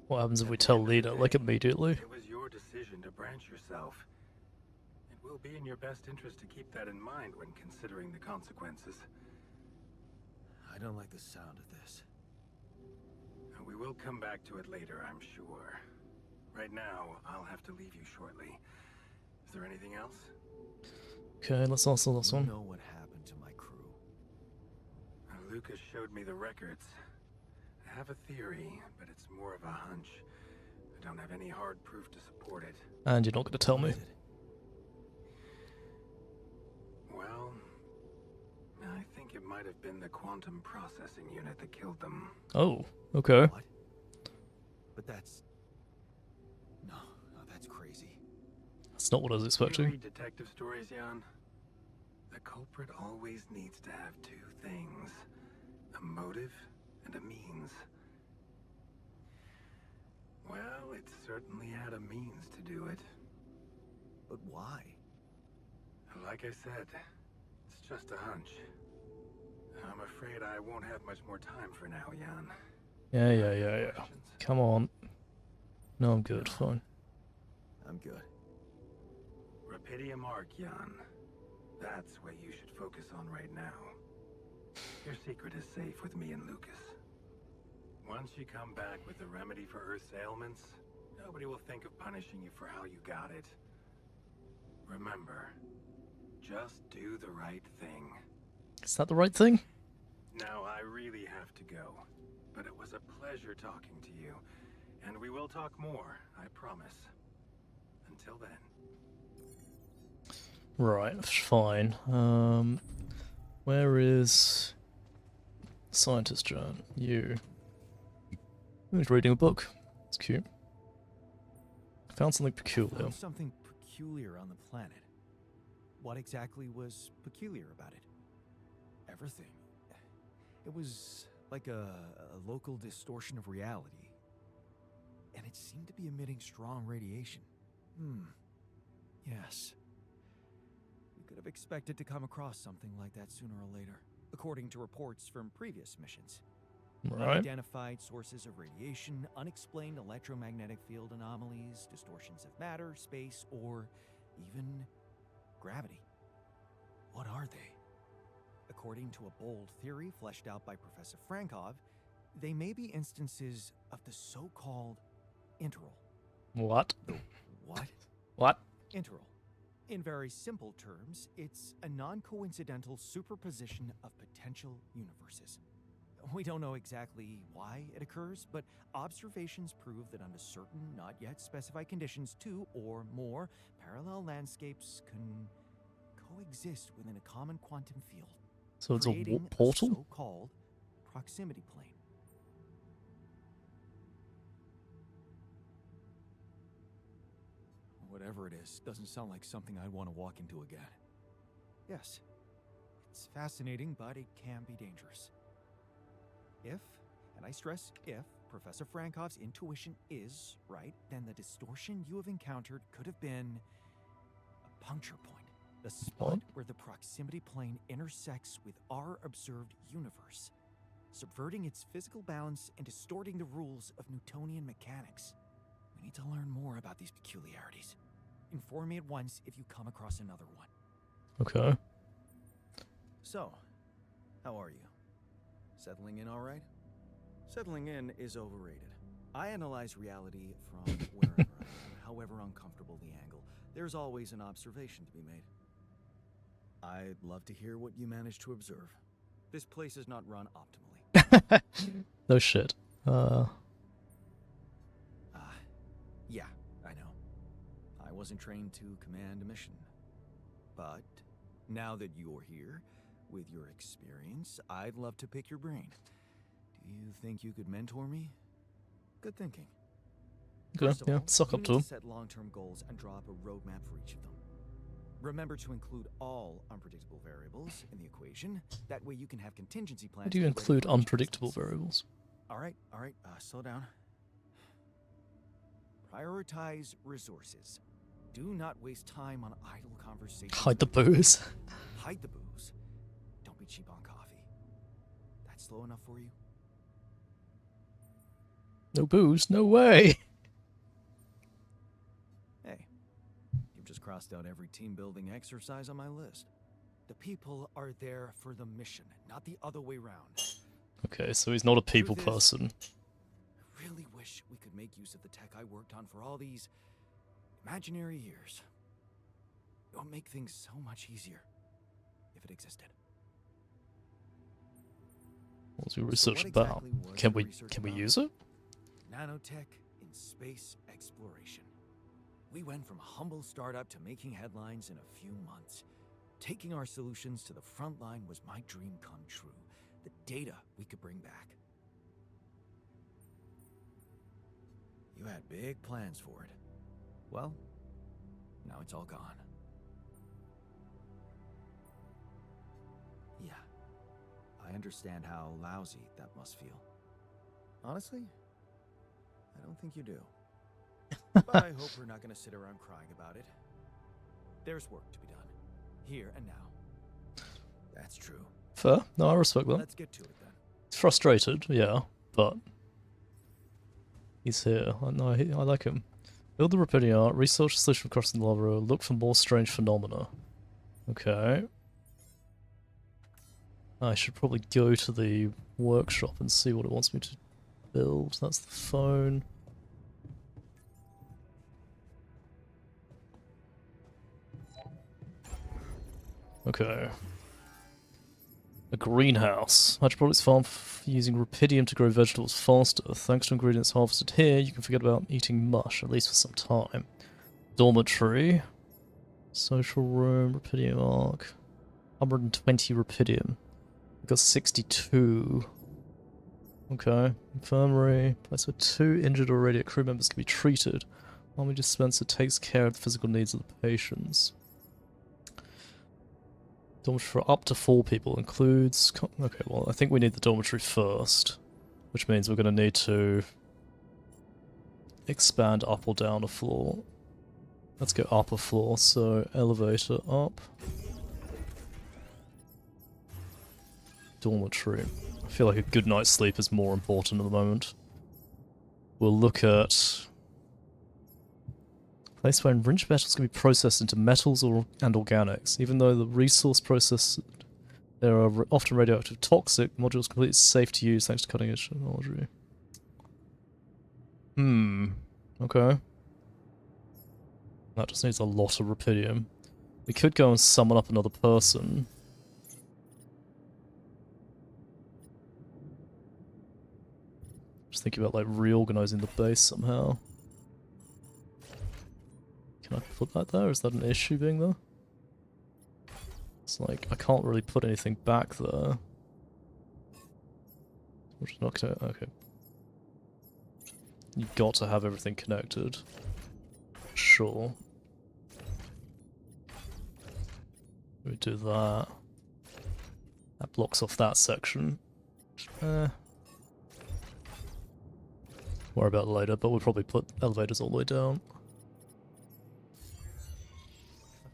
What happens if we tell Lita, like, immediately? It was your decision to branch yourself. It will be in your best interest to keep that in mind when considering the consequences. I don't like the sound of this. We will come back to it later, I'm sure. Right now, I'll have to leave you shortly. Is there anything else? Okay, let's answer this You one. know what happened to my crew. Lucas showed me the records. I have a theory, but it's more of a hunch. I don't have any hard proof to support it. And you're not gonna tell me. Is it? Well, I think it might have been the quantum processing unit that killed them. Oh, okay. What? But that's... No, that's crazy. That's not what I was You expecting. read detective stories, Jan? The culprit always needs to have two things. A motive and a means. Well, it certainly had a means to do it. But why? Like I said, it's just a hunch. I'm afraid I won't have much more time for now, Jan. Yeah. Questions? Come on. No, I'm good. Fine. I'm good. Rapidium Arc, Jan. That's what you should focus on right now. Your secret is safe with me and Lucas. Once you come back with a remedy for Earth's ailments, nobody will think of punishing you for how you got it. Remember, just do the right thing. Is that the right thing? Now, I really have to go, but it was a pleasure talking to you, and we will talk more, I promise. Until then. Right, fine. Where is Scientist John? You. He's reading a book. It's cute. Found something peculiar. Found something peculiar on the planet. What exactly was peculiar about it? Everything. It was like a local distortion of reality. And it seemed to be emitting strong radiation. Yes. We could have expected to come across something like that sooner or later, according to reports from previous missions. Right. Unidentified sources of radiation, unexplained electromagnetic field anomalies, distortions of matter, space, or even gravity. What are they? According to a bold theory fleshed out by Professor Frankov, they may be instances of the so-called interval. What? What? What? Interval. In very simple terms, it's a non-coincidental superposition of potential universes. We don't know exactly why it occurs, but observations prove that under certain, not yet specified conditions, two or more parallel landscapes can coexist within a common quantum field. So it's a creating portal? so-called proximity plane. Whatever it is, doesn't sound like something I'd want to walk into again. Yes, it's fascinating, but it can be dangerous. If, and I stress if, Professor Frankov's intuition is right, then the distortion you have encountered could have been a puncture point. The spot What? where the proximity plane intersects with our observed universe, subverting its physical balance and distorting the rules of Newtonian mechanics. We need to learn more about these peculiarities. Inform me at once if you come across another one. Okay. So, how are you? Settling in all right? Settling in is overrated. I analyze reality from wherever I am, however uncomfortable the angle. There's always an observation to be made. I'd love to hear what you managed to observe. This place is not run optimally. No shit. Yeah, I know. I wasn't trained to command a mission. But now that you're here, with your experience, I'd love to pick your brain. Do you think you could mentor me? Good thinking. Okay, First of yeah, all, suck you up need to him. set long-term goals and draw up a roadmap for each of them. Remember to include all unpredictable variables in the equation. That way you can have contingency plans. How do you ready include for each unpredictable instance. variables? All right, slow down. Prioritize resources. Do not waste time on idle conversations. Hide the booze. Hide the booze. Don't be cheap on coffee. That's slow enough for you? No booze? No way! Hey, you've just crossed out every team-building exercise on my list. The people are there for the mission, not the other way round. Okay, so he's not a people Truth is- person. I really wish we could make use of the tech I worked on for all these imaginary years. It would make things so much easier if it existed. What's your So research what about? exactly was Can your we research can we about? use it? Nanotech in space exploration. We went from a humble startup to making headlines in a few months. Taking our solutions to the front line was my dream come true. The data we could bring back. You had big plans for it. Well, Now it's all gone. Yeah. I understand how lousy that must feel. Honestly, I don't think you do. But I hope we're not going to sit around crying about it. There's work to be done. Here and now. That's true. Fair. No, I respect that. Let's get to it then. He's frustrated, yeah, but he's here. No, I like him. Build the Rapidium art, research the solution for crossing the lava, look for more strange phenomena. Okay. I should probably go to the workshop and see what it wants me to build. That's the phone. Okay. A greenhouse. Hydroponics farm using Rapidium to grow vegetables faster. Thanks to ingredients harvested here, you can forget about eating mush, at least for some time. Dormitory. Social room, Rapidium arc. 120 Rapidium. We've got 62. Okay. Infirmary. Place where 2 injured or radiate crew members can be treated. Army dispenser takes care of the physical needs of the patients. Dormitory for up to 4 people includes... Okay, well, I think we need the dormitory first. Which means we're going to need to expand up or down a floor. Let's go up a floor, so elevator up. Dormitory. I feel like a good night's sleep is more important at the moment. We'll look at... place where enriched metals can be processed into metals and organics. Even though the resource process, there are often radioactive toxic, modules completely safe to use thanks to cutting edge technology. Okay. That just needs a lot of Rapidium. We could go and summon up another person. Just thinking about like reorganizing the base somehow. Can I put that there? Is that an issue being there? It's like, I can't really put anything back there. Which is not connected. Okay. You got to have everything connected. Sure. We do that. That blocks off that section. Worry about it later, but we'll probably put elevators all the way down.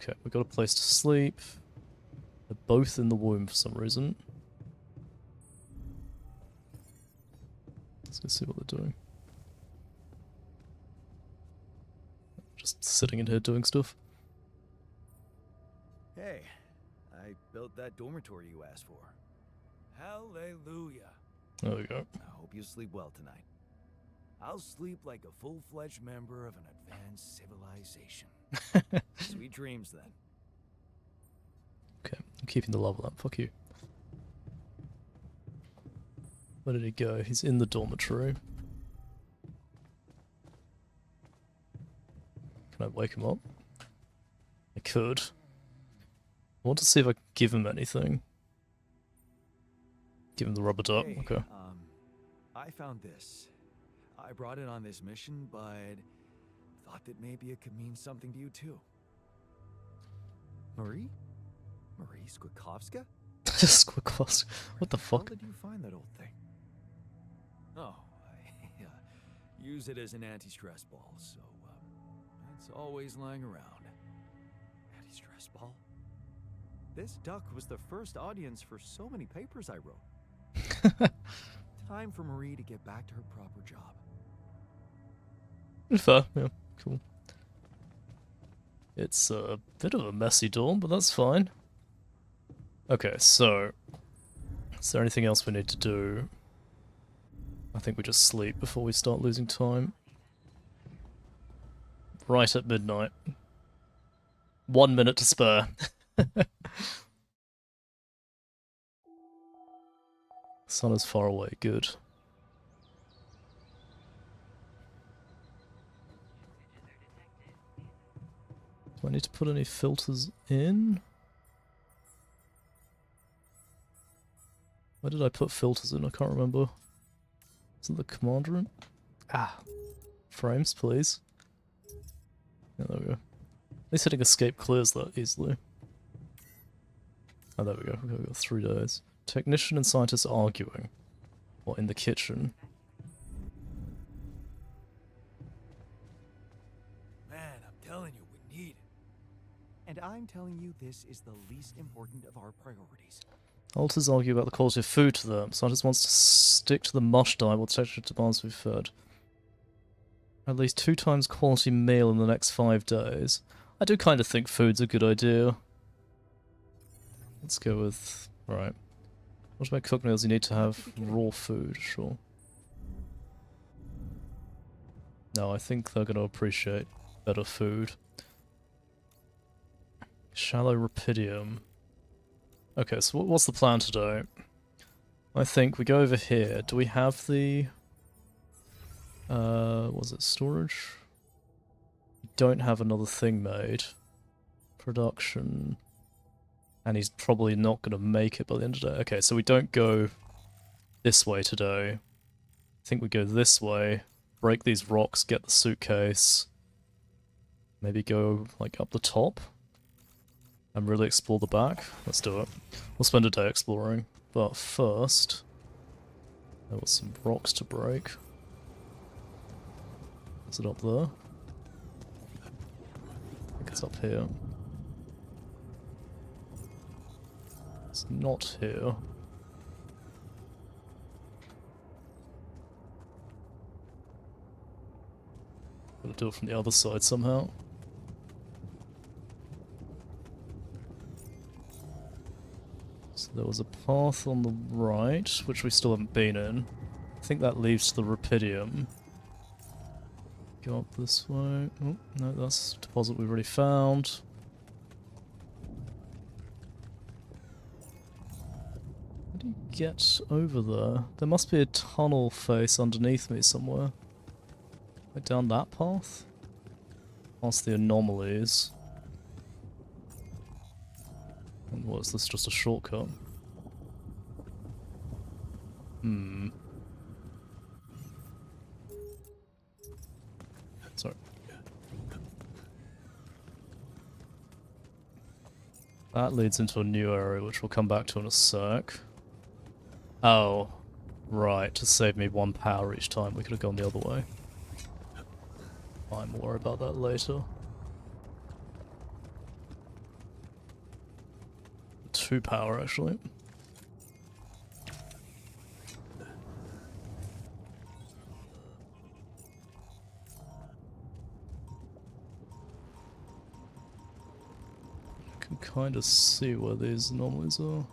Okay, we've got a place to sleep. They're both in the womb for some reason. Let's go see what they're doing. Just sitting in here doing stuff. Hey, I built that dormitory you asked for. Hallelujah. There we go. I hope you sleep well tonight. I'll sleep like a full-fledged member of an advanced civilization. Sweet dreams, then. Okay, I'm keeping the level up. Fuck you. Where did he go? He's in the dormitory. Can I wake him up? I could. I want to see if I can give him anything. Give him the rubber duck. Hey, Okay. I found this. I brought it on this mission, but thought that maybe it could mean something to you too. Marie? Marie Skwikovska? Squirclaws. What the How fuck? did you find that old thing? Oh, I use it as an anti-stress ball, so it's always lying around. Anti-stress ball? This duck was the first audience for so many papers I wrote. Time for Marie to get back to her proper job. Fair, yeah, cool. It's a bit of a messy dorm, but that's fine. Okay, so... is there anything else we need to do? I think we just sleep before we start losing time. Right at midnight. 1 minute to spare. Sun is far away, good. Do I need to put any filters in? Where did I put filters in? I can't remember. Is it the command room? Ah. Frames, please. Yeah, there we go. least hitting escape clears that easily. Oh, there we go. We've got 3 days. Technician and scientist arguing. What, in the kitchen? Man, I'm telling you, we need it. And I'm telling you, this is the least important of our priorities. Alters argue about the quality of food to them. Scientist wants to stick to the mush diet while texture demands to be fed. At least 2 times quality meal in the next 5 days. I do kind of think food's a good idea. Let's go with... Right. What about cooked meals? You need to have raw food, sure. No, I think they're going to appreciate better food. Shallow Rapidium. Okay, so what's the plan today? I think we go over here. Do we have the... was it storage? We don't have another thing made. Production. And he's probably not going to make it by the end of the day. Okay, so we don't go this way today. I think we go this way, break these rocks, get the suitcase, maybe go like up the top and really explore the back. Let's do it. We'll spend a day exploring, but first there was some rocks to break. Is it up there? I think it's up here. It's not here. Gotta do it from the other side somehow. So there was a path on the right, which we still haven't been in. I think that leads to the Rapidium. Go up this way. Oh, no, that's a deposit we've already found. How do you get over there? There must be a tunnel face underneath me somewhere. Like down that path? Past the anomalies. And what, is this just a shortcut? Hmm. Sorry. That leads into a new area, which we'll come back to in a sec. Oh, right, to save me 1 power each time, we could have gone the other way. I'll worry about that later. 2 power, actually. I can kind of see where these anomalies are.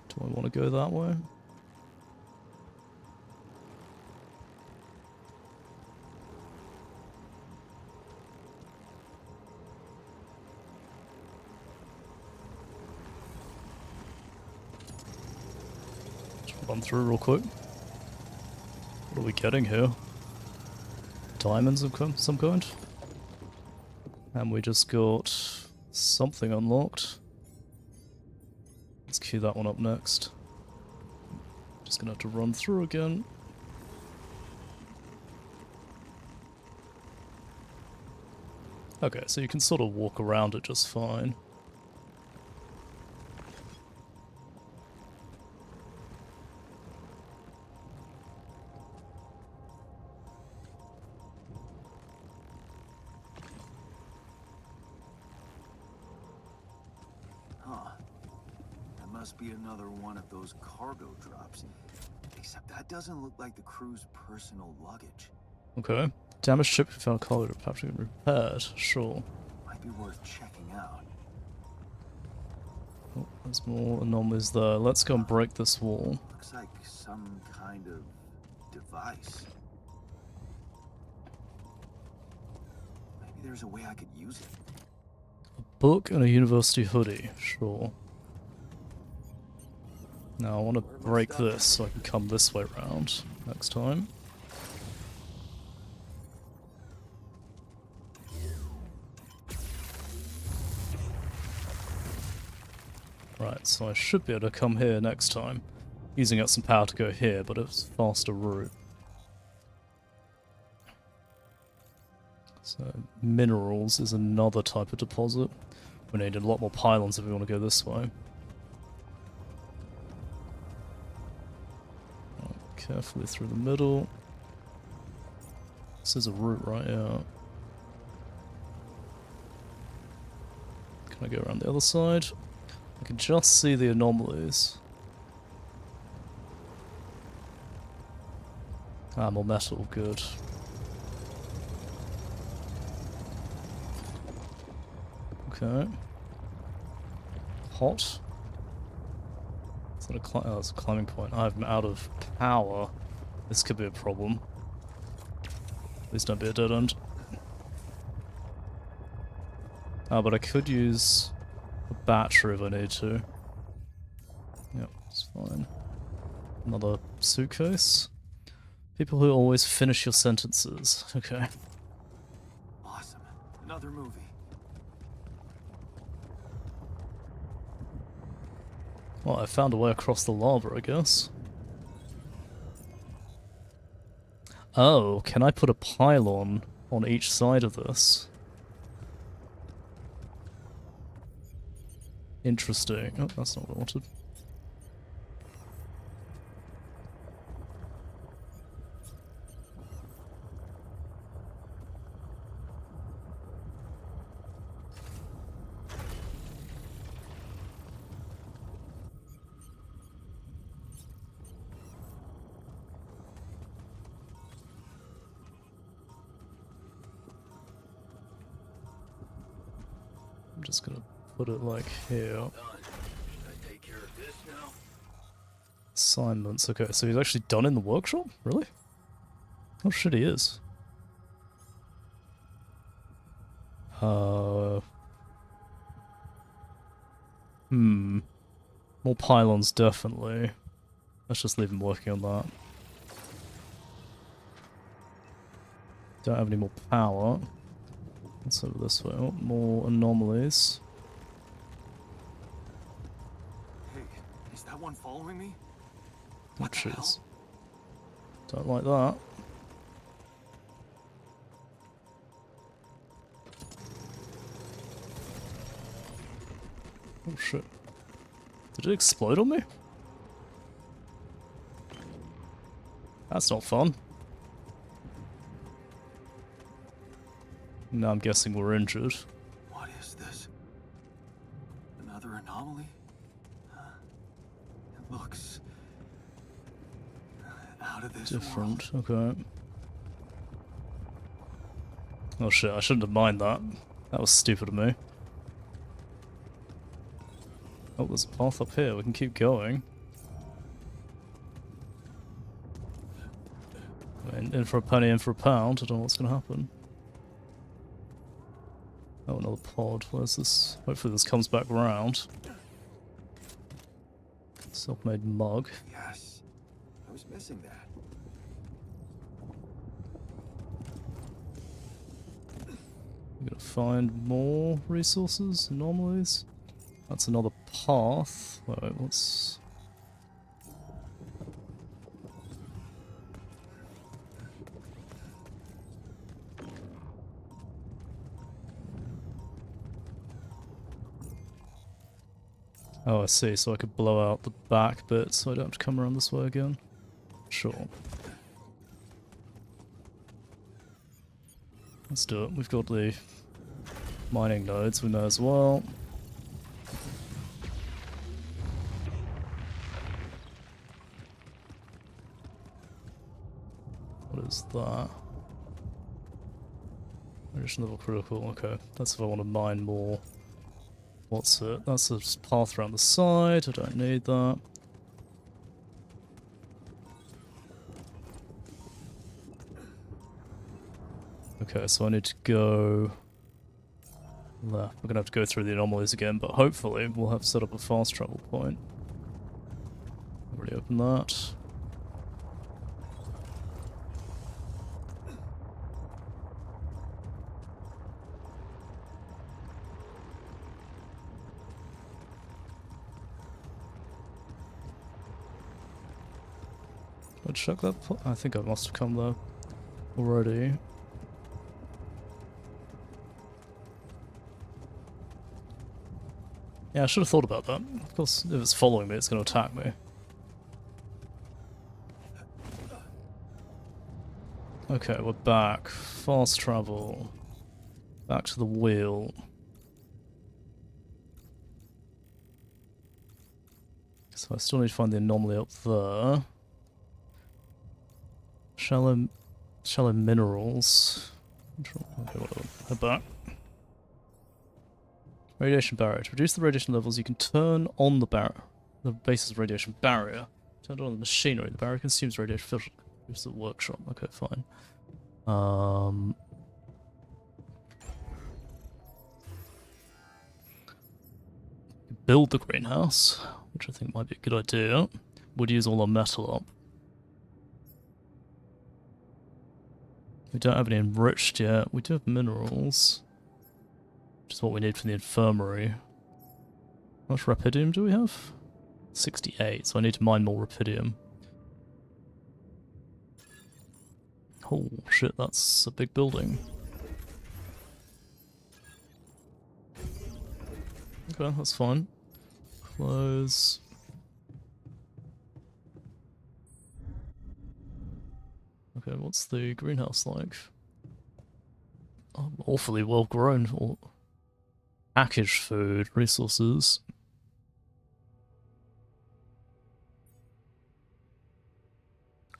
Do I want to go that way? Run through real quick. What are we getting here? Diamonds of some kind? And we just got something unlocked. Let's queue that one up next. Just gonna have to run through again. Okay, so you can sort of walk around it just fine. Must be another one of those cargo drops. Except that doesn't look like the crew's personal luggage. Okay. Damaged ship found cargo to perhaps been repaired. Sure. Might be worth checking out. Oh, there's more anomalies there. Let's go and break this wall. Looks like some kind of device. Maybe there's a way I could use it. A book and a university hoodie. Sure. Now I want to break this so I can come this way around next time. Right, so I should be able to come here next time. Using up some power to go here, but it's a faster route. So minerals is another type of deposit. We need a lot more pylons if we want to go this way. Carefully through the middle. This is a route, right? Yeah. Can I go around the other side? I can just see the anomalies. Ah, more metal, good. Okay. Hot. Is that a oh, it's a climbing point. I'm out of power. This could be a problem. Please don't be a dead end. Ah, but I could use a battery if I need to. Yep, it's fine. Another suitcase. People who always finish your sentences. Okay. Awesome. Another movie. Well, I found a way across the lava, I guess. Oh, can I put a pylon on each side of this? Interesting. Oh, that's not what I wanted. I'm just gonna put it like here. Done. Should I take care of this now? Assignments. Okay, so he's actually done in the workshop? Really? Oh shit, he is. More pylons, definitely. Let's just leave him working on that. Don't have any more power. Let's over this way. Oh, more anomalies. Hey, is that one following me? Oh, What the hell? jeez. Don't like that. Oh shit. Did it explode on me? That's not fun. Now I'm guessing we're injured. What is this? Another anomaly? It looks out of this Different, world. okay. Oh shit, I shouldn't have mined that. That was stupid of me. Oh, there's a path up here, we can keep going. I mean, in for a penny, in for a pound, I don't know what's gonna happen. Oh, another pod, where's this? Hopefully this comes back round. Self-made mug. Yes, I was missing that. We're gonna find more resources, anomalies. That's another path. Wait, what's... Oh, I see, so I could blow out the back bit so I don't have to come around this way again. Sure. Let's do it. We've got the mining nodes, we may as well. What is that? Addition level critical, okay. That's if I want to mine more. What's it? That's a path around the side, I don't need that. Okay, so I need to go left. We're gonna have to go through the anomalies again, but hopefully we'll have set up a fast travel point. Already opened that. Did I check that? I think I must have come there already. Yeah, I should have thought about that. Of course, if it's following me, it's going to attack me. Okay, we're back. Fast travel. Back to the wheel. So I still need to find the anomaly up there. Shallow minerals. Okay, whatever. Head back. Radiation barrier. To reduce the radiation levels, you can turn on the base's radiation barrier. Turn on the machinery. The barrier consumes radiation filter. Use the workshop. Okay, fine. Build the greenhouse, which I think might be a good idea. Would use all our metal up. We don't have any enriched yet. We do have minerals, which is what we need for the infirmary. How much rapidium do we have? 68, so I need to mine more rapidium. Oh shit, that's a big building. Okay, that's fine. Close. Okay, what's the greenhouse like? Oh, awfully well grown. Packaged food, resources.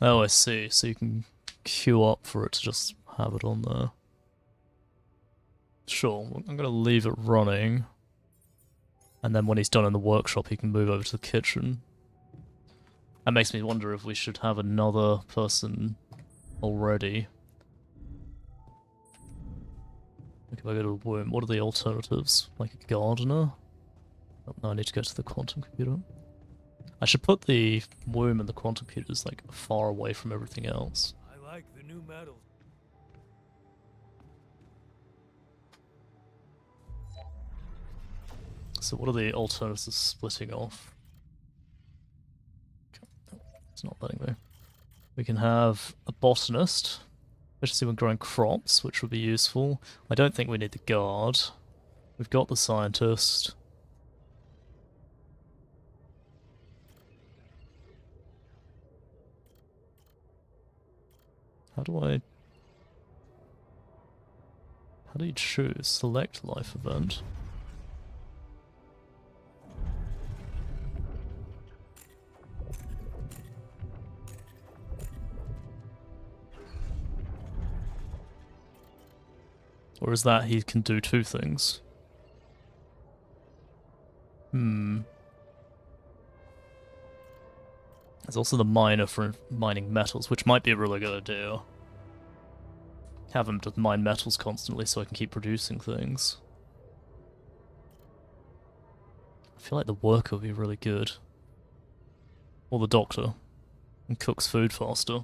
Oh, I see. So you can queue up for it to just have it on there. Sure, I'm gonna leave it running. And then when he's done in the workshop, he can move over to the kitchen. That makes me wonder if we should have another person already. Okay, if I go to the womb, what are the alternatives? Like a gardener? Oh, no, I need to go to the quantum computer. I should put the womb and the quantum computers like far away from everything else. I like the new metal. So what are the alternatives to splitting off? It's not letting me. We can have a botanist, especially when growing crops, which would be useful. I don't think we need the guard. We've got the scientist. How do you choose? Select life event. Or is that he can do two things? There's also the miner for mining metals, which might be a really good idea. Have him just mine metals constantly so I can keep producing things. I feel like the worker would be really good. Or the doctor. And cooks food faster.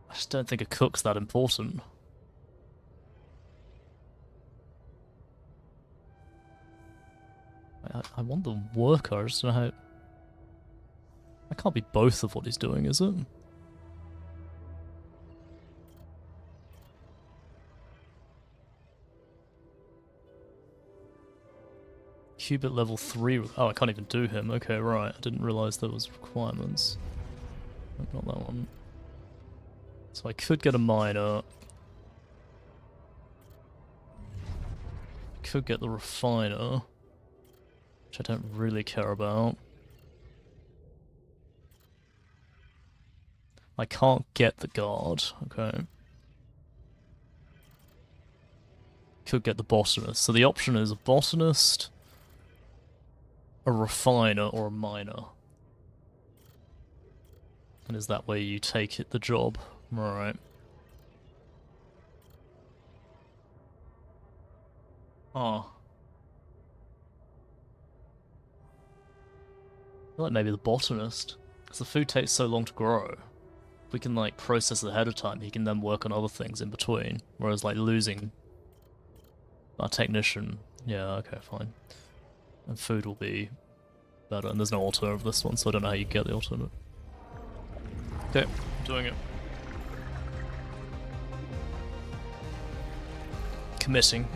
I just don't think a cook's that important. I want the worker, I just don't know how... That can't be both of what he's doing, is it? Qubit level 3... Oh, I can't even do him. Okay, right. I didn't realise there was requirements. Not that one. So I could get a miner. Could get the refiner. Which I don't really care about. I can't get the guard, okay. Could get the botanist. So the option is a botanist, a refiner, or a miner. And is that way you take it the job? Alright. Oh. I feel like maybe the botanist. Because the food takes so long to grow. If we can, like, process it ahead of time, he can then work on other things in between. Whereas, like, losing our technician... Yeah, okay, fine. And food will be better. And there's no alternative for this one, so I don't know how you get the alternative. Okay, I'm doing it. Committing.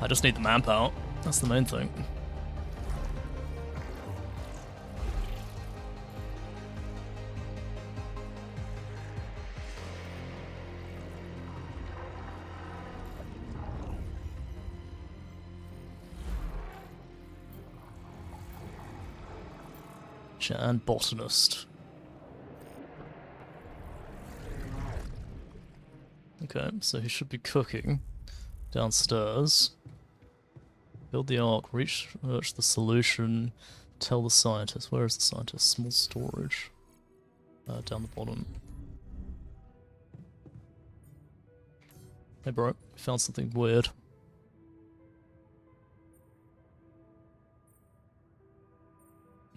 I just need the manpower. That's the main thing. Jan botanist. Okay, so he should be cooking downstairs. Build the ark, research the solution, tell the scientist. Where is the scientist? Small storage. Down the bottom. Hey bro, found something weird.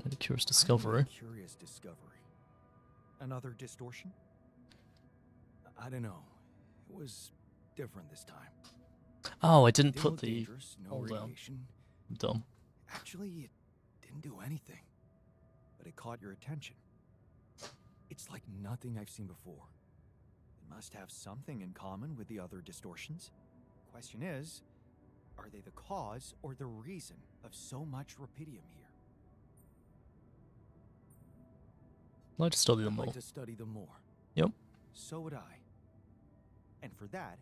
Made a curious discovery. Curious discovery. Another distortion? I don't know. It was different this time. Oh, I didn't Didn't put look the dangerous, no hold down. radiation. I'm dumb. Actually, it didn't do anything. But it caught your attention. It's like nothing I've seen before. It must have something in common with the other distortions. Question is, are they the cause or the reason of so much rupidium here? I'd like to study them I'd more. like to study them more. Yep. So would I. And for that,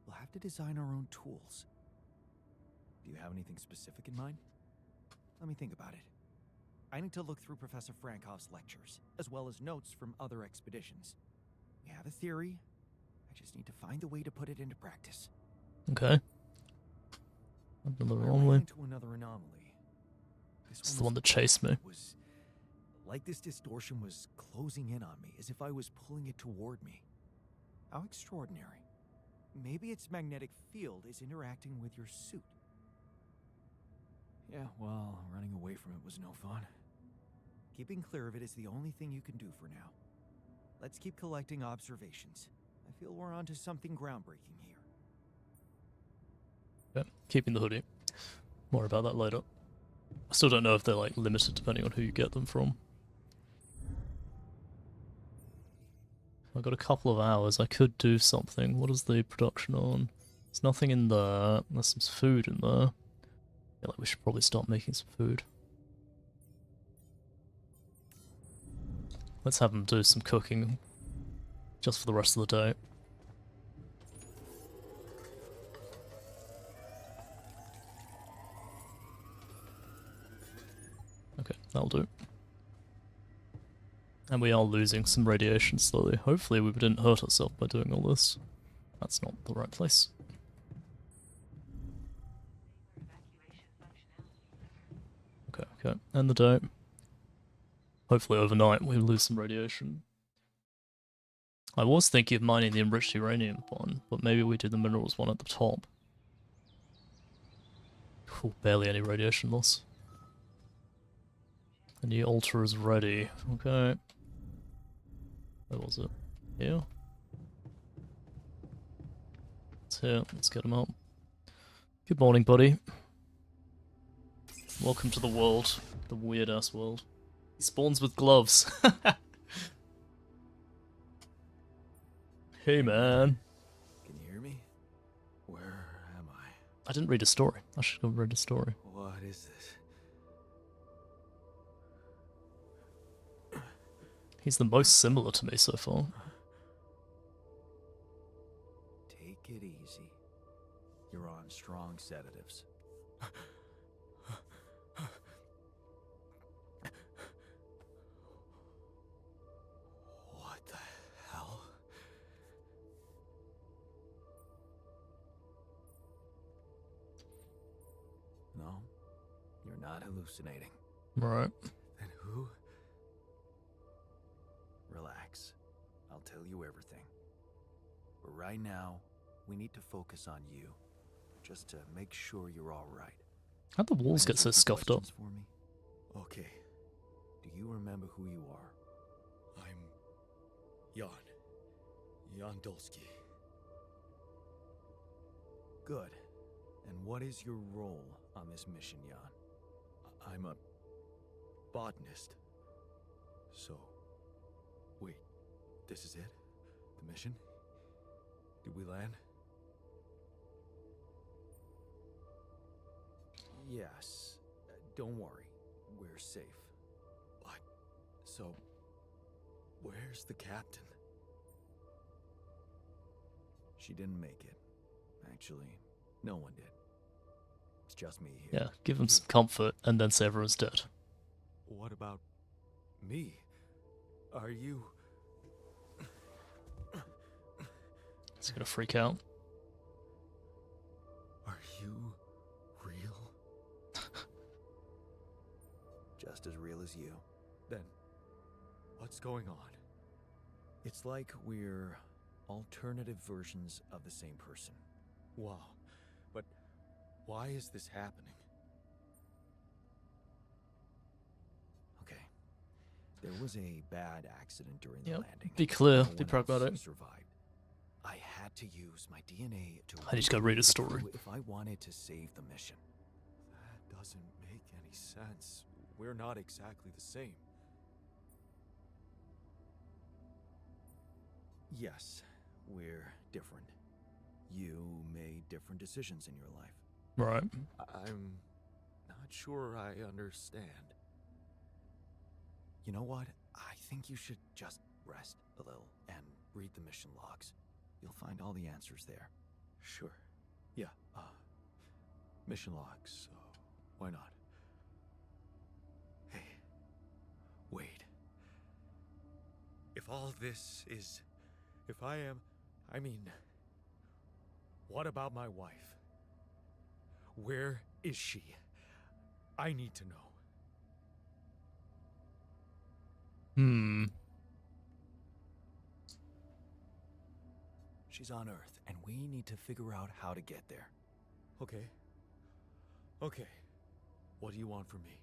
we'll have to design our own tools. Do you have anything specific in mind? Let me think about it. I need to look through Professor Frankhoff's lectures, as well as notes from other expeditions. We have a theory. I just need to find a way to put it into practice. Okay. I've done the I wrong ran way. into another anomaly. This It's the was one that chased me. was like this distortion was closing in on me, as if I was pulling it toward me. How extraordinary. Maybe its magnetic field is interacting with your suit. Yeah, well, running away from it was no fun. Keeping clear of it is the only thing you can do for now. Let's keep collecting observations. I feel we're onto something groundbreaking here. Yeah, keeping the hoodie. More about that later. I still don't know if they're like limited depending on who you get them from. I've got a couple of hours. I could do something. What is the production on? There's nothing in there. There's some food in there. I feel like we should probably start making some food. Let's have them do some cooking. Just for the rest of the day. Okay, that'll do. And we are losing some radiation slowly. Hopefully we didn't hurt ourselves by doing all this. That's not the right place. Okay, okay. End the day. Hopefully overnight we lose some radiation. I was thinking of mining the enriched uranium one, but maybe we do the minerals one at the top. Cool, barely any radiation loss. The new altar is ready. Okay. Where was it? Here? It's here. Let's get him up. Good morning, buddy. Welcome to the world. The weird-ass world. He spawns with gloves. Hey, man. Can you hear me? Where am I? I didn't read a story. I should go read a story. What is this? He's the most similar to me so far. Take it easy. You're on strong sedatives. What the hell? No, you're not hallucinating. Right. Then who? Relax. I'll tell you everything. But right now, we need to focus on you. Just to make sure you're alright. How'd the walls get so scuffed up? For me? Okay. Do you remember who you are? I'm Jan Dolsky. Good. And what is your role on this mission, Jan? I'm a botanist. So, wait, this is it? The mission? Did we land? Yes. Don't worry. We're safe. What? So, where's the captain? She didn't make it. Actually, no one did. It's just me here. Yeah, give him some comfort and then say everyone's dead. What about me? Are you... He's gonna freak out. Are you real? Just as real as you. Then, what's going on? It's like we're alternative versions of the same person. Wow. But why is this happening? Okay. There was a bad accident during the Yep. landing. Be clear, No be one proud about else it. survived. I had to use my DNA to... I need to go read his story. If I wanted to save the mission. That doesn't make any sense. We're not exactly the same. Yes, we're different. You made different decisions in your life. Right. I'm not sure I understand. You know what? I think you should just rest a little and read the mission logs. You'll find all the answers there. Sure. Yeah, mission logs. Why not? Hey, wait. If all this is... If I am... I mean... What about my wife? Where is she? I need to know. She's on Earth, and we need to figure out how to get there. Okay. Okay. What do you want from me?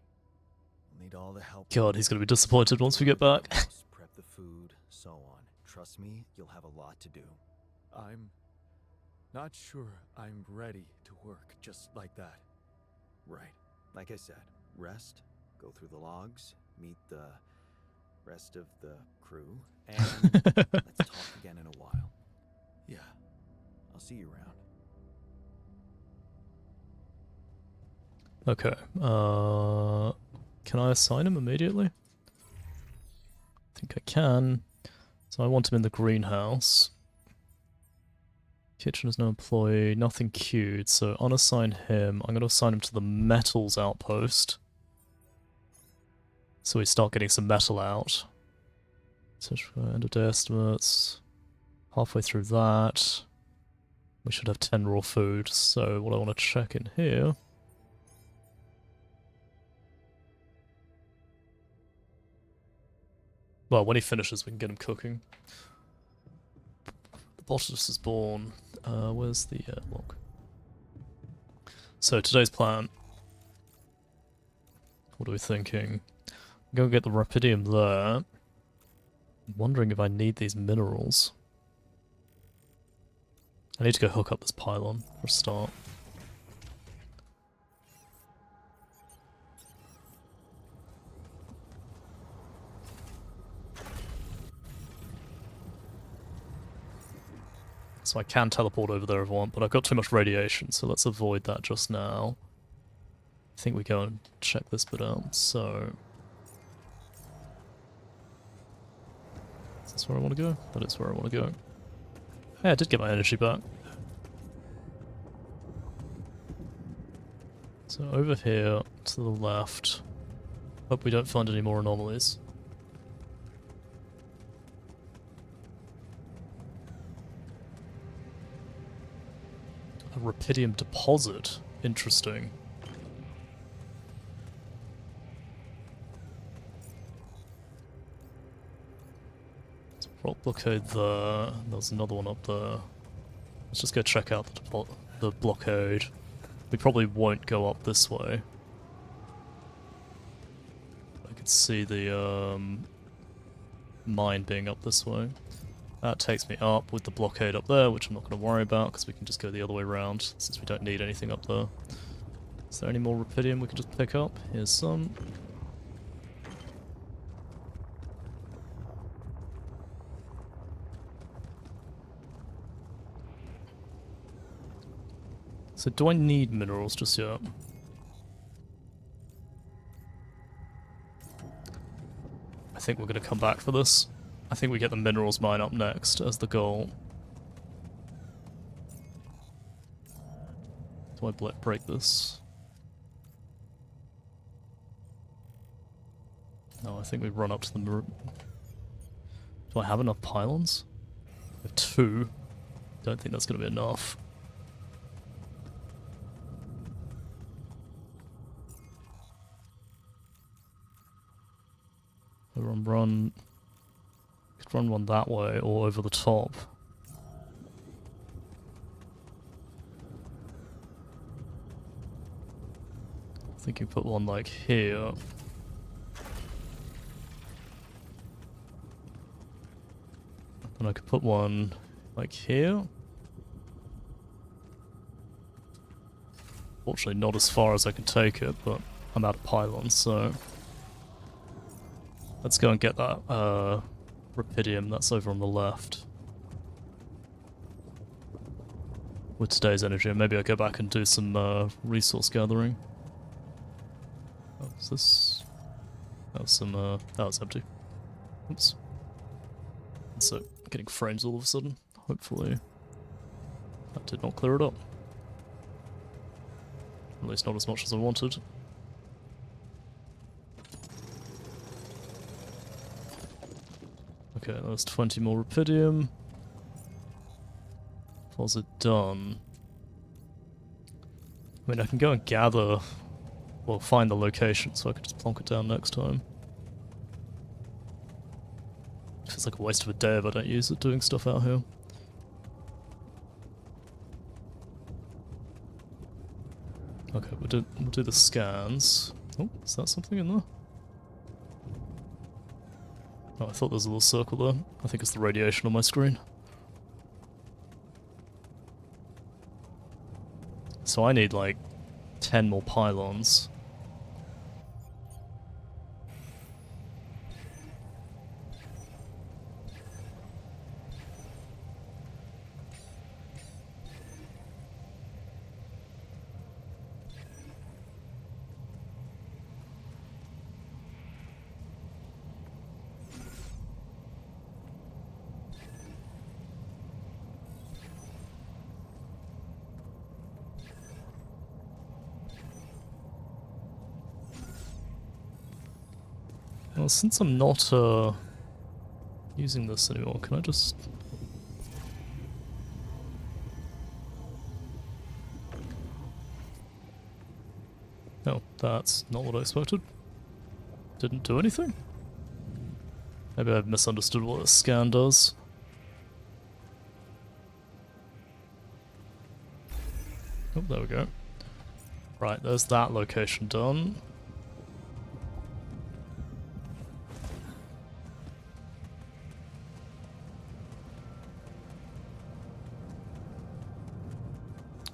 We'll need all the help. God, he's gonna be disappointed once we get back. Prep the food, so on. Trust me, you'll have a lot to do. I'm not sure I'm ready to work just like that. Right. Like I said, rest, go through the logs, meet the rest of the crew, and let's talk again in a while. Yeah, I'll see you around. Okay. Can I assign him immediately? I think I can. So I want him in the greenhouse. Kitchen has no employee, nothing queued, so unassign him. I'm going to assign him to the metals outpost. So we start getting some metal out. Search for end of day estimates. Halfway through that. We should have 10 raw food, so what I want to check in here... Well, when he finishes, we can get him cooking. The botanist is born. Where's the log? So today's plan. What are we thinking? I'm gonna get the rapidium there. I'm wondering if I need these minerals. I need to go hook up this pylon for a start. So I can teleport over there if I want, but I've got too much radiation, so let's avoid that just now. I think we go and check this bit out, so... Is this where I want to go? That is where I want to go. Yeah, I did get my energy back. So over here, to the left. Hope we don't find any more anomalies. A rapidium deposit. Interesting. Rock blockade there. There's another one up there. Let's just go check out the blockade. We probably won't go up this way. I can see the mine being up this way. That takes me up with the blockade up there, which I'm not going to worry about because we can just go the other way around since we don't need anything up there. Is there any more rapidium we can just pick up? Here's some. So do I need minerals just yet? think we're going to come back for this. I think we get the minerals mine up next as the goal. Do I break this? No, I think we run up to the... Do I have enough pylons? I have 2. Don't think that's going to be enough. Run. Could run one that way or over the top. I think you put one like here. And I could put one like here. Fortunately not as far as I can take it, but I'm out of pylons, so... Let's go and get that Rapidium that's over on the left. With today's energy, and maybe I'll go back and do some resource gathering. Oh, is this... That was some, that was empty. Oops. So, getting frames all of a sudden. Hopefully that did not clear it up. At least not as much as I wanted. Okay, that's 20 more Rapidium. Was it done? I mean, I can go and gather... Well, find the location, so I can just plonk it down next time. Feels like a waste of a day if I don't use it doing stuff out here. Okay, we'll do the scans. Oh, is that something in there? Oh, I thought there was a little circle there. I think it's the radiation on my screen. So I need like 10 more pylons. Well, since I'm not using this anymore, can I just... No, that's not what I expected. Didn't do anything? Maybe I've misunderstood what a scan does. Oh, there we go. Right, there's that location done.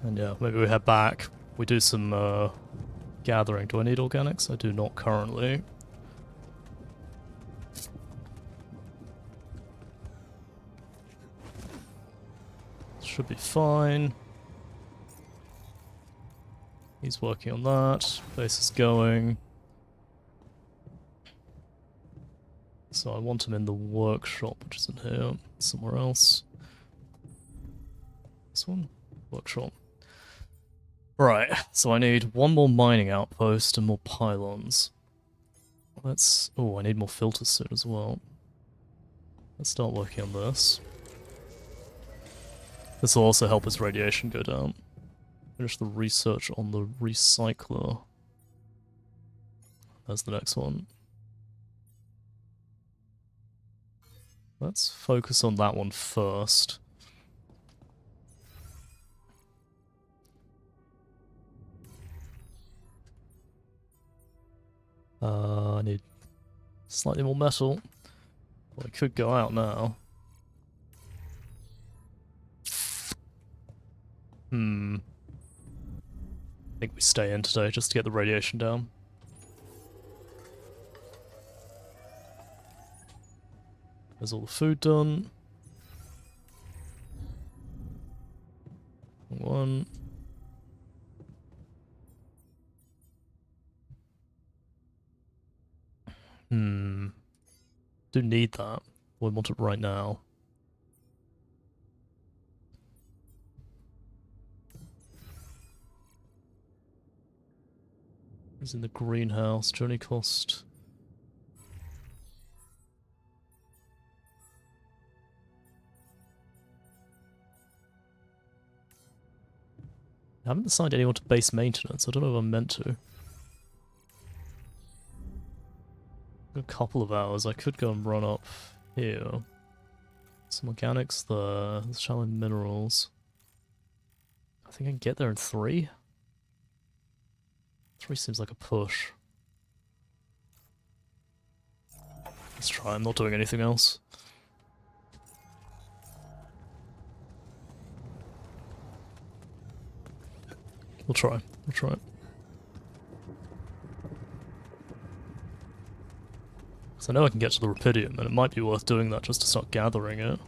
And yeah, maybe we head back. We do some gathering. Do I need organics? I do not currently. Should be fine. He's working on that. Base is going. So I want him in the workshop, which is in here. Somewhere else. This one? Workshop. Right, so I need one more mining outpost and more pylons. Let's... Oh, I need more filters soon as well. Let's start working on this. This will also help his radiation go down. Finish the research on the recycler. There's the next one. Let's focus on that one first. I need slightly more metal. Well, I could go out now. I think we stay in today just to get the radiation down. There's all the food done. One. Do need that. We want it right now. It's in the greenhouse. Journey cost. I haven't assigned anyone to base maintenance. I don't know if I'm meant to. A couple of hours. I could go and run up here. Some organics there. There's shallow minerals. I think I can get there in 3. 3 seems like a push. Let's try. I'm not doing anything else. We'll try. We'll try it. So I know I can get to the Rapidium, and it might be worth doing that just to start gathering it.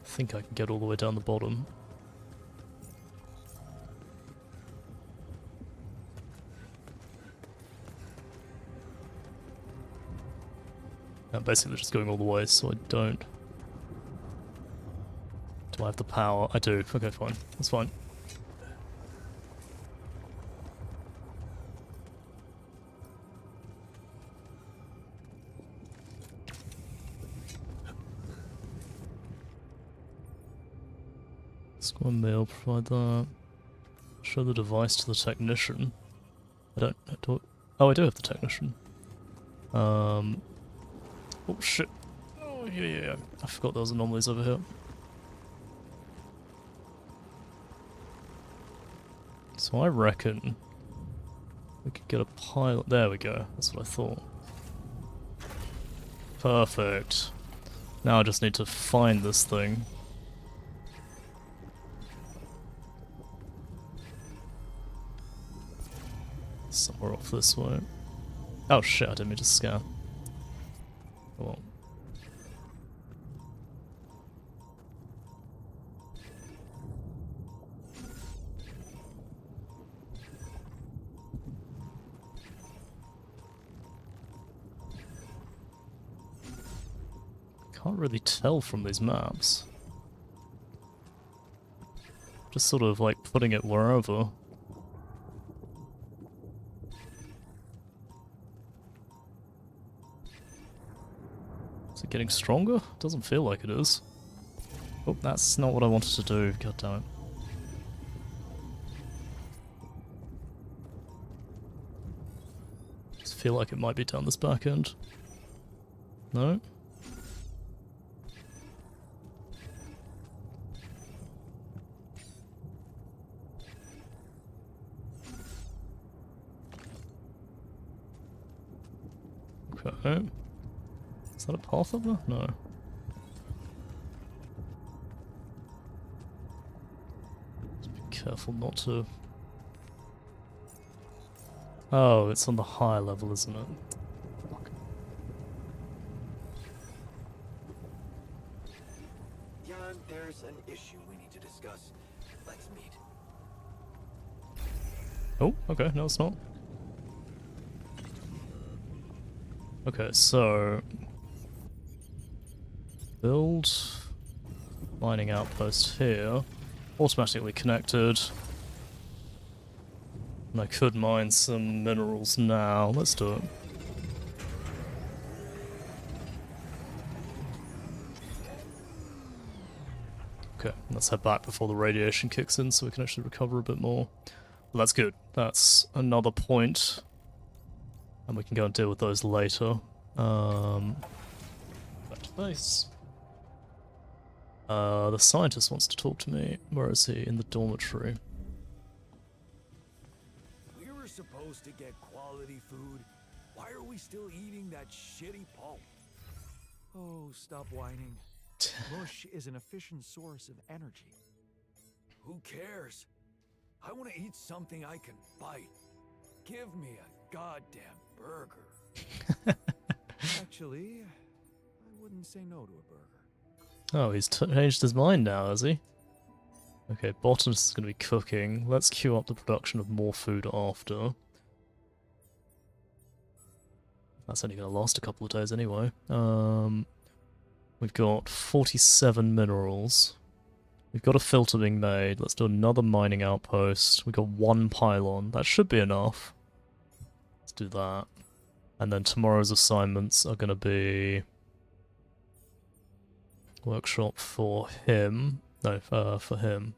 I think I can get all the way down the bottom. I'm basically just going all the way, so I don't. Do I have the power? I do. Okay, fine. That's fine. Square mail, provide that. Show the device to the technician. I don't. Oh, I do have the technician. Oh shit. Oh, yeah. I forgot there was anomalies over here. So I reckon we could get a pilot. There we go. That's what I thought. Perfect. Now I just need to find this thing. Somewhere off this way. Oh shit, I didn't mean to scan. Well. Can't really tell from these maps. Just sort of like putting it wherever. Is it getting stronger? Doesn't feel like it is. Oh, that's not what I wanted to do. God damn it. Just feel like it might be down this back end. No? Okay. Is that a path up there? No. Just be careful not to... Oh, it's on the higher level, isn't it? Fuck. Jan, there's an issue we need to discuss. Let's meet. Oh, okay, no it's not. Okay, so... Build... Mining outpost here. Automatically connected. And I could mine some minerals now. Let's do it. Okay, let's head back before the radiation kicks in so we can actually recover a bit more. Well, that's good. That's another point. And we can go and deal with those later. Back to base. The scientist wants to talk to me. Where is he? In the dormitory. We were supposed to get quality food. Why are we still eating that shitty pulp? Oh, stop whining. Mush is an efficient source of energy. Who cares? I want to eat something I can bite. Give me a goddamn burger. Actually, wouldn't say no to a burger. Oh, he's changed his mind now, has he? Okay, Bottoms is going to be cooking. Let's queue up the production of more food after. That's only going to last a couple of days anyway. We've got 47 minerals. We've got a filter being made. Let's do another mining outpost. We've got 1 pylon. That should be enough. Let's do that. And then tomorrow's assignments are going to be... workshop for him. No, for him.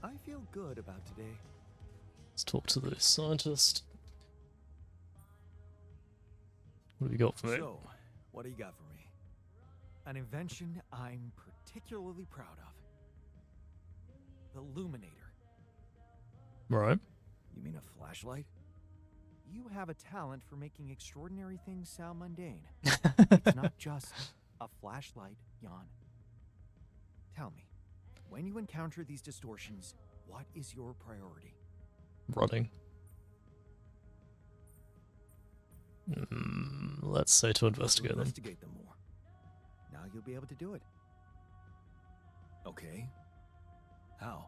I feel good about today. Let's talk to the scientist. What have you got for me? So, what do you got for me? An invention I'm particularly proud of. The Luminator. Right. You mean a flashlight? You have a talent for making extraordinary things sound mundane. It's not just a flashlight, Jan. Tell me, when you encounter these distortions, what is your priority? Running. Let's say to investigate them. Investigate them more. Now you'll be able to do it. Okay. How?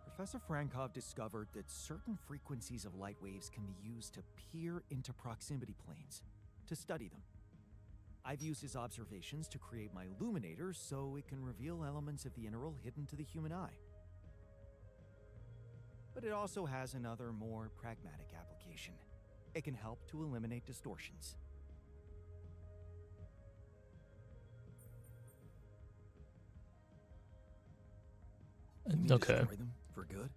Professor Frankov discovered that certain frequencies of light waves can be used to peer into proximity planes, to study them. I've used his observations to create my Luminator so it can reveal elements of the interval hidden to the human eye. But it also has another, more pragmatic application. It can help to eliminate distortions. You mean Okay. destroy them for good?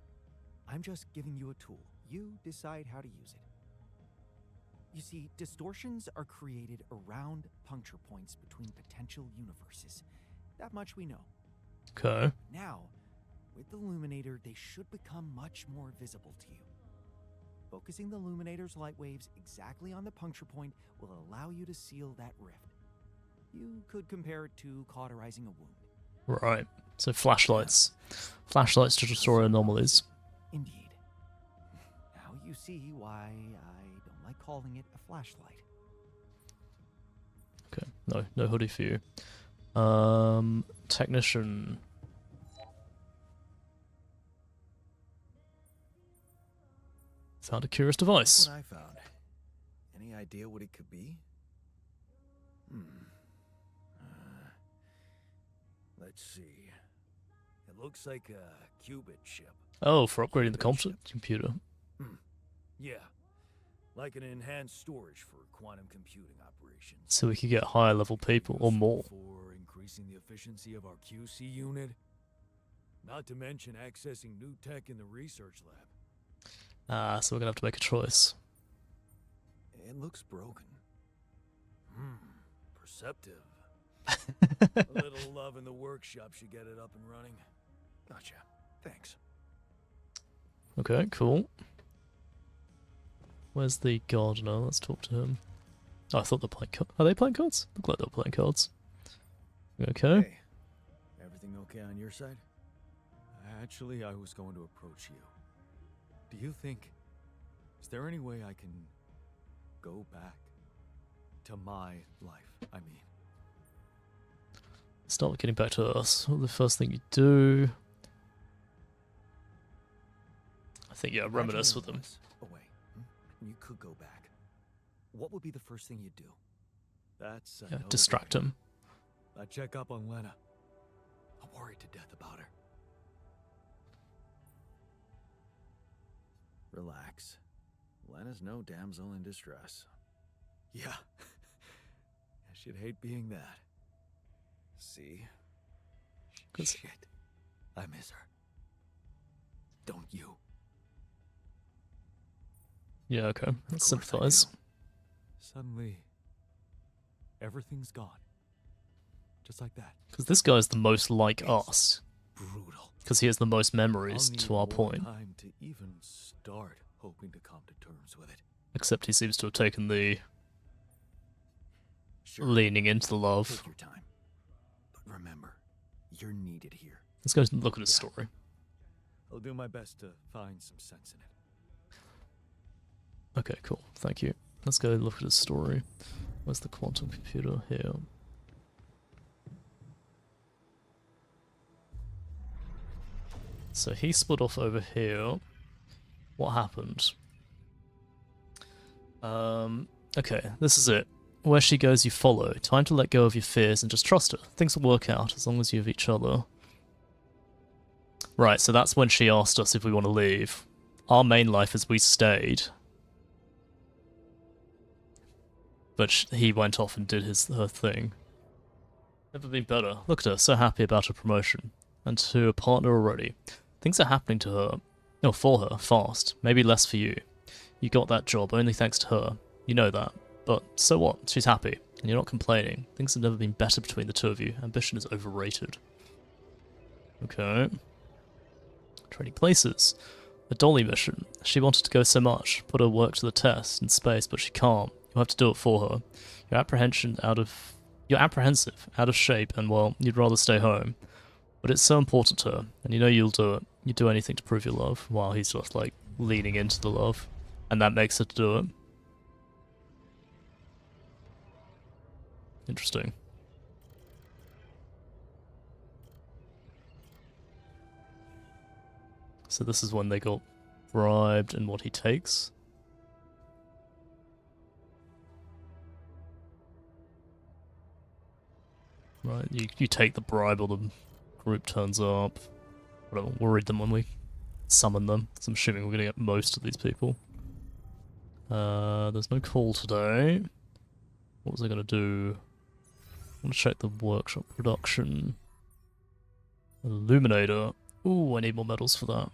I'm just giving you a tool. You decide how to use it. You see, distortions are created around puncture points between potential universes. That much we know. Okay. Now, with the Luminator, they should become much more visible to you. Focusing the Luminator's light waves exactly on the puncture point will allow you to seal that rift. You could compare it to cauterizing a wound. Right. So flashlights. Flashlights to destroy anomalies. Indeed. Now you see why I don't like calling it a flashlight. Okay. No hoodie for you. Technician. Found a curious That's device. what I found. Any idea what it could be? Let's see. It looks like a qubit chip. Oh, for upgrading the Qubit computer. Yeah. Like an enhanced storage for quantum computing operations. So we could get higher level people or more. For increasing the efficiency of our QC unit. Not to mention accessing new tech in the research lab. So we're gonna have to make a choice. It looks broken. Perceptive. A little love in the workshop should get it up and running. Gotcha. Thanks. Okay, cool. Where's the gardener? Let's talk to him. Oh, I thought they're playing cards. Are they playing cards? Look like they're playing cards. Okay. Hey, everything okay on your side? Actually, I was going to approach you. Do you think... Is there any way I can go back to my life? I mean... Start getting back to us. What the first thing you do? I think, yeah, reminisce with them. was away, and you could go back. What would be the first thing you'd do? That's Yeah, distract him. I check up on Lena. I'm worried to death about her. Relax. Lena's no damsel in distress. Yeah. I should hate being that. See? 'Cause- Shit. I miss her. Don't you? Yeah, okay. Of Let's course I sympathize. do. Suddenly, everything's gone. Just like that. Because this guy's the most like It's us. Brutal. Because he has the most memories, I'll need to our more point. time to even start hoping to come to terms with it. Except he seems to have taken the Sure. leaning into the love. Take your time. But remember, you're needed here. Let's go look at his story. I'll do my best to find some sense in it. Okay, cool. Thank you. Let's go look at his story. Where's the quantum computer? Here. So he split off over here. What happened? Okay, this is it. Where she goes, you follow. Time to let go of your fears and just trust her. Things will work out as long as you have each other. Right, so that's when she asked us if we want to leave. Our main life is we stayed. But he went off and did her thing. Never been better. Look at her, so happy about her promotion. And to a partner already. Things are happening to her. No, for her, fast. Maybe less for you. You got that job only thanks to her. You know that. But so what? She's happy. And you're not complaining. Things have never been better between the two of you. Ambition is overrated. Okay. Trading places. A Dolly mission. She wanted to go so much. Put her work to the test in space, but she can't. You'll have to do it for her. You're apprehensive, out of shape, and well, you'd rather stay home. But it's so important to her, and you know you'll do it. You'd do anything to prove your love, while he's just like leaning into the love. And that makes her to do it. Interesting. So this is when they got bribed and what he takes. Right, you take the bribe or the group turns up. Whatever, we'll read them when we summon them. So I'm assuming we're gonna get most of these people. There's no call today. What was I gonna do? I'm gonna check the workshop production. Illuminator. Ooh, I need more medals for that.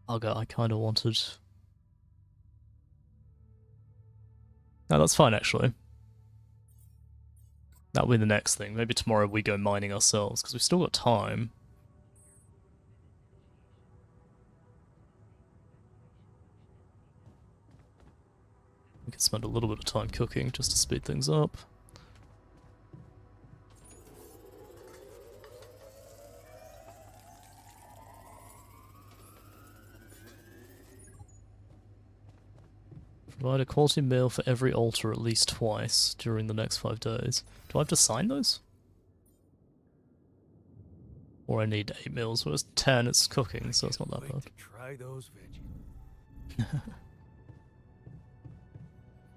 Bugger, I kinda wanted... No, that's fine actually. That'll be the next thing. Maybe tomorrow we go mining ourselves, because we've still got time. We can spend a little bit of time cooking just to speed things up. Provide a quality meal for every altar at least twice during the next 5 days. Do I have to sign those? Or I need 8 meals. Well, it's 10, it's cooking, so it's not that bad. Try those veggies.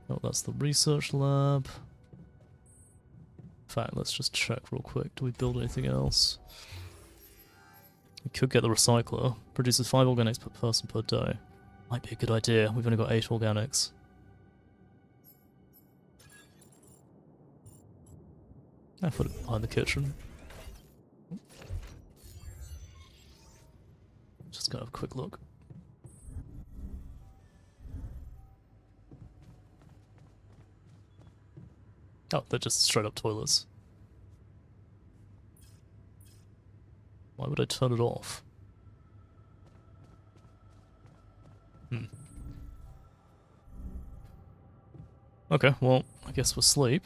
Oh, that's the research lab. In fact, let's just check real quick. Do we build anything else? We could get the recycler. Produces 5 organics per person per day. Might be a good idea. We've only got 8 organics. I put it behind the kitchen. Just gonna have a quick look. Oh, they're just straight up toilets. Why would I turn it off? Okay, well, I guess we'll sleep.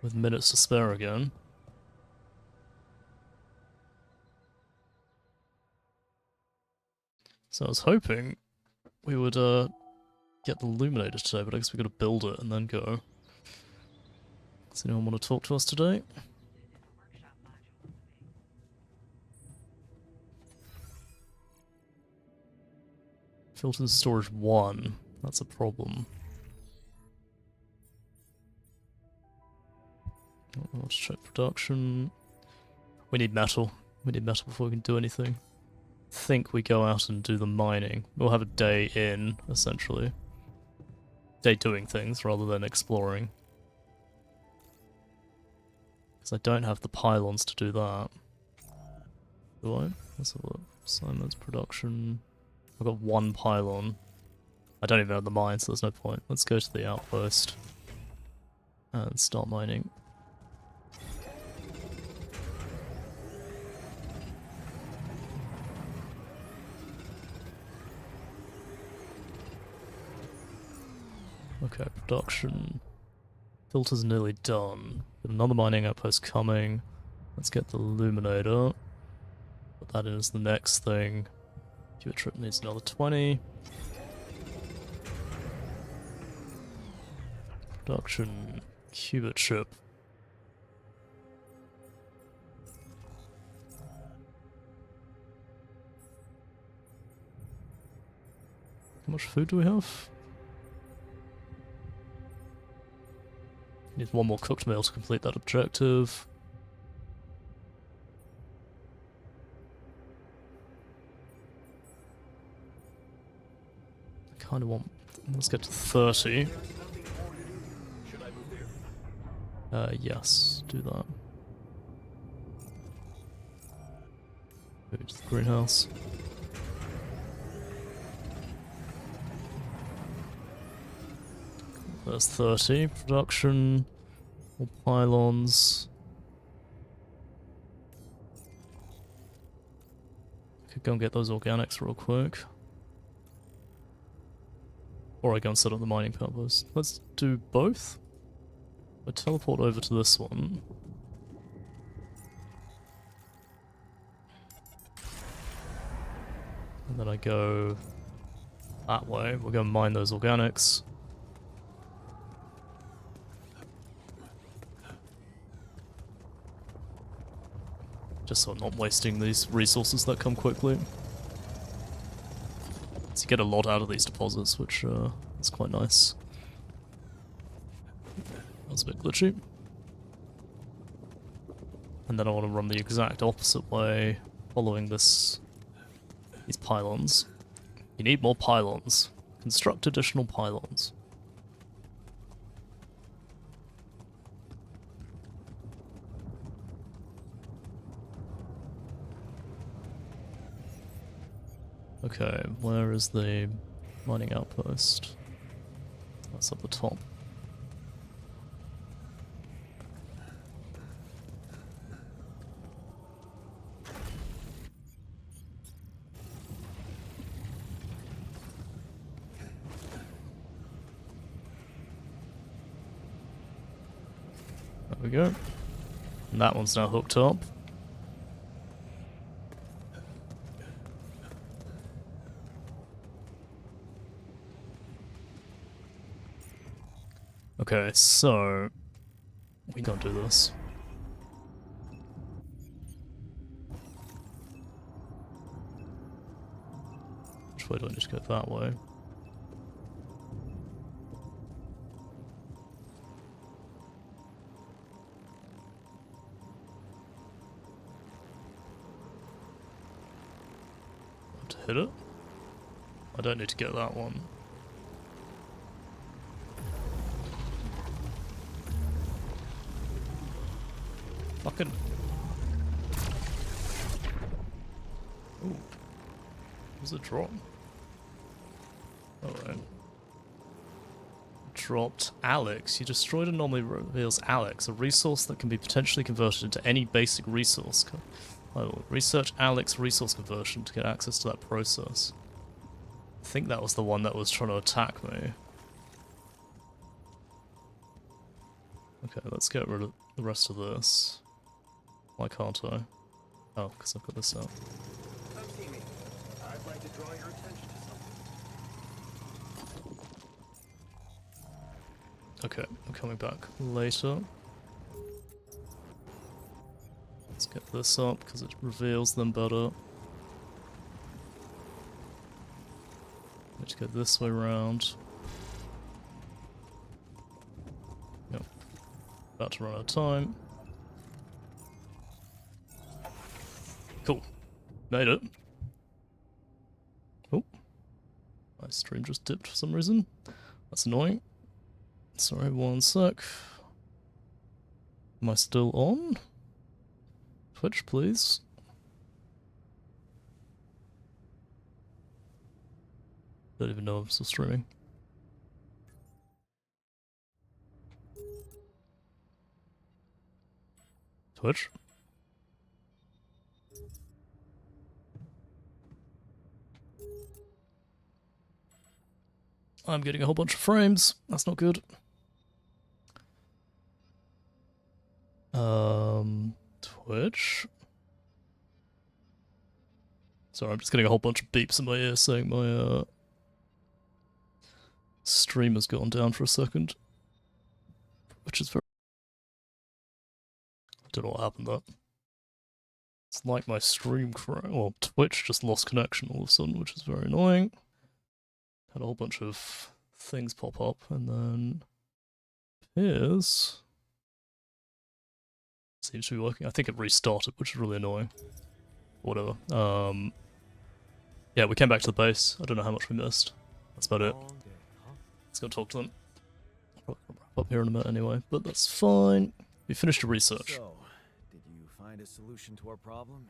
With minutes to spare again. So I was hoping we would get the Illuminator today, but I guess we gotta build it and then go. Does anyone want to talk to us today? Filtered storage 1. That's a problem. Let's check production. We need metal. We need metal before we can do anything. I think we go out and do the mining. We'll have a day in, essentially. Day doing things rather than exploring. Because I don't have the pylons to do that. Do I? Let's have a look. Assignments, production. I've got 1 pylon. I don't even have the mine, so there's no point. Let's go to the outpost. And start mining. Okay, production. Filter's nearly done. Got another mining outpost coming. Let's get the Illuminator. Put that in as the next thing. Trip needs another 20. Production qubit chip. How much food do we have? Need one more cooked meal to complete that objective. I kind of want... Let's get to 30. Yes, do that. Move to the greenhouse. There's 30. Production. More pylons. Could go and get those organics real quick. Or I go and set up the mining purpose. Let's do both. I teleport over to this one. And then I go that way. We're going to mine those organics. Just so I'm not wasting these resources that come quickly. So you get a lot out of these deposits, which is quite nice. That was a bit glitchy. And then I want to run the exact opposite way, following these pylons. You need more pylons. Construct additional pylons. Okay, where is the mining outpost? That's up the top. There we go. And that one's now hooked up. Okay, so we can't do this. Which way do I need to go? That way. Have to hit it? I don't need to get that one. Fucking. Ooh. Was it drop? Alright. Dropped Alex. You destroyed anomaly reveals Alex, a resource that can be potentially converted into any basic resource. I will research Alex resource conversion to get access to that process. I think that was the one that was trying to attack me. Okay, let's get rid of the rest of this. Why can't I? Oh, because I've got this out. Come see me. I'd like to draw your attention to something. Okay, I'm coming back later. Let's get this up because it reveals them better. Need to go this way around. Yep. About to run out of time. Cool. Made it. Oh. My stream just dipped for some reason. That's annoying. Sorry, one sec. Am I still on? Twitch, please. Don't even know if I'm still streaming. Twitch? I'm getting a whole bunch of frames. That's not good. Twitch? Sorry, I'm just getting a whole bunch of beeps in my ear saying my stream has gone down for a second. which is very... I don't know what happened there. It's like my stream well, Twitch just lost connection all of a sudden, which is very annoying. Had a whole bunch of things pop up, and then here's... Seems to be working. I think it restarted, which is really annoying. Whatever. Yeah, we came back to the base. I don't know how much we missed. That's about it. Long day, huh? Let's go talk to them. Probably gonna wrap up here in a minute anyway, but that's fine. We finished the research. So, did you find a solution to our problem?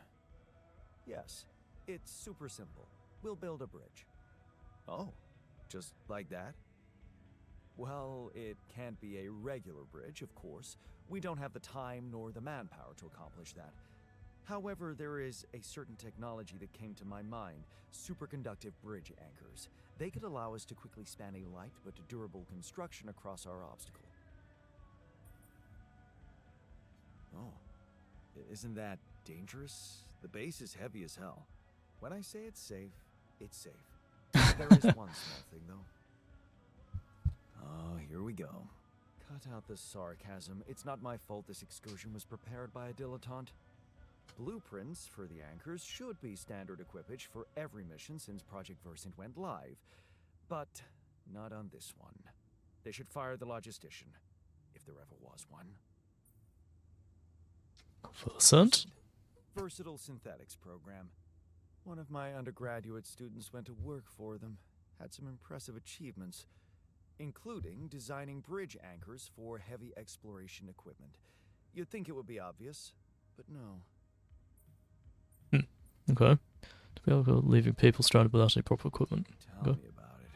Yes. It's super simple. We'll build a bridge. Oh, just like that? Well, it can't be a regular bridge, of course. We don't have the time nor the manpower to accomplish that. However, there is a certain technology that came to my mind, superconductive bridge anchors. They could allow us to quickly span a light but durable construction across our obstacle. Oh, isn't that dangerous? The base is heavy as hell. When I say it's safe, it's safe. There is one small thing, though. Oh, here we go. Cut out the sarcasm. It's not my fault this excursion was prepared by a dilettante. Blueprints for the anchors should be standard equipage for every mission since Project Versant went live, but not on this one. They should fire the logistician, if there ever was one. Versant? Versatile Synthetics program. One of my undergraduate students went to work for them. Had some impressive achievements, including designing bridge anchors for heavy exploration equipment. You'd think it would be obvious, but no. Okay. To be able to leaving people stranded without any proper equipment. Tell me about it.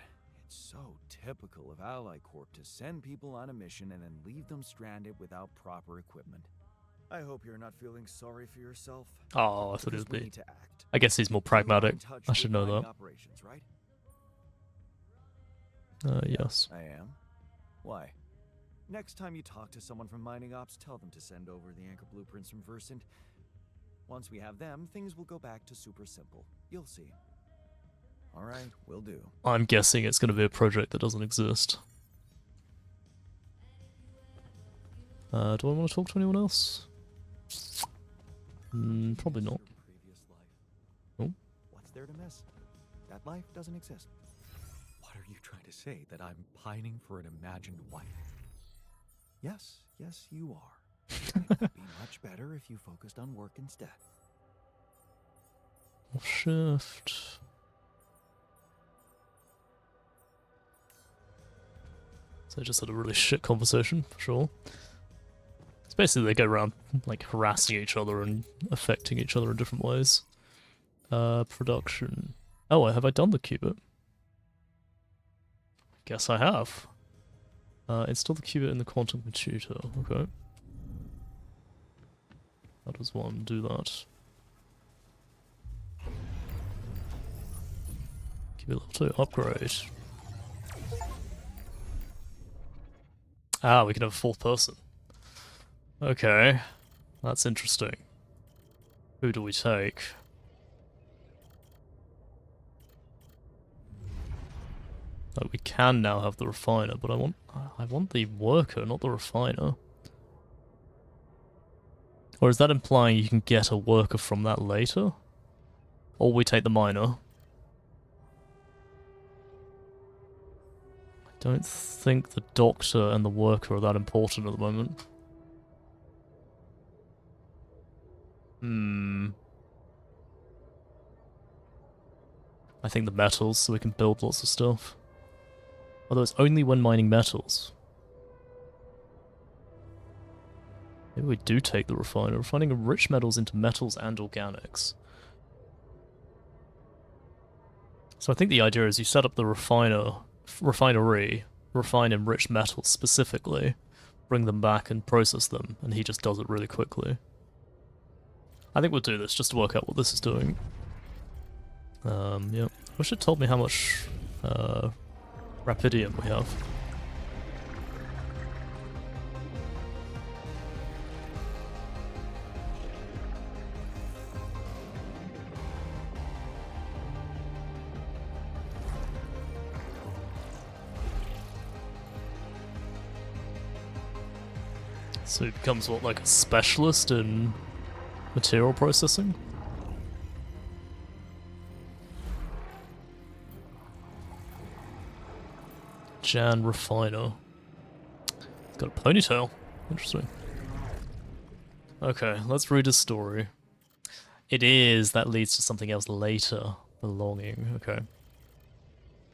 It's so typical of Ally Corp to send people on a mission and then leave them stranded without proper equipment. I hope you're not feeling sorry for yourself. Oh, I thought it because would we be. need to act. I guess he's more You are pragmatic. in touch I should know with mining that. Operations, right? Yes. I am. Why? Next time you talk to someone from Mining Ops, tell them to send over the anchor blueprints from Versant. Once we have them, things will go back to super simple. You'll see. Alright, will do. I'm guessing it's going to be a project that doesn't exist. Do I want to talk to anyone else? Probably not. Your previous life. Oh. What's there to miss? That life doesn't exist. What are you trying to say? That I'm pining for an imagined wife? Yes, you are. It would be much better if you focused on work instead. Shift. So I just had a really shit conversation, for sure. It's basically they go around like harassing each other and affecting each other in different ways. Production. Oh, have I done the qubit? Guess I have. Install the qubit in the quantum computer. Okay. How does one do that? Qubit level 2, upgrade. Ah, we can have a fourth person. Okay. That's interesting. Who do we take? Oh, we can now have the refiner, but I want the worker, not the refiner. Or is that implying you can get a worker from that later? Or we take the miner? I don't think the doctor and the worker are that important at the moment. I think the metals, so we can build lots of stuff. Although it's only when mining metals. Maybe we do take the refiner. Refining rich metals into metals and organics. So I think the idea is you set up the refinery, refine enriched metals specifically, bring them back and process them, and he just does it really quickly. I think we'll do this just to work out what this is doing. Yeah. Wish it told me how much rapidium we have. So he becomes what, like a specialist in material processing? Jan Refiner. He's got a ponytail. Interesting. Okay, let's read his story. It is, that leads to something else later. Belonging, okay.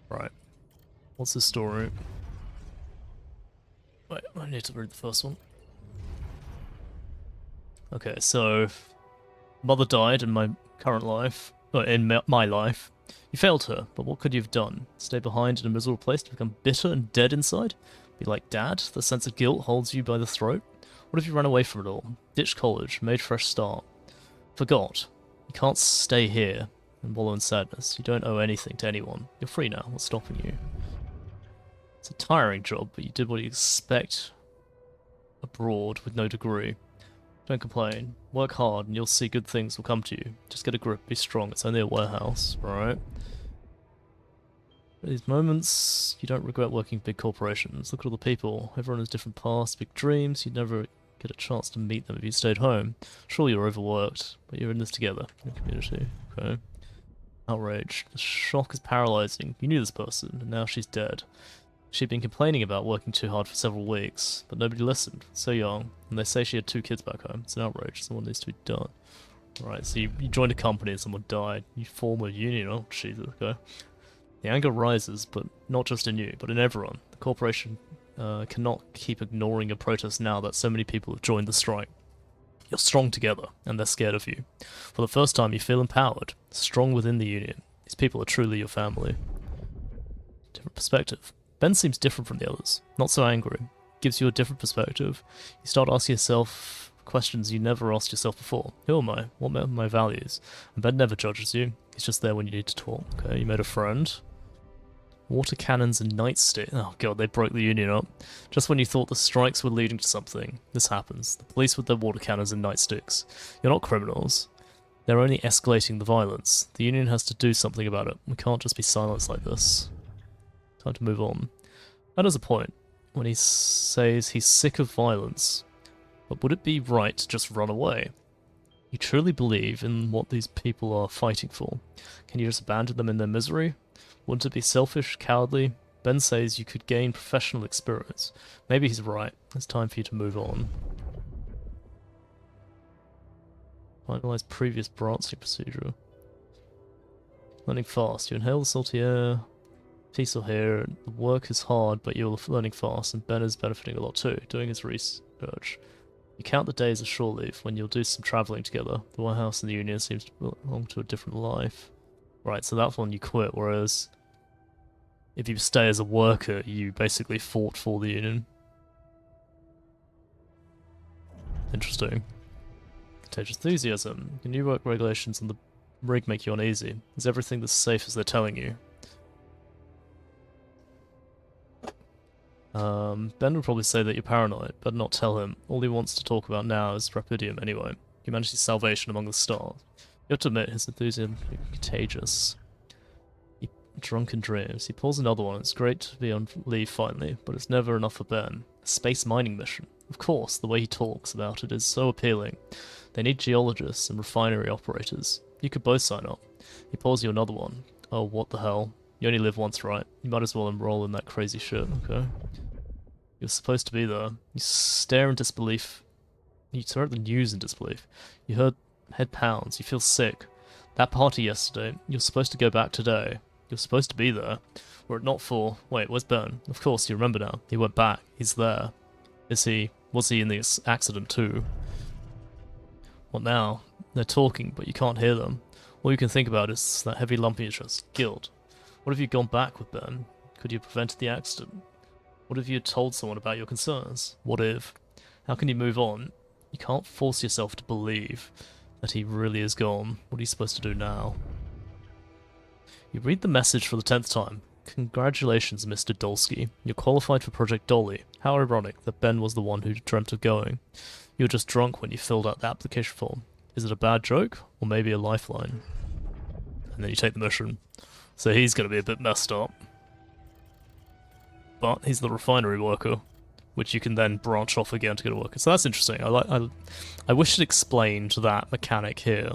Right. What's his story? Wait, I need to read the first one. Okay, so mother died in my current life, my life. You failed her, but what could you have done? Stay behind in a miserable place to become bitter and dead inside? Be like Dad? The sense of guilt holds you by the throat? What if you ran away from it all? Ditched college, made fresh start? Forgot. You can't stay here and wallow in sadness. You don't owe anything to anyone. You're free now. What's stopping you? It's a tiring job, but you did what you expect abroad with no degree. Don't complain. Work hard and you'll see good things will come to you. Just get a grip, be strong. It's only a warehouse, right? These moments, you don't regret working big corporations. Look at all the people. Everyone has different paths, big dreams. You'd never get a chance to meet them if you stayed home. Sure, you're overworked, but you're in this together, in the community. Okay. Outrage. The shock is paralyzing. You knew this person, and now she's dead. She'd been complaining about working too hard for several weeks, but nobody listened. So young, and they say she had 2 kids back home. It's an outrage. Someone needs to be done. Right, so you joined a company and someone died. You form a union. Oh, Jesus, okay. The anger rises, but not just in you, but in everyone. The corporation cannot keep ignoring your protest now that so many people have joined the strike. You're strong together, and they're scared of you. For the first time, you feel empowered, strong within the union. These people are truly your family. Different perspective. Ben seems different from the others, not so angry. Gives you a different perspective. You start asking yourself questions you never asked yourself before. Who am I? What are my values? And Ben never judges you. He's just there when you need to talk. Okay, you made a friend. Water cannons and nightstick. Oh god, they broke the union up. Just when you thought the strikes were leading to something, this happens. The police with their water cannons and nightsticks. You're not criminals. They're only escalating the violence. The union has to do something about it. We can't just be silenced like this. Time to move on. That is a point, when he says he's sick of violence. But would it be right to just run away? You truly believe in what these people are fighting for. Can you just abandon them in their misery? Wouldn't it be selfish, cowardly? Ben says you could gain professional experience. Maybe he's right. It's time for you to move on. Finalize previous branching procedure. Learning fast. You inhale the salty air. Peaceful here. The work is hard, but you're learning fast, and Ben is benefiting a lot too, doing his research. You count the days as shore leave when you'll do some travelling together. The warehouse and the union seems to belong to a different life. Right, so that one you quit, whereas if you stay as a worker, you basically fought for the union. Interesting. Contagious enthusiasm. Your new work regulations on the rig make you uneasy. Is everything as safe as they're telling you? Ben would probably say that you're paranoid, but not tell him. All he wants to talk about now is Rapidium anyway. Humanity's salvation among the stars. You have to admit, his enthusiasm is contagious. Drunken dreams. He pulls another one. It's great to be on leave finally, but it's never enough for Ben. A space mining mission. Of course, the way he talks about it is so appealing. They need geologists and refinery operators. You could both sign up. He pulls you another one. Oh, what the hell. You only live once, right? You might as well enroll in that crazy shit, okay? You're supposed to be there. You stare in disbelief. You stare at the news in disbelief. You heard head pounds. You feel sick. That party yesterday. You're supposed to go back today. You're supposed to be there. Were it not for... Wait, where's Ben? Of course, you remember now. He went back. He's there. Is he... Was he in the accident too? What now? They're talking, but you can't hear them. All you can think about is that heavy lump in your chest. Guilt. What if you'd gone back with Ben? Could you have prevented the accident? What if you had told someone about your concerns? What if? How can you move on? You can't force yourself to believe that he really is gone. What are you supposed to do now? You read the message for the 10th time. Congratulations, Mr. Dolsky. You're qualified for Project Dolly. How ironic that Ben was the one who dreamt of going. You were just drunk when you filled out the application form. Is it a bad joke? Or maybe a lifeline? And then you take the mission. So he's going to be a bit messed up. But he's the refinery worker. which you can then branch off again to go to work. So that's interesting. I wish it explained that mechanic here.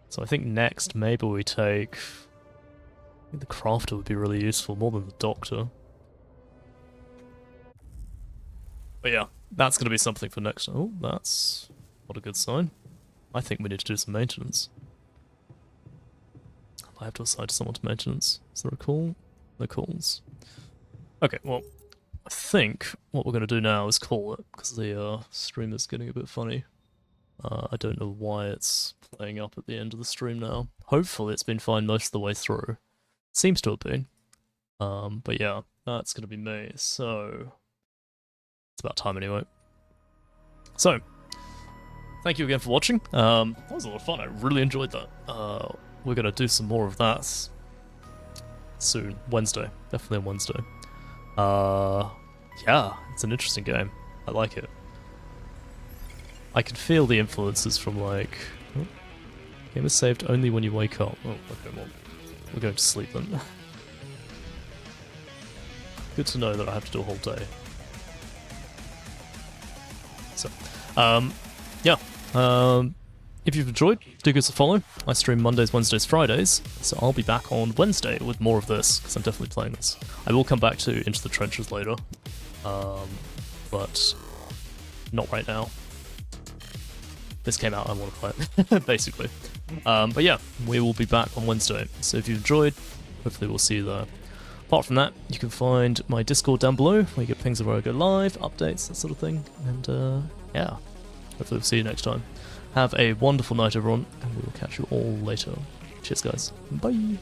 So I think next maybe we take... I think the crafter would be really useful, more than the doctor. But yeah, that's going to be something for next... Oh, that's not a good sign. I think we need to do some maintenance. I have to assign someone to maintenance. Is there a call? No calls. Okay, well, I think what we're going to do now is call it, because the stream is getting a bit funny. I don't know why it's playing up at the end of the stream now. Hopefully it's been fine most of the way through. Seems to have been. But yeah, that's going to be me, so... It's about time anyway. So, thank you again for watching. That was a lot of fun, I really enjoyed that. We're going to do some more of that soon. Wednesday. Definitely on Wednesday. Yeah, it's an interesting game. I like it. I can feel the influences from like... Oh, game is saved only when you wake up. Oh, okay, well, we're going to sleep then. Good to know that I have to do a whole day. So, yeah. If you've enjoyed, do give us a follow. I stream Mondays, Wednesdays, Fridays, so I'll be back on Wednesday with more of this, because I'm definitely playing this. I will come back to Into the Trenches later, but not right now. This came out, I want to play it, basically. But yeah, we will be back on Wednesday, so if you've enjoyed, hopefully we'll see you there. Apart from that, you can find my Discord down below, where you get pings of where I go live, updates, that sort of thing, and yeah, hopefully we'll see you next time. Have a wonderful night, everyone, and we will catch you all later. Cheers, guys. Bye!